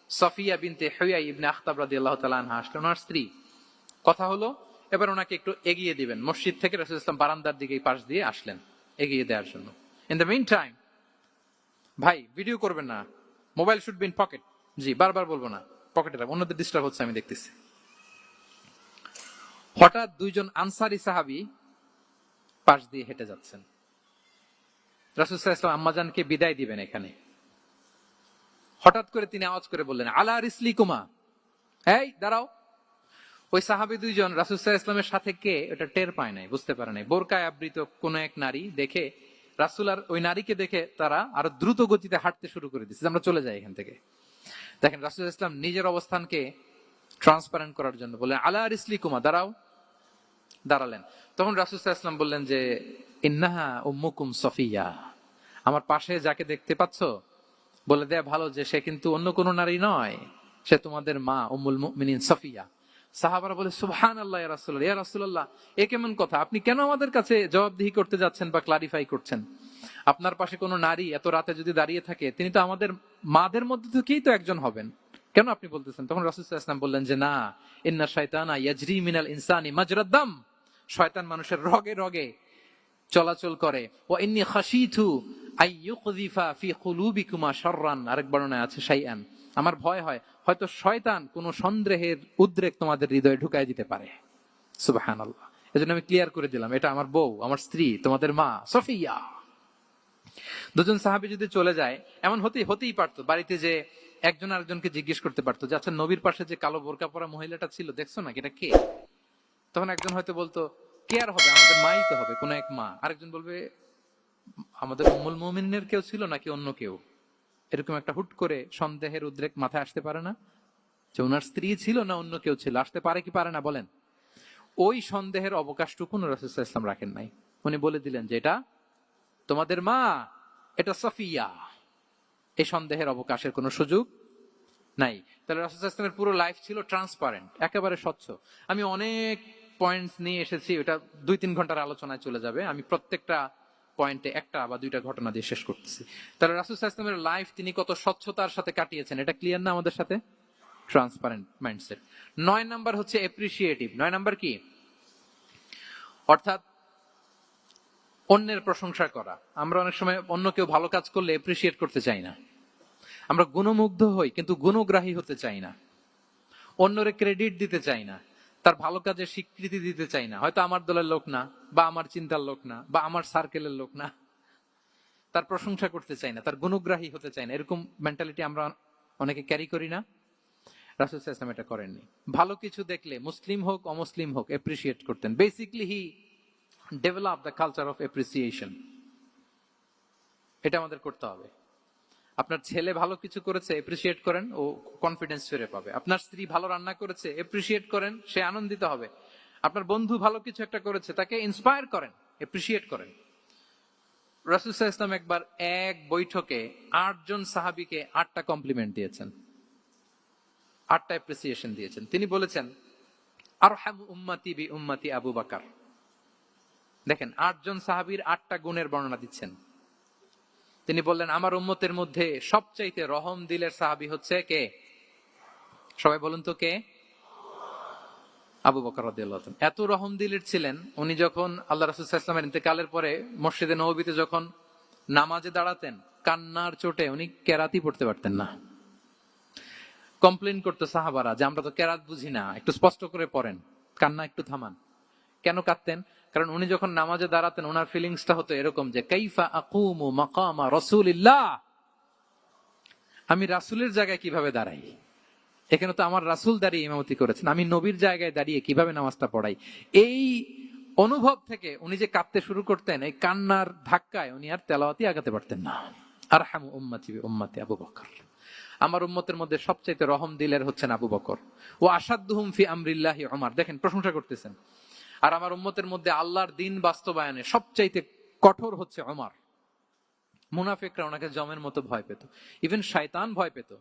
সফিয়া বিনতে হুয়াই ইবনে আখতাব রাদিয়াল্লাহু তাআলা আনহা আসলেন, ওনার স্ত্রী। কথা হলো, এবার ওনাকে একটু এগিয়ে দিবেন। মসজিদ থেকে রাসূল সাল্লাল্লাহু আলাইহি ওয়াসাল্লাম বারান্দার দিকে পাশ দিয়ে আসলেন এগিয়ে দেওয়ার জন্য। ইন দ্য মিন টাইম, ভাই ভিডিও করবেন না, mobile should be in pocket. জি, বারবার বলবো না, পকেটে রাখবো, অন্যদের ডিস্টার্ব হচ্ছে আমি দেখতেছি। হঠাৎ 2 জন আনসারী সাহাবী পাশ দিয়ে হেঁটে যাচ্ছেন। রাসূল সাল্লাল্লাহু আলাইহি ওয়াসাল্লাম আম্মাজানকে বিদায় দিবেন এখানে। হঠাৎ করে তিনি আওয়াজ করে বললেন, আলা রিসলিকুমা, এই দাঁড়াও। ওই সাহাবী 2 জন রাসূল সাল্লাল্লাহু আলাইহি ওয়াসাল্লামের সাথে কে এটা টের পায় নাই, বুঝতে পারে নাই। বোরকায় আবৃত কোন এক নারী দেখে, রাসূল আর ওই নারীকে দেখে তারা আরো দ্রুত গতিতে হাঁটতে শুরু করে দিচ্ছে, আমরা চলে যাই এখান থেকে। দেখেন, রাসূল সাল্লাল্লাহু আলাইহি ওয়াসাল্লাম নিজের অবস্থানকে ট্রান্সপারেন্ট করার জন্য বললেন, আলা রিসলিকুমা, দাঁড়াও। দাঁড়ালেন। তখন রাসূল সাল্লাল্লাহু আলাইহি ওয়াসাল্লাম বললেন যে, ইন্নাহা উম্মুকুম সফিয়া, আমার পাশে যাকে দেখতে পাচ্ছ, বলে দেয়া ভালো যে সে কিন্তু অন্য কোনো নারী নয়, সে তোমাদের মা উম্মুল মুমিনিন সাফিয়া। সাহাবারা বলে সুবহানাল্লাহ ইয়া রাসূলুল্লাহ, ইয়া রাসূলুল্লাহ এ কেমন কথা, আপনি কেন আমাদের কাছে জবাবদিহি করতে যাচ্ছেন বা ক্লারিফাই করছেন? আপনার পাশে কোনো নারী এত রাতে যদি দাঁড়িয়ে থাকে, তিনি তো আমাদের মাদের মধ্যে থেকেই তো একজন হবেন, কেন আপনি বলতেছেন? তখন রাসূল সাল্লাল্লাহু আলাইহি ওয়াসাল্লাম বললেন যে না, ইন্না শাইতানা ইয়াজরি মিনাল ইনসানি মাজরাদ দাম, শয়তান মানুষের রগে রগে চলাচল করে। ওয়া ইন্নী খাশিতু আই ইউকযিফা ফি কুলুবিকুমা শাররান, আরেক বর্ণনায় আছে শাইআন, আমার ভয় হয় হয়তো শয়তান কোন সন্দেহের উদ্রেক তোমাদের হৃদয়ে ঢুকাই দিতে পারে। সুবহানাল্লাহ। এজন্য আমি ক্লিয়ার করে দিলাম, এটা আমার বউ, আমার স্ত্রী, তোমাদের মা সফিয়া। দুজন সাহাবী যদি চলে যায়, এমন হতেই পারতো বাড়িতে যে একজন আরেকজনকে জিজ্ঞেস করতে পারতো যে আচ্ছা নবীর পাশে যে কালো বোরকা পরা মহিলাটা ছিল দেখছো না, এটা কে? তখন একজন হয়তো বলতো কে আর হবে, আমাদের মাই তো হবে, কোন এক মা। আরেকজন বলবে আমাদের উম্মুল মুমিনের কেউ ছিল নাকি অন্য কেউ। এরকম একটা হুট করে সন্দেহের উদ্রেক মাথায় আসতে পারে না যে ওনার স্ত্রী ছিল না অন্য কেউ ছিল? আসতে পারে কি পারে না বলেন? ওই সন্দেহের অবকাশটুকু রাসূল সাল্লাল্লাহু আলাইহি ওয়াসাল্লাম রাখেন নাই। উনি বলে দিলেন যে এটা তোমাদের মা, এটা সফিয়া। এই সন্দেহের অবকাশের কোনো সুযোগ নাই। তাহলে রাসূল সাল্লাল্লাহু আলাইহি ওয়াসাল্লামের পুরো লাইফ ছিল ট্রান্সপারেন্ট, একেবারে স্বচ্ছ। আমি অনেক পয়েন্টস নিয়ে এসেছি, ওটা 2-3 ঘন্টার আলোচনায় চলে যাবে। আমি প্রত্যেকটা পয়েন্টে একটা বা দুইটা ঘটনা দিয়ে শেষ করতেছি। তাহলে রাসূল সাল্লাল্লাহু আলাইহি ওয়াসাল্লামের লাইফ তিনি কত স্বচ্ছতার সাথে কাটিয়েছেন, এটা ক্লিয়ার না আমাদের সাথে? Transparent mindset. 9 নাম্বার হচ্ছে অ্যাপ্রিসিয়েটিভ। 9 নাম্বার কি? অর্থাৎ অন্যের প্রশংসা করা। আমরা অনেক সময় অন্য কেউ ভালো কাজ করলে অ্যাপ্রিসিয়েট করতে চাই না। আমরা গুণমুগ্ধ হই কিন্তু গুণগ্রাহী হতে চাই না। অন্যরে ক্রেডিট দিতে চাই না, তার ভালো কাজের স্বীকৃতি দিতে চাই না। হয়তো আমার দলের লোক না, বা আমার চিন্তার লোক না, বা আমার সার্কেলের লোক না, তার প্রশংসা করতে চাই না, তার গুণগ্রাহী হতে চাই না। এরকম মেন্টালিটি আমরা অনেকে ক্যারি করি না? রাসূল সাল্লাল্লাহু আলাইহি ওয়াসাল্লাম এটা করেননি। ভালো কিছু দেখলে মুসলিম হোক অমুসলিম হোক অ্যাপ্রিসিয়েট করতেন। Basically he develop the culture of appreciation. এটা আমাদের করতে হবে। আপনার ছেলে ভালো কিছু করেছে, এপ্রিসিয়েট করেন, ও কনফিডেন্স ফিরে পাবে। আপনার স্ত্রী ভালো রান্না করেছে, এপ্রিসিয়েট করেন, সে আনন্দিত হবে। আপনার বন্ধু ভালো কিছু একটা করেছে, তাকে ইন্সপায়ার করেন, এপ্রিসিয়েট করেন। রাসূল সাল্লাল্লাহু আলাইহি ওয়াসাল্লাম একবার এক বৈঠকে 8 জন সাহাবীকে 8টা কমপ্লিমেন্ট দিয়েছেন, 8টা এপ্রিসিয়েশন দিয়েছেন। তিনি বলেছেন আরহামু উম্মতি বি উম্মতি আবু বকর। দেখেন 8 জন সাহাবীর 8টা গুণের বর্ণনা দিচ্ছেন। তিনি বললেন আমার উম্মতের মধ্যে সবচাইতে রহম দিলের সাহাবী হচ্ছে কে? সবাই বলুন তো কে? আবু বকর রাদিয়াল্লাহু আনহু। এত রহম দিলের ছিলেন, উনি যখন আল্লাহ রাসূল সাল্লাল্লাহু আলাইহি ওয়াসাল্লামের ইন্তেকালের পরে মসজিদে নববীতে যখন নামাজে দাঁড়াতেন, কান্নার চোটে উনি কেরাতই পড়তে পারতেন না। কমপ্লেইন করতো সাহাবারা যে আমরা তো কেরাত বুঝি না, একটু স্পষ্ট করে পড়েন, কান্না একটু থামান। কেন কাঁদতেন? কারণ উনি যখন নামাজে দাঁড়াতেন ওনার ফিলিংসটা হতো এরকম যে কাইফা আকুমু মাকামা রাসূলিল্লাহ, আমি রাসূলের জায়গায় কিভাবে দাঁড়াই? এখানে তো আমার রাসূল দাঁড়িয়ে ইমামতি করেছেন, আমি নবীর জায়গায় দাঁড়িয়ে কিভাবে নামাজটা পড়াই? এই অনুভব থেকে উনি যে কাঁদতে শুরু করতেন, এই কান্নার ধাক্কায় উনি আর তেলাওয়াতই আগাতে পারতেন না। আরহামু উম্মতি বি উম্মতি আবু বকর। আমার উম্মতের মধ্যে সবচাইতে রহম দিলের হচ্ছেন আবু বকর। ও আসাদ্দুহুম ফি আমরিল্লাহি উমর। দেখেন প্রশংসা করতেছেন। আর আমার উম্মতের মধ্যে আল্লাহর দ্বীন বাস্তবায়নে সবচাইতে কঠোর হচ্ছে ওমর। মুনাফিকরা ওনাকে জমের মতো ভয় পেত, ইভেন শয়তান ভয় পেত।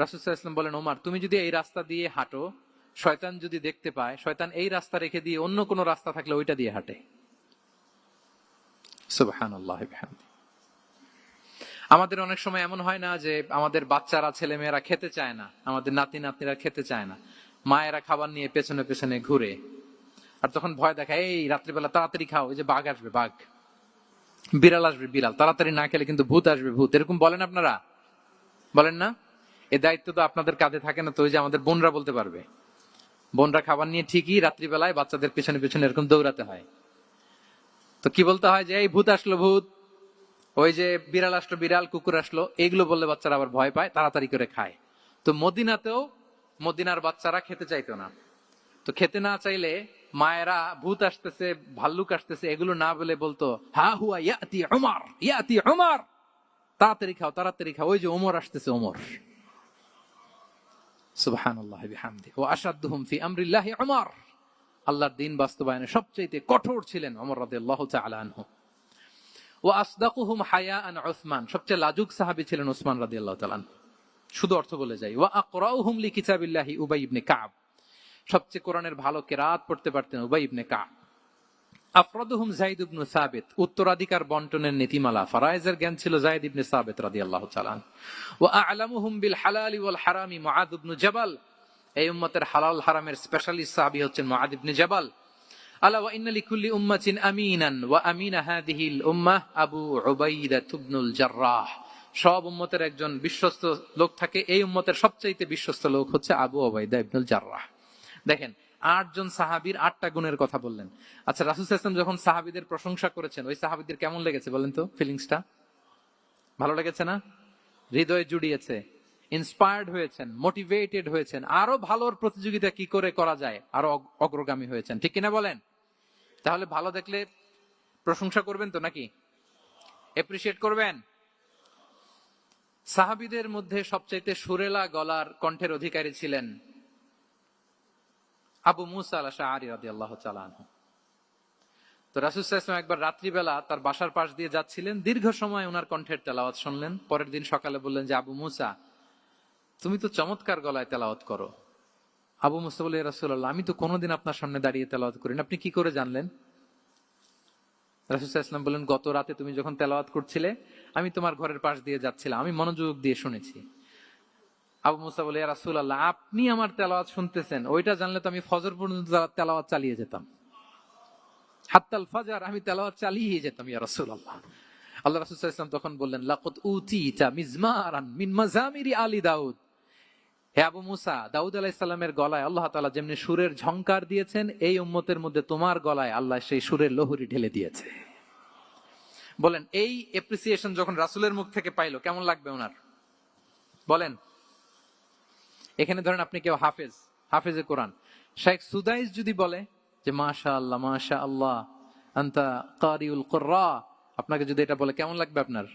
রাসূল সাল্লাল্লাহু আলাইহি ওয়াসাল্লাম বলেন ওমর তুমি যদি এই রাস্তা দিয়ে হাঁটো, শয়তান যদি দেখতে পায়, শয়তান এই রাস্তা রেখে দিয়ে অন্য কোনো রাস্তা থাকলে ওইটা দিয়ে হাঁটে। সুবহানাল্লাহ ওয়া বিহামদিহি। আমাদের অনেক সময় এমন হয় না যে আমাদের বাচ্চারা ছেলে মেয়েরা খেতে চায় না, আমাদের নাতি নাতনিরা খেতে চায় না, মায়েরা খাবার নিয়ে পেছনে পেছনে ঘুরে, আর তখন ভয় দেখায় এই রাত্রিবেলা তাড়াতাড়ি খাও, ওই যে বাঘ আসবে বাঘ, বিড়াল আসবে বিড়াল, তাড়াতাড়ি না খেলে কিন্তু ভূত আসবে ভূত। এরকম বলেন আপনারা? বলেন না? এই দায়িত্ব তো আপনাদের কাঁধে থাকে না? তো ওই যে আমাদের বোনরা বলতে পারবে, বোনরা খাবার নিয়ে ঠিকই রাত্রিবেলায় বাচ্চাদের পেছনে পেছনে এরকম দৌড়াতে হয়। তো কি বলতে হয় যে এই ভূত আসলো ভূত, ওই যে বিড়াল আসলো বিড়াল, কুকুর আসলো, এগুলো বললে বাচ্চারা আবার ভয় পায়, তাড়াতাড়ি করে খায়। তো মদিনাতেও মদিনার বাচ্চারা খেতে চাইতো না। তো খেতে না চাইলে মায়েরা ভূত আসতেছে ভাল্লুক আসতেছে এগুলো না বলে বলতো হা হুয়া ইয়াতি উমর, ইয়াতি উমর, তাড়াতাড়ি খাও তাড়াতাড়ি খাও, ওই যে ওমর আসতেছে ওমর। সুবহানাল্লাহ ওয়া বিহামদিহি। ওয়া আশাদ্দুহুম ফি আমরিল্লাহি উমর। আল্লাহর দ্বীন বাস্তবায়নে সবচেয়ে কঠোর ছিলেন ওমর রাদিয়াল্লাহু তাআলা আনহু। ওয়া আসদাকুহুম হায়াআন উসমান, সবচেয়ে লাজুক সাহাবী ছিলেন উসমান রাদিয়াল্লাহু তাআলা। শুধু অর্থ বলে যাই। ওয়া আকরাউহুম লিকিতাবিল্লাহি উবাই ইবনে কাব, সবচেয়ে কোরআনের ভালো কিরাত পড়তে পারতেন উবাই ইবনে কাব। আফরাদুহুম যায়েদ ইবনে সাবিত, উত্তরাধিকার বন্টনের নীতিমালা ফারায়েজের জ্ঞান ছিল যায়েদ ইবনে সাবিত রাদিয়াল্লাহু তাআলা। ওয়া আ'লামুহুম বিল হালালি ওয়াল হারামি মুআদ ইবনে জাবাল, এই উম্মতের হালাল হারামের স্পেশালিস্ট সাহাবী হচ্ছেন মুআদ ইবনে জাবাল। আলা ওয়া ইন্না লিকুল্লি উম্মাতিন আমিনান ওয়া আমিনা হাযিহিল উম্মাহ আবু উবাইদা ইবনুল জাররাহ, সব উম্মতের একজন বিশ্বস্ত লোক থাকে, এই উম্মতের সবচাইতে বিশ্বস্ত লোক হচ্ছে আবু উবাইদা ইবনুল জাররাহ। দেখেন, 8 জন সাহাবীর 8টা গুণের কথা বললেন। আচ্ছা, রাসূল সাল্লাল্লাহু আলাইহি ওয়াসাল্লাম যখন সাহাবীদের প্রশংসা করেছেন, ওই সাহাবীদের কেমন লেগেছে বলেন তো? ফিলিংসটা ভালো লেগেছে না? হৃদয়ে জুড়িয়েছে, ইন্সপায়ার্ড হয়েছেন, মোটিভেটেড হয়েছেন, আরো ভালোর প্রতিযোগিতা কি করে করা যায়, আরো অগ্রগামী হয়েছেন, ঠিক কিনা বলেন? তাহলে ভালো দেখলে প্রশংসা করবেন তো নাকি? এপ্রিশিয়েট করবেন? সাহাবীদের মধ্যে সবচাইতে সুরেলা গলার কণ্ঠের অধিকারী ছিলেন আবু মুসা আল-আশআরী রাদিয়াল্লাহু তাআলা আনহু। তো রাসূল সাল্লাল্লাহু আলাইহি ওয়াসাল্লাম একবার রাত্রিবেলা তার বাসার পাশ দিয়ে যাচ্ছিলেন, দীর্ঘ সময় ওনার কণ্ঠের তেলাওয়াত শুনলেন। পরের দিন সকালে বললেন যে, আবু মুসা, তুমি তো চমৎকার গলায় তেলাওয়াত করো। আবু মুসা বলে, ইয়া রাসূলুল্লাহ, আমি তো কোনোদিন আপনার সামনে দাঁড়িয়ে তেলাওয়াত করি না, আপনি কি করে জানলেন? রাসূল সাল্লাল্লাহু আলাইহি ওয়াসাল্লাম বললেন, গত রাতে তুমি যখন তেলাওয়াত করছিলে, আমি তোমার ঘরের পাশ দিয়ে যাচ্ছিলাম, আমি মনোযোগ দিয়ে শুনেছি। আবু মুসা বলে, ইয়া রাসূলুল্লাহ, আপনি আমার তেলাওয়াত শুনতেছেন, ওইটা জানলে তো আমি ফজর পর্যন্ত তেলাওয়াত চালিয়ে যেতাম। হাত্তাল ফাজর, আমি তেলাওয়াত চালিয়ে যেতাম ইয়া রাসূলুল্লাহ। আল্লাহ রাসূল সাল্লাল্লাহু আলাইহি ওয়াসাল্লাম তখন বললেন, লাকাদ উতিতা মিজমারান মিন মাজামিরি আলি দাউদ। হে আবু মুসা, দাউদ আলাইহিস সালামের গলায় আল্লাহ তাআলা যেমনি সুরের ঝংকার দিয়েছেন, এই উম্মতের মধ্যে তোমার গলায় আল্লাহ সেই সুরের লহরী ঢেলে দিয়েছে। বলেন, এই এপ্রিসিয়েশন যখন রাসূলের মুখ থেকে পাইলো, কেমন লাগবে ওনার? বলেন। এখানে ধরেন আপনি কেউ হাফেজে কোরআন, শেখ সুদাইস যদি বলে যে মাশাআল্লাহ মাশাআল্লাহ আনতা কারিউল কুররা, আপনাকে যদি এটা বলে, কেমন লাগবে আপনার?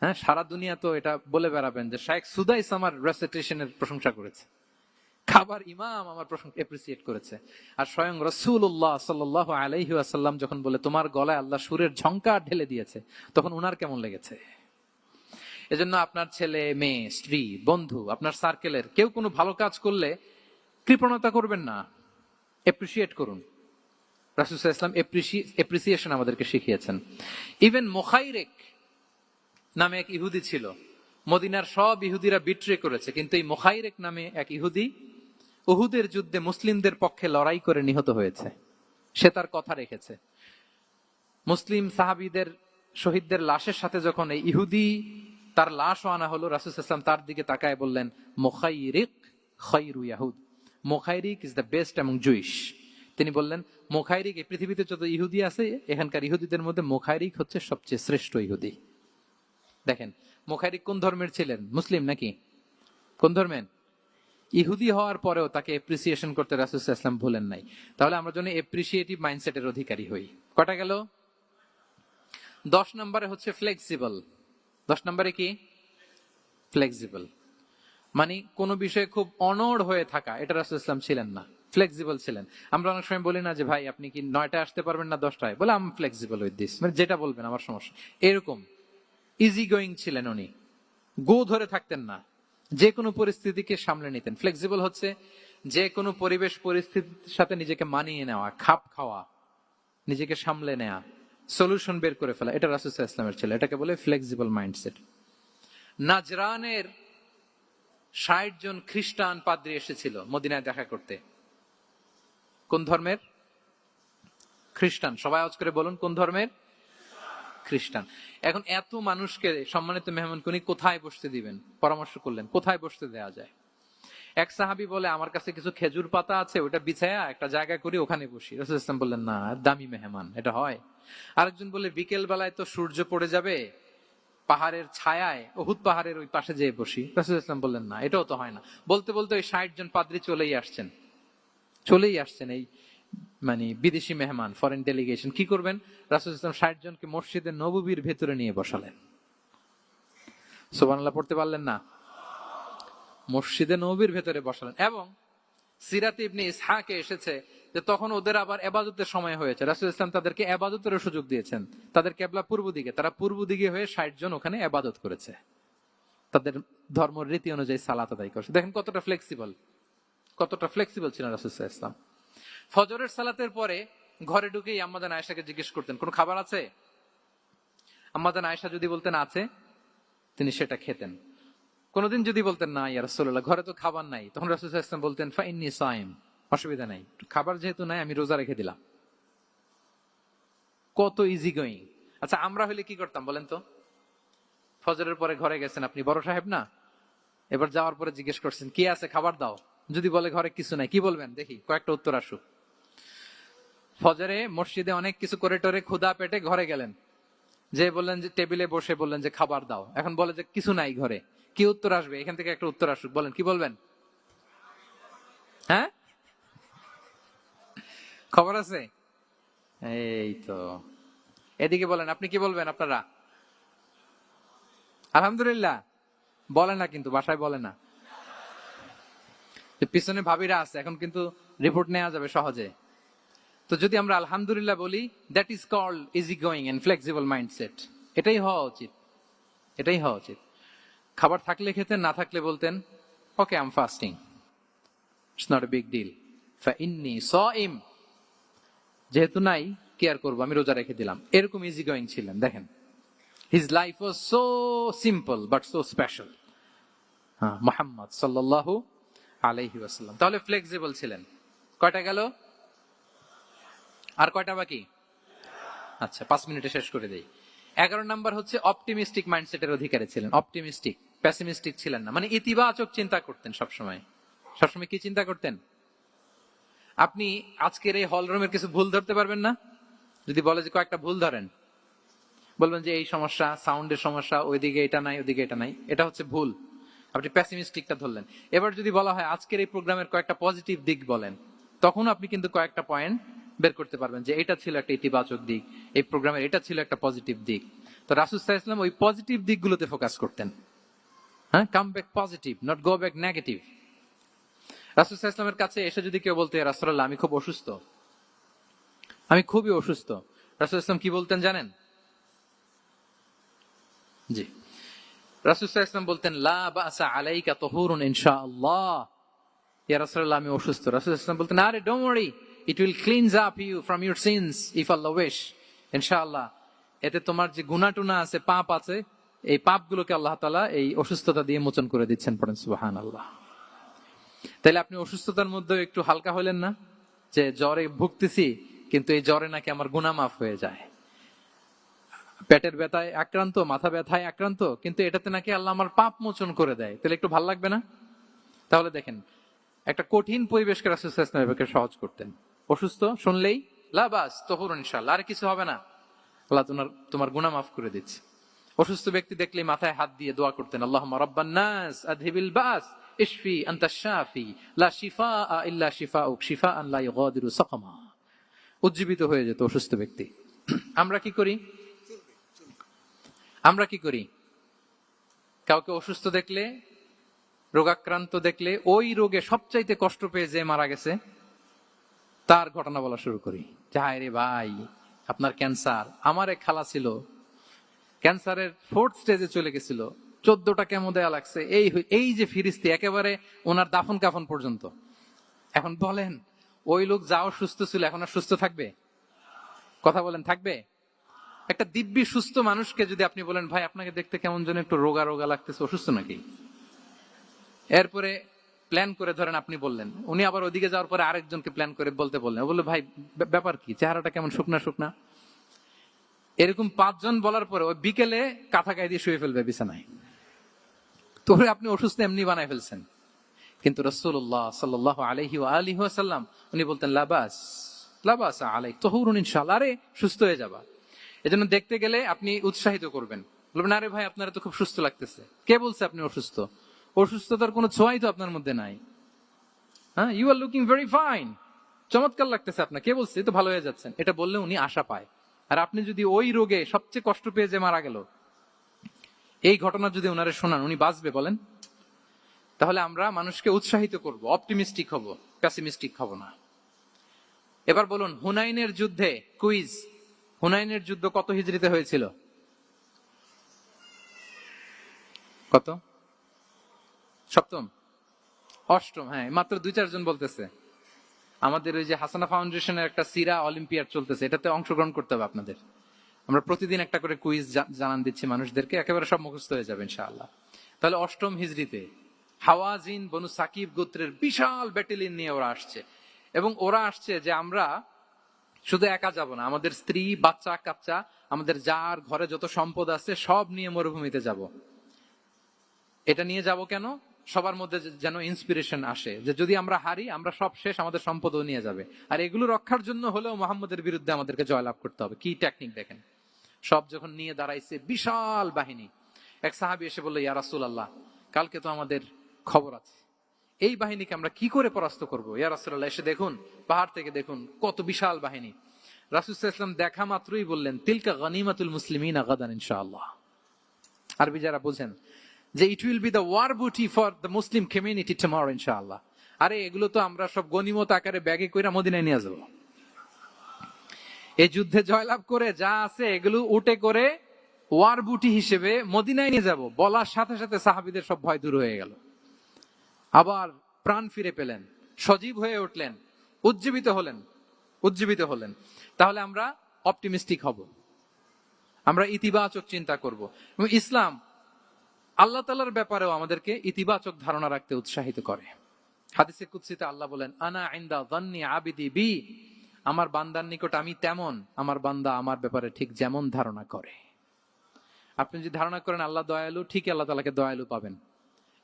হ্যাঁ, সারা দুনিয়া তো এটা বলে বেড়াবেন যে শেখ সুদাইস আমার রেসিটেশনের প্রশংসা করেছে, খাবার ইমাম আমার প্রশংসা এপ্রিসিয়েট করেছে। আর স্বয়ং রাসূলুল্লাহ সাল্লাল্লাহু আলাইহি ওয়াসাল্লাম যখন বলে তোমার গলায় আল্লাহ সুরের ঝংকার ঢেলে দিয়েছে, তখন উনার কেমন লেগেছে? এজন্য আপনার ছেলে মেয়ে, স্ত্রী, বন্ধু, আপনার সার্কেলের কেউ কোনো ভালো কাজ করলে কৃপণতা করবেন না, এপ্রিসিয়েট করুন। রাসূল সাল্লাল্লাহু আলাইহি ওয়াসাল্লাম এপ্রিসিয়েশন আমাদেরকে শিখিয়েছেন। ইভেন মুখাইরিক নামে এক ইহুদি ছিল, মদিনার সব ইহুদিরা বিট্রে করেছে, কিন্তু এই মুখাইরিক নামে এক ইহুদি উহুদের যুদ্ধে মুসলিমদের পক্ষে লড়াই করে নিহত হয়েছে। সে তার কথা রেখেছে। মুসলিম সাহাবীদের শহীদদের লাশের সাথে যখন এই ইহুদি তার লাশও আনা হলো, রাসূল সাল্লাল্লাহু আলাইহি ওয়াসাল্লাম তার দিকে তাকায় বললেন, মুখাইরিক খায়রু ইয়াহুদ, Mukhairiq is the best among Jewish. তিনি বললেন, মুখাইরিক, এই পৃথিবীতে যত ইহুদি আছে এখানকার ইহুদিদের মধ্যে মুখাইরিক হচ্ছে সবচেয়ে শ্রেষ্ঠ ইহুদি। দেখেন, মুখাইরিক কোন ধর্মের ছিলেন? মুসলিম নাকি? কোন ধর্মের? ইহুদি হওয়ার পরেও তাকে এপ্রিসিয়েশন করতে রাসূল সাল্লাল্লাহু আলাইহি ওয়াসাল্লাম ভুলেন নাই। তাহলে আমরা যেন এপ্রিসিয়েটিভ মাইন্ডসেটের অধিকারী হই। কটা গেল? 10 নম্বরে হচ্ছে ফ্লেক্সিবল। 10 নম্বরে কি? ফ্লেক্সিবল, মানে কোন বিষয়ে খুব অনড় হয়ে থাকা, এটা রাসূল সাল্লাল্লাহু আলাইহি ওয়াসাল্লাম ছিলেন না, ফ্লেক্সিবল ছিলেন। আমরা অনেক সময় বলি না যে ভাই আপনি কি 9টায় আসতে পারবেন না 10টায়? বলে আম ফ্লেক্সিবল উইথ দিস, মানে যেটা বলবেন আমার সমস্যা, এরকম ইজি গোয়িং ছিলেন উনি, গো ধরে থাকতেন না, যে কোনো পরিস্থিতিকে সামলে নিতেন। ফ্লেক্সিবল হচ্ছে যে কোনো পরিবেশ পরিস্থিতির সাথে নিজেকে মানিয়ে নেওয়া, খাপ খাওয়া, নিজেকে সামলে নেওয়া, সলিউশন বের করে ফেলা, এটা রাসূল সাল্লাল্লাহু আলাইহি ওয়াসাল্লামের ছিল, এটাকে বলে ফ্লেক্সিবল মাইন্ডসেট। নাজরানের 60 জন খ্রিস্টান পাদ্রী এসেছিল মদিনায় দেখা করতে। কোন ধর্মের? খ্রিস্টান। সবাই আওয়াজ করে বলুন, কোন ধর্মের? খ্রিস্টান। এখন এত মানুষকে সম্মানিত মেহমান উনি কোথায় বসতে দিবেন? পরামর্শ করলেন কোথায় বসতে দেওয়া যায়। এক সাহাবী বলে, আমার কাছে কিছু খেজুর পাতা আছে, ওটা বিছায়া একটা জায়গা করি, ওখানে বসি। রাসূল সাল্লাল্লাহু আলাইহি ওয়াসাল্লাম বললেন, না, দামি মেহমান, এটা হয়? আরেকজন বলে, বিকেল বেলায় তো সূর্য পড়ে যাবে, পাহাড়ের ছায়ায় উহুদ পাহাড়ের ওই পাশে যেয়ে বসি। রাসূল সাল্লাল্লাহু আলাইহি ওয়াসাল্লাম বললেন, না, এটাও তো হয় না। বলতে বলতে ওই 60 জন পাদ্রী চলেই আসছেন এই মানে বিদেশি মেহমান, ফরেন ডেলিগেশন। কি করবেন? রাসূল সাল্লাল্লাহু আলাইহি ওয়াসাল্লাম 60 জনকে মসজিদে নববীর ভেতরে নিয়ে বসালেন। সুবহানাল্লাহ পড়তে পারলেন না? মসজিদে নববীর ভেতরে বসালেন। এবং সিরাতে ইবনে ইসহাকে এসেছে যে তখন ওদের আবার এবাদতের সময় হয়েছে, রাসূল ইসলাম তাদেরকে এবাদতের সুযোগ দিয়েছেন। তাদের কিবলা পূর্ব দিকে, তারা পূর্ব দিকে হয়ে 60 জন ওখানে এবাদত করেছে, তাদের ধর্ম রীতি অনুযায়ী সালাত আদায় করছে। দেখেন কতটা ফ্লেক্সিবল, কতটা ফ্লেক্সিবল ছিলেন রাসূল সাল্লাল্লাহু আলাইহি ওয়াসাল্লাম। ফজরের সালাতের পরে ঘরে ঢুকেই আম্মা জান আয়েশাকে জিজ্ঞেস করতেন, কোনো খাবার আছে? আম্মা জান আয়েশা যদি বলতেন আছে, তিনি সেটা খেতেন। কোনদিন যদি বলতেন না ইয়া রাসূলুল্লাহ, ঘরে তো খাবার নাই, তখন রাসূল সাল্লাল্লাহু আলাইহি ওয়াসাল্লাম বলতেন ফাইন্নী সাইম, অসুবিধা নাই, খাবার যেহেতু নাই আমি রোজা রেখে দিলাম। কত ইজি গোয়িং। আচ্ছা আমরা হলে কি করতাম বলেন তো? ফজরের পরে ঘরে গেছেন, আপনি বড় সাহেব না, এবার যাওয়ার পরে জিজ্ঞেস করছেন কি আছে খাবার দাও, যদি বলে ঘরে কিছু নাই, কি বলবেন দেখি, কয়েকটা উত্তর আসুক। ফজরে মসজিদে অনেক কিছু করে টরে ক্ষুধা পেটে ঘরে গেলেন, যে বললেন যে টেবিলে বসে বললেন যে খাবার দাও, এখন বলে যে কিছু নাই ঘরে, কি উত্তর আসবে? এখান থেকে একটা উত্তর আসুক, বলেন কি বলবেন? হ্যাঁ, খবর আছে, এই তো। এদিকে বলেন, আপনি কি বলবেন? আপনারা আলহামদুলিল্লাহ বলে না, কিন্তু বাসায় বলে না। পিছনে ভাবিরা আছে, এখন কিন্তু রিপোর্ট নেওয়া যাবে সহজে। তো যদি আমরা আলহামদুলিল্লাহ বলি, that is called easy going and flexible mindset. এটাই হওয়া উচিত, এটাই হওয়া উচিত। খাবার থাকলে খেতেন, না থাকলে বলতেন okay I am fasting, it's not a big deal, ফাইন্নী সাইম, যেহেতু নাই কি আর করবো, আমি রোজা রেখে দিলাম। এরকম ইজি গোয়িং ছিলেন। দেখেন his life was so simple but so special. Muhammad সাল্লাল্লাহু আলাইহি ওয়াসাল্লাম তাহলে ফ্লেক্সিবল ছিলেন। কয়টা গেল? আর কয়টা বাকি? আচ্ছা 5 মিনিটে শেষ করে দেই। 11 নাম্বার হচ্ছে অপটিমিস্টিক মাইন্ডসেটের অধিকারী ছিলেন। অপটিমিস্টিক, পেসিমিস্টিক ছিলেন না, মানে ইতিবাচক চিন্তা করতেন সবসময়। সবসময় কি চিন্তা করতেন? আপনি আজকের এই হল রুমের কিছু ভুল ধরতে পারবেন না? যদি বলে যে কয়েকটা ভুল ধরেন, বলবেন যে এই সমস্যা, সাউন্ডের সমস্যা, ওইদিকে এটা নাই, ওইদিকে এটা নাই, এটা হচ্ছে ভুল। আপনি পেসিমিস্টিকটা ধরলেন। এবার যদি বলা হয় আজকের এই প্রোগ্রামের কয়েকটা পজিটিভ দিক বলেন, তখন আপনি কিন্তু কয়েকটা পয়েন্ট বের করতে পারবেন যে এটা ছিল একটা ইতিবাচক দিক, এই প্রোগ্রামের এটা ছিল একটা পজিটিভ দিক। তো রাসূল সাল্লাল্লাহু আলাইহি ওয়াসাল্লাম ওই পজিটিভ দিকগুলোতে ফোকাস করতেন। হ্যাঁ, come back positive, not go back negative. রাসূল সাল্লাল্লাহু আলাইহি ওয়াসাল্লামের কাছে এসে যদি কেউ বলতে, রাসূলুল্লাহ আমি খুব অসুস্থ, আমি খুবই অসুস্থ, রাসূল সাল্লাল্লাহু আলাইহি ওয়াসাল্লাম কি বলতেন জানেন? জি, রাসূল সাল্লাল্লাহু আলাইহি ওয়াসাল্লাম বলতেন লা বাসা আলাইকা তাহুরুন ইনশাআল্লাহ। ইয়া রাসূলুল্লাহ আমি অসুস্থ। রাসূল সাল্লাল্লাহু আলাইহি ওয়াসাল্লাম বলতেন আরে don't worry, it will cleanse up you from your sins if আল্লাহ উইশ, ইনশাআল্লাহ এতে তোমার যে গুনাহ টুনা আছে, পাপ আছে, এই পাপগুলোকে আল্লাহ তাআলা এই অসুস্থতা দিয়ে মোচন করে দিচ্ছেন। পড়েন সুবহানাল্লাহ। তাইলে আপনি অসুস্থতার মধ্যে একটু হালকা হইলেন না, যে জ্বরে ভুগতেছি কিন্তু এই জ্বরে নাকি আমার গুনাহ মাফ হয়ে যায়। পেটের ব্যথায় আক্রান্ত, মাথা ব্যথায় আক্রান্ত, কিন্তু এটাতে নাকি আল্লাহ আমার পাপ মোচন করে দেয়, তাহলে একটু ভাল লাগবে না? তাহলে দেখেন একটা কঠিন পরিবেশকে রাসূল সাল্লাল্লাহু আলাইহি ওয়াসাল্লাম ব্যবহার সহজ করতেন। অসুস্থ শুনলেই লা বাস তাহুরুন ইনশাআল্লাহ, আর কিছু হবে না, আল্লাহ তোমার গুনাহ মাফ করে দিচ্ছে। অসুস্থ ব্যক্তি দেখলেই মাথায় হাত দিয়ে দোয়া করতেন আল্লাহুম্মা রাব্বান নাস আযহিবিল বাস ইশফি আনতাশ শাফি লা শিফাআ ইল্লা শিফাউক শিফাআন লা ইউগাদিরু সাকামা। উজ্জীবিত হয়ে যেত অসুস্থ ব্যক্তি। আমরা কি করি? আমরা কি করি? কাউকে অসুস্থ দেখলে, রোগাক্রান্ত দেখলে, ওই রোগে সবচাইতে কষ্ট পেয়ে যে মারা গেছে তার ঘটনা বলা শুরু করি। হায় রে ভাই, আপনার ক্যান্সার, আমার এক খালা ছিল ক্যান্সারের 4th স্টেজে চলে গেছিল, 14টা কেমো দেয়া লাগছে, এই যে ফিরিস্তি একেবারে ওনার দাফন কাফন পর্যন্ত। এখন বলেন ওই লোক যাও সুস্থ ছিল, এখন আর সুস্থ থাকবে? কথা বলেন, থাকবে? একটা দিব্যি সুস্থ মানুষকে যদি আপনি বলেন ভাই আপনাকে দেখতে কেমন যেন একটু রোগা রোগা লাগতেছে, অসুস্থ নাকি? এরপরে প্ল্যান করে ধরেন আপনি বললেন, উনি আবার ওদিকে যাওয়ার পরে আরেকজনকে প্ল্যান করে বলতে বললেন, বললো ভাই ব্যাপার কি, চেহারাটা কেমন শুকনা শুকনা। এরকম 5 জন বলার পরে ওই বিকেলে কাঁথা গায়ে দিয়ে শুয়ে ফেলবে বিছানায়। তো আপনি অসুস্থ এমনি বানায় ফেলছেন। কিন্তু রাসূলুল্লাহ সাল্লাল্লাহু আলাইহি ওয়া আলিহি ওয়াসাল্লাম উনি বলতেন লাবাস লাবাস আলাইক তাহুরুন ইনশাআল্লাহ, আরে সুস্থ হয়ে যাবা। এজন্য দেখতে গেলে আপনি উৎসাহিত করবেন, বলবেন আরে ভাই আপনারা তো খুব সুস্থ লাগতেছে। কে বলছে আপনি অসুস্থ? অসুস্থতার কোনো ছোঁয়াই তো আপনার মধ্যে নাই। হ্যাঁ, you are looking very fine, চমৎকার লাগতেছে আপনার, কে বলছে? তো ভালো হয়ে যাচ্ছেন। এটা বললে উনি আশা পায়। আর আপনি যদি ওই রোগে সবচেয়ে কষ্ট পেয়ে যে মারা গেল, এই ঘটনা যদি ওনারে শোনান, উনি বাঁচবে বলেন? তাহলে আমরা মানুষকে উৎসাহিত করব, অপটিমিস্টিক হব, পেসিমিস্টিক হব না। এবার বলুন, হুনাইনের যুদ্ধে কুইজ, হুনাইনের যুদ্ধ কত হিজরিতে হয়েছিল? কত? সপ্তম, অষ্টম? হ্যাঁ, মাত্র 2-4 জন বলতেছে। আমাদের ওই যে হাসানা ফাউন্ডেশনের একটা সিরা অলিম্পিয়াড চলতেছে, এটাতে অংশগ্রহণ করতে হবে আপনাদের। আমরা প্রতিদিন একটা করে কুইজ জানান দিচ্ছি মানুষদেরকে, একেবারে সব মুখস্থ হয়ে যাবে ইনশাআল্লাহ। তাহলে অষ্টম হিজরিতে হাওয়াজিন বনু সাকিব গোত্রের বিশাল ব্যাটালিয়ন নিয়ে ওরা আসছে, এবং ওরা আসছে যে আমরা শুধু একা যাব না, আমাদের স্ত্রী বাচ্চা কাচ্চা, আমাদের যার ঘরে যত সম্পদ আছে সব নিয়ে মরুভূমিতে যাব। এটা নিয়ে যাব কেন? সবার মধ্যে যেন ইন্সপিরেশন আসে যে যদি আমরা হারি, আমরা সব শেষ, আমাদের সম্পদও নিয়ে যাবে। আর এগুলো রক্ষার জন্য হলেও মোহাম্মদের বিরুদ্ধে আমাদেরকে জয়লাভ করতে হবে। কি টেকনিক দেখেন! সব যখন নিয়ে দাঁড়াইছে বিশাল বাহিনী, এক সাহাবী এসে বলল, ইয়া রাসূলুল্লাহ, কালকে তো আমাদের খবর আছে, এই বাহিনীকে আমরা কি করে পরাস্ত করবো? ইয়া রাসূলুল্লাহ, এসে দেখুন, পাহাড় থেকে দেখুন কত বিশাল বাহিনী। রাসূল সাল্লাল্লাহু আলাইহি ওয়াসাল্লাম দেখা মাত্রই বললেন, তিলকা গনিমাতুল মুসলিমিনা গাদান ইনশাআল্লাহ। আরবি যারা বুঝেন যে it will be the war booty for the Muslim community tomorrow ইনশাআল্লাহ। আরে এগুলো তো আমরা সব গনিমত আকারে ব্যাগে কইরা মদিনায় নিয়ে যাবো। এই যুদ্ধে জয়লাভ করে যা আছে এগুলো উটে করে ওয়ার বুটি হিসেবে মদিনায় নিয়ে যাব। বলার সাথে সাথে সাহাবীদের সব ভয় দূর হয়ে গেল, আবার প্রাণ ফিরে পেলেন, সজীব হয়ে উঠলেন, উজ্জীবিত হলেন। তাহলে আমরা অপটিমিস্টিক হব, আমরা ইতিবাচক চিন্তা করব। এবং ইসলাম আল্লাহ তাআলার ব্যাপারেও আমাদেরকে ইতিবাচক ধারণা রাখতে উৎসাহিত করে। হাদিসে কুদসিতে আল্লাহ বলেন, আনা ইনদা যান্নি আবিদি বি, আমার বান্দার নিকট আমি তেমন, আমার বান্দা আমার ব্যাপারে ঠিক যেমন ধারণা করে। আপনি যদি ধারণা করেন আল্লাহ দয়ালু, ঠিক আল্লাহ তাআলাকে দয়ালু পাবেন।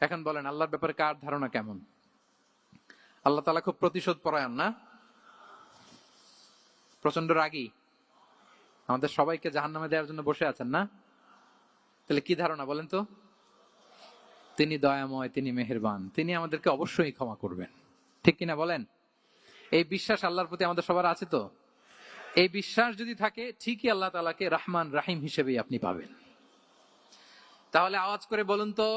এখন বলেন, আল্লাহর ব্যাপারে কার ধারণা কেমন? আল্লাহ তাআলা খুব প্রতিশোধ পরায়ণ না? প্রচন্ড রাগী? আমাদের সবাইকে জাহান্নামে দেওয়ার জন্য বসে আছেন না? তাহলে কি ধারণা বলেন তো? তিনি দয়াময়, তিনি মেহেরবান, তিনি আমাদেরকে অবশ্যই ক্ষমা করবেন। ঠিক কিনা বলেন? এই বিশ্বাস আল্লাহর প্রতি আমাদের সবার আছে তো? এই বিশ্বাস যদি থাকে, ঠিকই আল্লাহ তাআলাকে রহমান রাহিম হিসেবেই আপনি পাবেন। তাহলে আওয়াজ করে বলুন তো,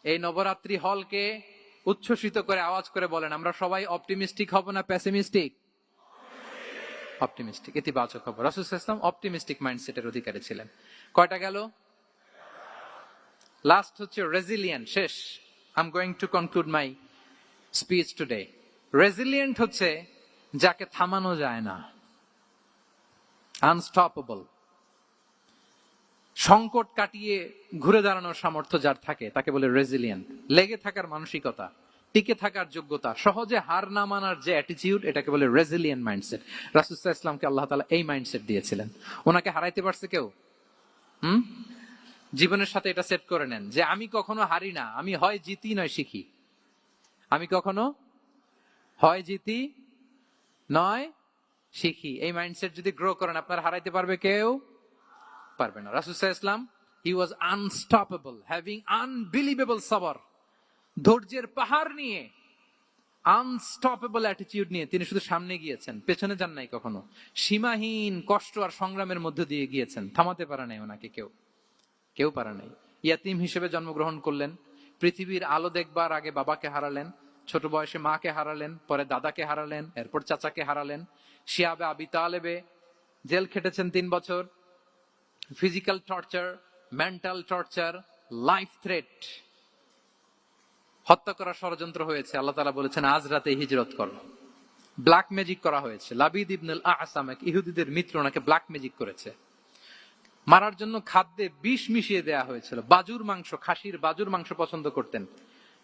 এই নবরাত্রি হলকে উচ্ছ্বসিত করে আওয়াজ করে বলেন, আমরা সবাই অপটিমিস্টিক হব না পেসিমিস্টিক? অপটিমিস্টিক, ইতিবাচক হব। রাসূল সাল্লাল্লাহু আলাইহি ওয়াসাল্লাম অপটিমিস্টিক মাইন্ডসেটের অধিকারী ছিলেন। কয়টা গেল? লাস্ট হচ্ছে রেজিলিয়েন্ট। শেষ। I am going to conclude my speech today. Resilient হচ্ছে যাকে থামানো যায় না, আনস্টপেবল। সংকট কাটিয়ে ঘুরে দাঁড়ানোর সামর্থ্য যার থাকে তাকে বলে রেজিলিয়েন্ট। লেগে থাকার মানসিকতা, টিকে থাকার যোগ্যতা, সহজে হার না মানার যে অ্যাটিটিউড, এটাকে বলে রেজিলিয়েন্ট মাইন্ডসেট। রাসূল সাল্লাল্লাহু আলাইহি ওয়াসাল্লামকে আল্লাহ তাআলা এই মাইন্ডসেট দিয়েছিলেন। ওনাকে হারাইতে পারছে কেউ? জীবনের সাথে এটা সেট করে নেন যে আমি কখনো হারি না, আমি হয় জিতি নয় শিখি। আমি কখনো হয় জিতি নয় শিখি। এই মাইন্ডসেট যদি গ্রো করেন, আপনার হারাইতে পারবে কেউ? পারবে না। রাসূল সাল্লাল্লাহু আলাইহি ওয়াসাল্লাম, he was unstoppable, having unbelievable সাবর। ধৈর্যের পাহাড় নিয়ে, আনস্টপেবল অ্যাটিটিউড নিয়ে তিনি শুধু সামনে গিয়েছেন, পেছনে যান নাই কখনো। সীমাহীন কষ্ট আর সংগ্রামের মধ্যে দিয়ে গিয়েছেন, থামাতে পারে নাই ওনাকে কেউ পারে নাই। ইয়াতিম হিসেবে জন্মগ্রহণ করলেন, পৃথিবীর আলো দেখবার আগে বাবাকে হারালেন, ছোট বয়সে মাকে হারালেন, পরে দাদাকে হারালেন, এরপর চাচাকে হারালেন। শিয়াবে আবি তালেবে জেল খেটেছেন 3 বছর। Physical torture, mental torture, life threat, হত্যা করার ষড়যন্ত্র হয়েছে। আল্লাহ তাআলা বলেছেন আজ রাতে হিজরত করো। ব্ল্যাক ম্যাজিক করা হয়েছে। লাবিদ ইবনুল আ'সাম, এক ইহুদিদের মিত্র, ওনাকে ব্ল্যাক ম্যাজিক করেছে। মারার জন্য খাদ্যে বিষ মিশিয়ে দেয়া হয়েছিল। বাজুর মাংস, খাসির বাজুর মাংস পছন্দ করতেন।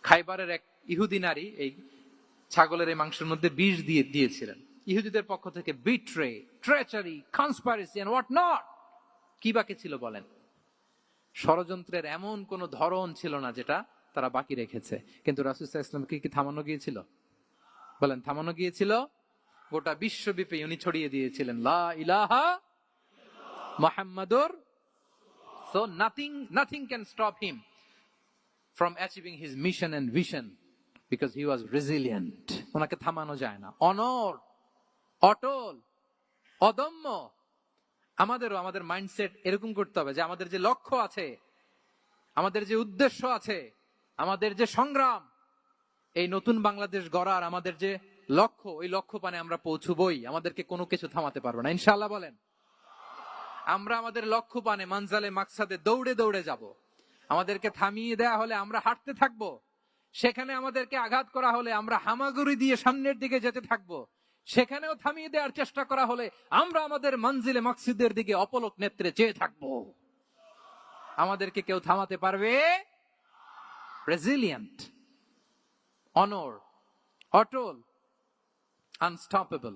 খাইবারের এক ইহুদি নারী এই ছাগলের এই মাংসের মধ্যে বিষ দিয়েছিলেন। ইহুদিদের পক্ষ থেকে betray, treachery, conspiracy and what not, কি বাকি ছিল বলেন? ষড়যন্ত্রের এমন কোন ধরন ছিল না যেটা তারা বাকি রেখেছে। কিন্তু রাসূল সাল্লাল্লাহু আলাইহি ওয়াসাল্লামকে কি থামানো গিয়েছিল? বলেন, থামানো গিয়েছিল? গোটা বিশ্বব্যাপী উনি ছড়িয়ে দিয়েছিলেন লা ইলাহা মুহাম্মাদুর। So nothing can stop him from achieving his mission and vision because he was resilient. ওনাকে থামানো যায় না। অনর, অটল, অদম্য। আমাদেরও আমাদের মাইন্ডসেট এরকম করতে হবে যে আমাদের যে লক্ষ্য আছে, আমাদের যে উদ্দেশ্য আছে, আমাদের যে সংগ্রাম, এই নতুন বাংলাদেশ গড়ার আমাদের যে লক্ষ্য, ওই লক্ষ্য পানে আমরা পৌঁছবই, আমাদেরকে কোনো কিছু থামাতে পারবে না, ইনশাআল্লাহ বলেন। আমরা আমাদের লক্ষ্য পানে মানজালে মাকসাদে দৌড়ে দৌড়ে যাব। আমাদেরকে থামিয়ে দেয়া হলে আমরা হাঁটতে থাকবো, সেখানে আমাদেরকে আঘাত করা হলে আমরা হামাগুড়ি দিয়ে সামনের দিকে যেতে থাকবো, সেখানেও থামিয়ে দেওয়ার চেষ্টা করা হলে আমরা আমাদের মঞ্জিলে মাকসুদের দিকে অপলক নেত্রে চেয়ে থাকবো। আমাদেরকে কেউ থামাতে পারবে? রেজিলিয়েন্ট, অনর, অটল, আনস্টপেবল,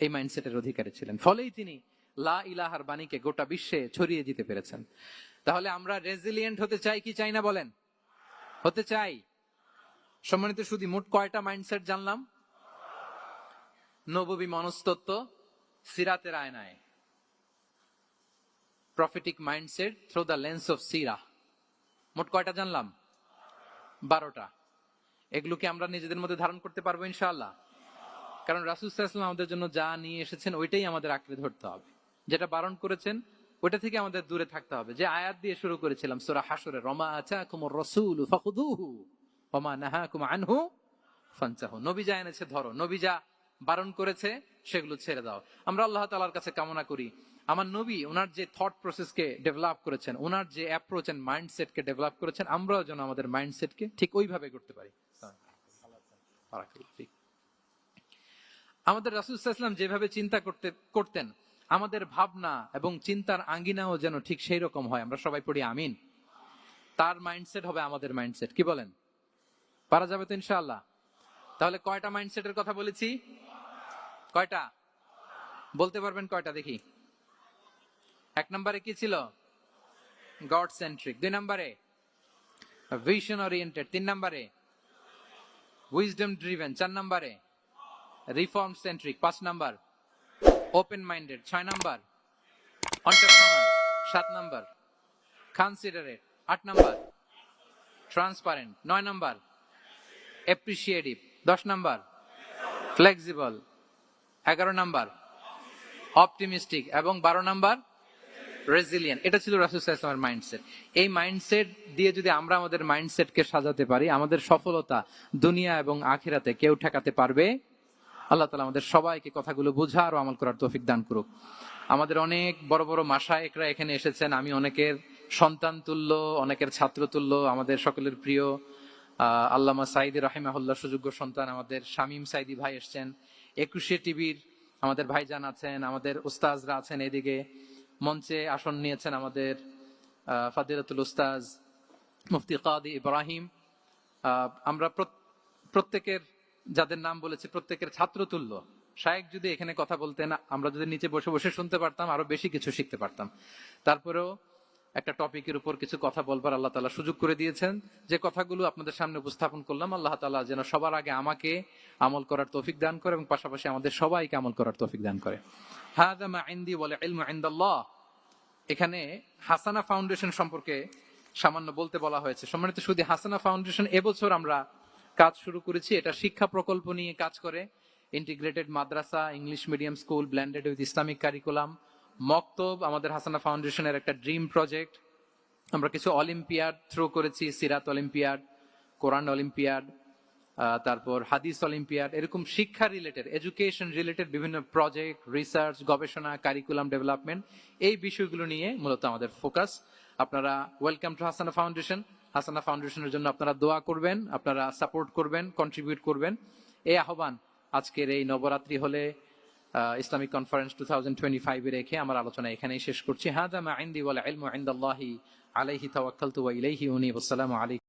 এই মাইন্ডসেটের অধিকারী ছিলেন। ফলেই তিনি লা ইলাহার বাণীকে গোটা বিশ্বে ছড়িয়ে দিতে পেরেছেন। তাহলে আমরা রেজিলিয়েন্ট হতে চাই কি চাই না বলেন? হতে চাই। সম্মানিত শুধু মোট কয়টা মাইন্ডসেট জানলাম? নববী মনস্তত্ত্ব, সিরাতের আয়নায়, prophetic mindset through the lens of সিরা, মোট কয়টা জানলাম? 12টা। এগুলোকে আমরা নিজেদের মধ্যে ধারণ করতে পারবো ইনশাআল্লাহ। কারণ রাসূল সাল্লাল্লাহু আলাইহি ওয়াসাল্লাম আমাদের জন্য যা নিয়ে এসেছেন ওইটাই আমাদের আঁকড়ে ধরতে হবে। যেটা বারণ করেছেন ওইটা থেকে আমাদের দূরে থাকতে হবে। যে আয়াত দিয়ে শুরু করেছিলাম সূরা হাশরে, রমা আতাকুমুর রাসূলু ফাখুযুহু ওয়া মা নাহাকুম আনহু ফানতাহু। নবী যা এনেছে ধরো, নবী যা বারণ করেছে সেগুলো ছেড়ে দাও। আমরা আল্লাহ তাআলার কাছে কামনা করি আমার নবী ওনার যে থট প্রসেসকে ডেভেলপ করেছেন, ওনার যে অ্যাপ্রোচ এন্ড মাইন্ডসেটকে ডেভেলপ করেছেন, আমরাও যেন আমাদের মাইন্ডসেটকে ঠিক ওইভাবে করতে পারি। আমাদের রাসূল সাল্লাল্লাহু আলাইহি ওয়াসাল্লাম যেভাবে চিন্তা করতেন, আমাদের ভাবনা এবং চিন্তার আঙ্গিনাও যেন ঠিক সেই রকম হয়। আমরা সবাই পড়ি আমিন। তার মাইন্ডসেট হবে আমাদের মাইন্ডসেট, কি বলেন? পারা যাবে তো ইনশাআল্লাহ? তাহলে কয়টা মাইন্ডসেটের কথা বলেছি? কয়টা বলতে পারবেন? কয়টা দেখি। 1 নম্বরে কি ছিল? God centric. 2 নম্বরে ভিশন ওরিয়েন্টেড। 3 নম্বরে উইজডম ড্রিভেন। 4 নম্বরে reform centric. 5 number open minded. 6 number entrepreneur. 7 number considerate. 8 number transparent. 9 number appreciative. 10 number flexible. 11 number optimistic এবং 12 নাম্বার রেজিলিয়েন্ট। এটা ছিল রাসূল সাল্লাল্লাহু আলাইহি ওয়াসাল্লামের মাইন্ডসেট। এই মাইন্ডসেট দিয়ে যদি আমরা আমাদের মাইন্ডসেটকে সাজাতে পারি, আমাদের সফলতা দুনিয়া এবং আখিরাতে কেউ ঠেকাতে পারবে? আল্লাহ তাআলা আমাদের সবাইকে কথাগুলো বোঝার ও আমল করার তৌফিক দান করুক। আমাদের অনেক বড় বড় মাশায়েখরা এখানে এসেছেন। আমি অনেকের সন্তান তুল্য, অনেকের ছাত্র তুল্য, আমাদের সকলের প্রিয় আল্লামা সাঈদী রাহিমাহুল্লাহ সুযোগ্য সন্তান আমাদের শামীম সাঈদী ভাই এসেছেন। 21 টিভির আমাদের ভাইজান আছেন, আমাদের উস্তাজরা আছেন। এদিকে মঞ্চে আসন নিয়েছেন আমাদের ফাদিলাতুল উস্তাজ মুফতি কাদি ইব্রাহিম। আমরা প্রত্যেকের যাদের নাম বলেছে প্রত্যেকের ছাত্র তুল্য। শায়েখ যদি এখানে কথা বলতেন, আমরা যদি নিচে বসে বসে শুনতে পারতাম, আরো বেশি কিছু শিখতে পারতাম। তারপরেও একটা টপিকের উপর কিছু কথা বলবার আল্লাহ তাআলা সুযোগ করে দিয়েছেন। যে কথাগুলো আপনাদের সামনে উপস্থাপন করলাম, আল্লাহ তাআলা যেন সবার আগে আমাকে আমল করার তৌফিক দান করে এবং পাশাপাশি আমাদের সবাইকে আমল করার তৌফিক দান করে। হাযা মা ইনদি ওয়াল ইলমু ইনদাল্লাহ। এখানে হাসানা ফাউন্ডেশন সম্পর্কে সামান্য বলতে বলা হয়েছে। সম্মানিত শুধু হাসানা ফাউন্ডেশন এবছর আমরা কাজ শুরু করেছি। এটা শিক্ষা প্রকল্প নিয়ে কাজ করে। Integrated Madrasa, English medium school, blended with Islamic curriculum, মক্তব আমাদের হাসানা ফাউন্ডেশনের একটা ড্রিম প্রজেক্ট। আমরা কিছু অলিম্পিয়াড থ্রো করেছি, সিরাত অলিম্পিয়াড, কোরআন অলিম্পিয়াড, তারপর হাদিস অলিম্পিয়াড। এরকম শিক্ষা রিলেটেড, এডুকেশন রিলেটেড বিভিন্ন প্রজেক্ট, রিসার্চ, গবেষণা, কারিকুলাম ডেভেলপমেন্ট, এই বিষয়গুলো নিয়ে মূলত আমাদের ফোকাস। আপনারা ওয়েলকাম টু হাসানা ফাউন্ডেশন। হাসানা ফাউন্ডেশনের জন্য আপনারা দোয়া করবেন, আপনারা সাপোর্ট করবেন, কন্ট্রিবিউট করবেন। এই আহ্বান আজকের এই নবরাত্রি হলে ইসলামিক কনফারেন্স 2025 রেখে আমার আলোচনা এখানেই শেষ করছি। হাযা মা ইনদি ওয়াল ইলমু ইনদাল্লাহি আলাইহি তাওয়াক্কালতু ওয়া ইলাইহি উনীব। আসসালামু আলাইকুম।